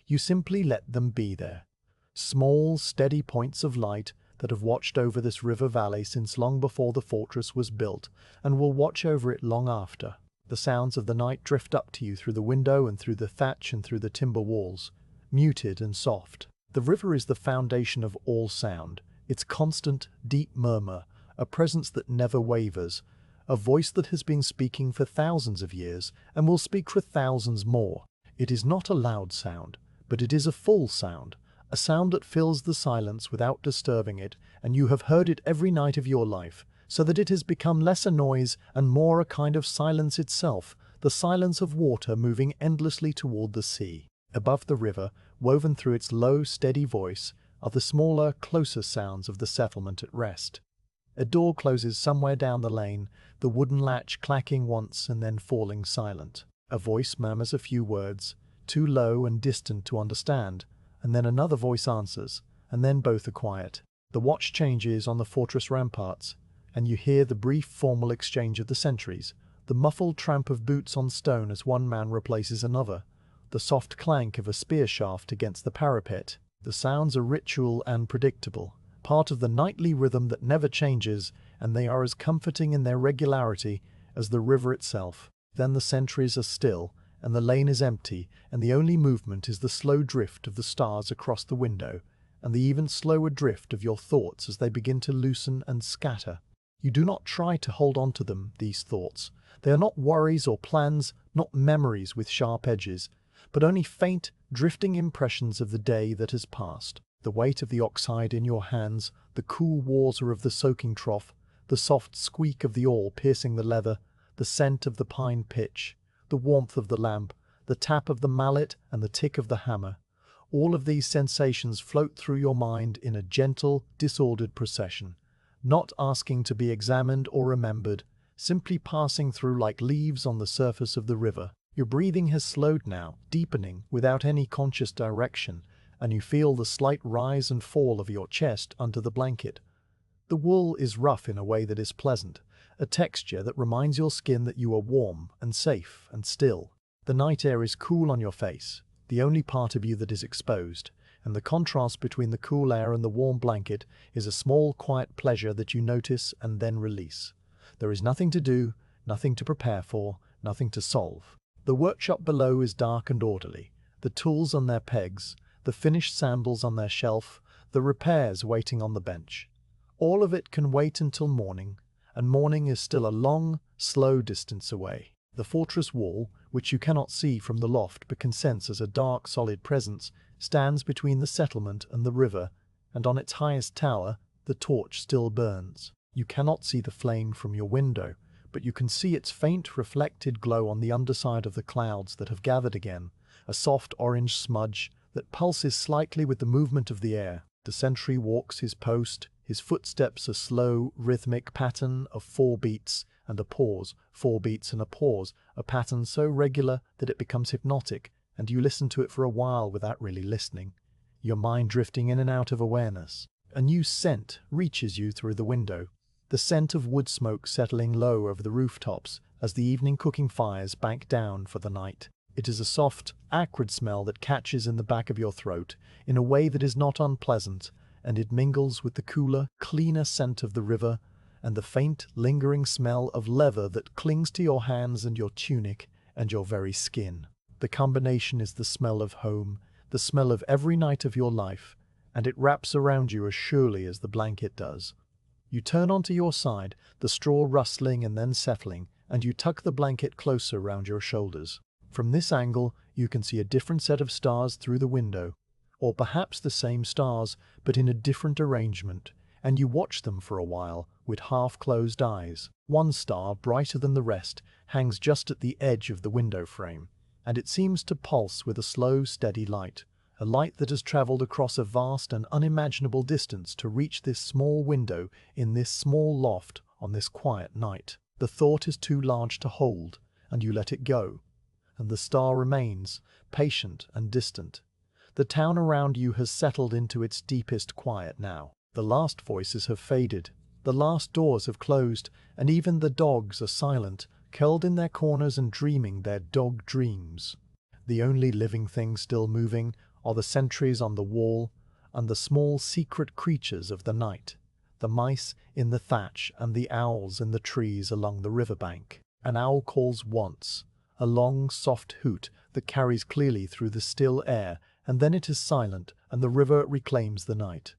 You simply let them be there. Small, steady points of light that have watched over this river valley since long before the fortress was built, and will watch over it long after. The sounds of the night drift up to you through the window and through the thatch and through the timber walls, muted and soft. The river is the foundation of all sound, its constant, deep murmur, a presence that never wavers, a voice that has been speaking for thousands of years and will speak for thousands more. It is not a loud sound, but it is a full sound, a sound that fills the silence without disturbing it, and you have heard it every night of your life, so that it has become less a noise and more a kind of silence itself, the silence of water moving endlessly toward the sea. Above the river, woven through its low, steady voice, are the smaller, closer sounds of the settlement at rest. A door closes somewhere down the lane, the wooden latch clacking once and then falling silent. A voice murmurs a few words, too low and distant to understand, and then another voice answers, and then both are quiet. The watch changes on the fortress ramparts, and you hear the brief formal exchange of the sentries, the muffled tramp of boots on stone as one man replaces another, the soft clank of a spear shaft against the parapet. The sounds are ritual and predictable, part of the nightly rhythm that never changes, and they are as comforting in their regularity as the river itself. Then the sentries are still, and the lane is empty, and the only movement is the slow drift of the stars across the window, and the even slower drift of your thoughts as they begin to loosen and scatter. You do not try to hold on to them, these thoughts. They are not worries or plans, not memories with sharp edges, but only faint, drifting impressions of the day that has passed. The weight of the oxhide in your hands, the cool water of the soaking trough, the soft squeak of the oar piercing the leather, the scent of the pine pitch, the warmth of the lamp, the tap of the mallet and the tick of the hammer. All of these sensations float through your mind in a gentle, disordered procession, not asking to be examined or remembered, simply passing through like leaves on the surface of the river. Your breathing has slowed now, deepening without any conscious direction, and you feel the slight rise and fall of your chest under the blanket. The wool is rough in a way that is pleasant, a texture that reminds your skin that you are warm and safe and still. The night air is cool on your face, the only part of you that is exposed, and the contrast between the cool air and the warm blanket is a small, quiet pleasure that you notice and then release. There is nothing to do, nothing to prepare for, nothing to solve. The workshop below is dark and orderly, the tools on their pegs, the finished sandals on their shelf, the repairs waiting on the bench. All of it can wait until morning, and morning is still a long, slow distance away. The fortress wall, which you cannot see from the loft but can sense as a dark, solid presence, stands between the settlement and the river, and on its highest tower, the torch still burns. You cannot see the flame from your window, but you can see its faint reflected glow on the underside of the clouds that have gathered again, a soft orange smudge that pulses slightly with the movement of the air. The sentry walks his post, his footsteps a slow, rhythmic pattern of 4 beats and a pause, 4 beats and a pause, a pattern so regular that it becomes hypnotic, and you listen to it for a while without really listening, your mind drifting in and out of awareness. A new scent reaches you through the window, the scent of wood smoke settling low over the rooftops as the evening cooking fires bank down for the night. It is a soft, acrid smell that catches in the back of your throat in a way that is not unpleasant, and it mingles with the cooler, cleaner scent of the river and the faint, lingering smell of leather that clings to your hands and your tunic and your very skin. The combination is the smell of home, the smell of every night of your life, and it wraps around you as surely as the blanket does. You turn onto your side, the straw rustling and then settling, and you tuck the blanket closer round your shoulders. From this angle, you can see a different set of stars through the window, or perhaps the same stars, but in a different arrangement, and you watch them for a while with half-closed eyes. One star, brighter than the rest, hangs just at the edge of the window frame, and it seems to pulse with a slow, steady light, a light that has travelled across a vast and unimaginable distance to reach this small window in this small loft on this quiet night. The thought is too large to hold, and you let it go, and the star remains, patient and distant. The town around you has settled into its deepest quiet now. The last voices have faded, the last doors have closed, and even the dogs are silent, curled in their corners and dreaming their dog dreams. The only living thing still moving are the sentries on the wall and the small secret creatures of the night, the mice in the thatch and the owls in the trees along the riverbank. An owl calls once, a long, soft hoot that carries clearly through the still air, and then it is silent, and the river reclaims the night.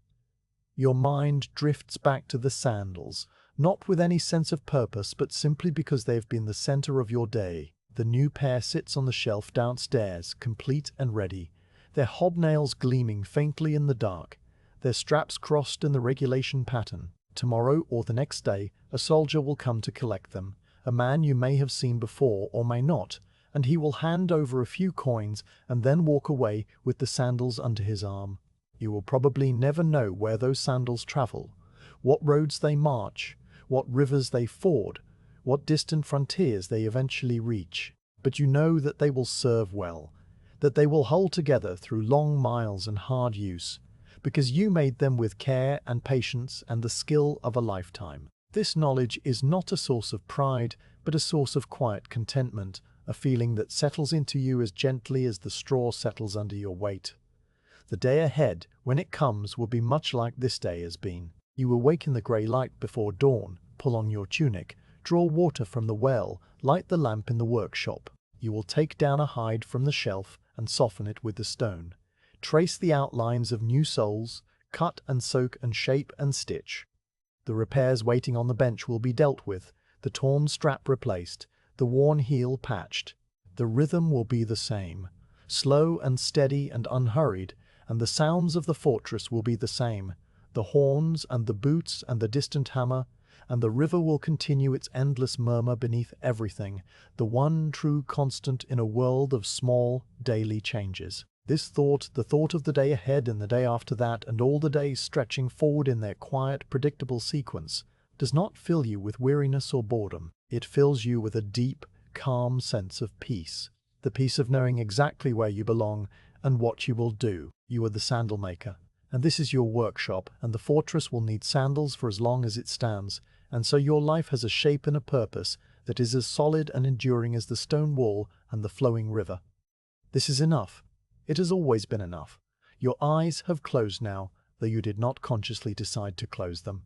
Your mind drifts back to the sandals, not with any sense of purpose, but simply because they have been the center of your day. The new pair sits on the shelf downstairs, complete and ready, their hobnails gleaming faintly in the dark, their straps crossed in the regulation pattern. Tomorrow or the next day, a soldier will come to collect them, a man you may have seen before or may not, and he will hand over a few coins and then walk away with the sandals under his arm. You will probably never know where those sandals travel, what roads they march, what rivers they ford, what distant frontiers they eventually reach. But you know that they will serve well, that they will hold together through long miles and hard use, because you made them with care and patience and the skill of a lifetime. This knowledge is not a source of pride, but a source of quiet contentment, a feeling that settles into you as gently as the straw settles under your weight. The day ahead, when it comes, will be much like this day has been. You will wake in the grey light before dawn, pull on your tunic, draw water from the well, light the lamp in the workshop. You will take down a hide from the shelf and soften it with the stone. Trace the outlines of new soles, cut and soak and shape and stitch. The repairs waiting on the bench will be dealt with, the torn strap replaced, the worn heel patched. The rhythm will be the same, slow and steady and unhurried, and the sounds of the fortress will be the same, the horns and the boots and the distant hammer, and the river will continue its endless murmur beneath everything, the one true constant in a world of small, daily changes. This thought, the thought of the day ahead and the day after that, and all the days stretching forward in their quiet, predictable sequence, does not fill you with weariness or boredom. It fills you with a deep, calm sense of peace, the peace of knowing exactly where you belong and what you will do. You are the sandal maker, and this is your workshop, and the fortress will need sandals for as long as it stands, and so your life has a shape and a purpose that is as solid and enduring as the stone wall and the flowing river. This is enough. It has always been enough. Your eyes have closed now, though you did not consciously decide to close them.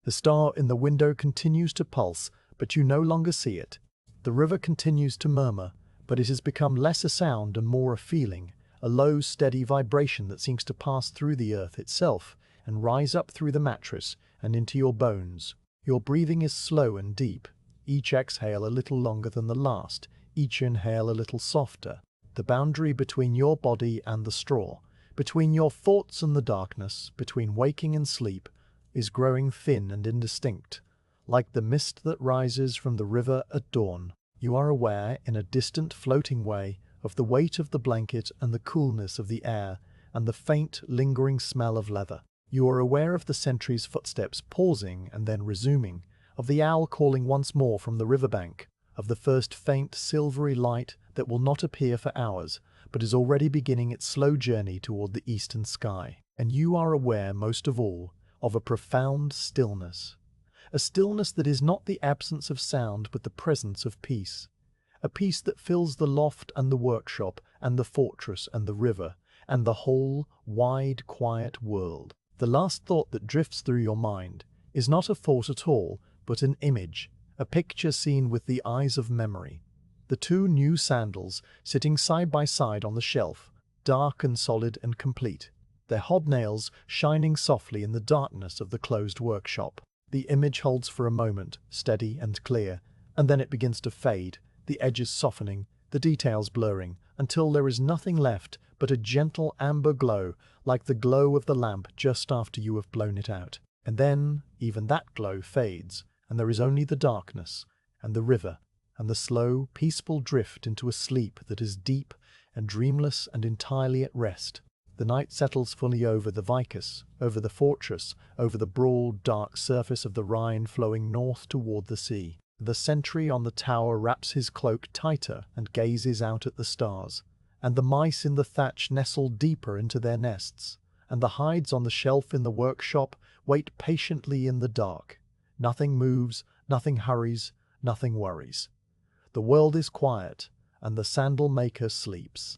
The star in the window continues to pulse, but you no longer see it. The river continues to murmur, but it has become less a sound and more a feeling, a low, steady vibration that seems to pass through the earth itself and rise up through the mattress and into your bones. Your breathing is slow and deep, each exhale a little longer than the last, each inhale a little softer. The boundary between your body and the straw, between your thoughts and the darkness, between waking and sleep, is growing thin and indistinct, like the mist that rises from the river at dawn. You are aware, in a distant, floating way, of the weight of the blanket and the coolness of the air and the faint, lingering smell of leather. You are aware of the sentry's footsteps pausing and then resuming, of the owl calling once more from the riverbank, of the first faint, silvery light that will not appear for hours, but is already beginning its slow journey toward the eastern sky. And you are aware, most of all, of a profound stillness. A stillness that is not the absence of sound, but the presence of peace. A peace that fills the loft and the workshop and the fortress and the river and the whole wide, quiet world. The last thought that drifts through your mind is not a thought at all, but an image, a picture seen with the eyes of memory. The two new sandals sitting side by side on the shelf, dark and solid and complete, their hobnails shining softly in the darkness of the closed workshop. The image holds for a moment, steady and clear, and then it begins to fade, the edges softening, the details blurring, until there is nothing left but a gentle amber glow, like the glow of the lamp just after you have blown it out. And then even that glow fades, and there is only the darkness, and the river, and the slow, peaceful drift into a sleep that is deep and dreamless and entirely at rest. The night settles fully over the vicus, over the fortress, over the broad, dark surface of the Rhine flowing north toward the sea. The sentry on the tower wraps his cloak tighter and gazes out at the stars, and the mice in the thatch nestle deeper into their nests, and the hides on the shelf in the workshop wait patiently in the dark. Nothing moves, nothing hurries, nothing worries. The world is quiet, and the sandal maker sleeps.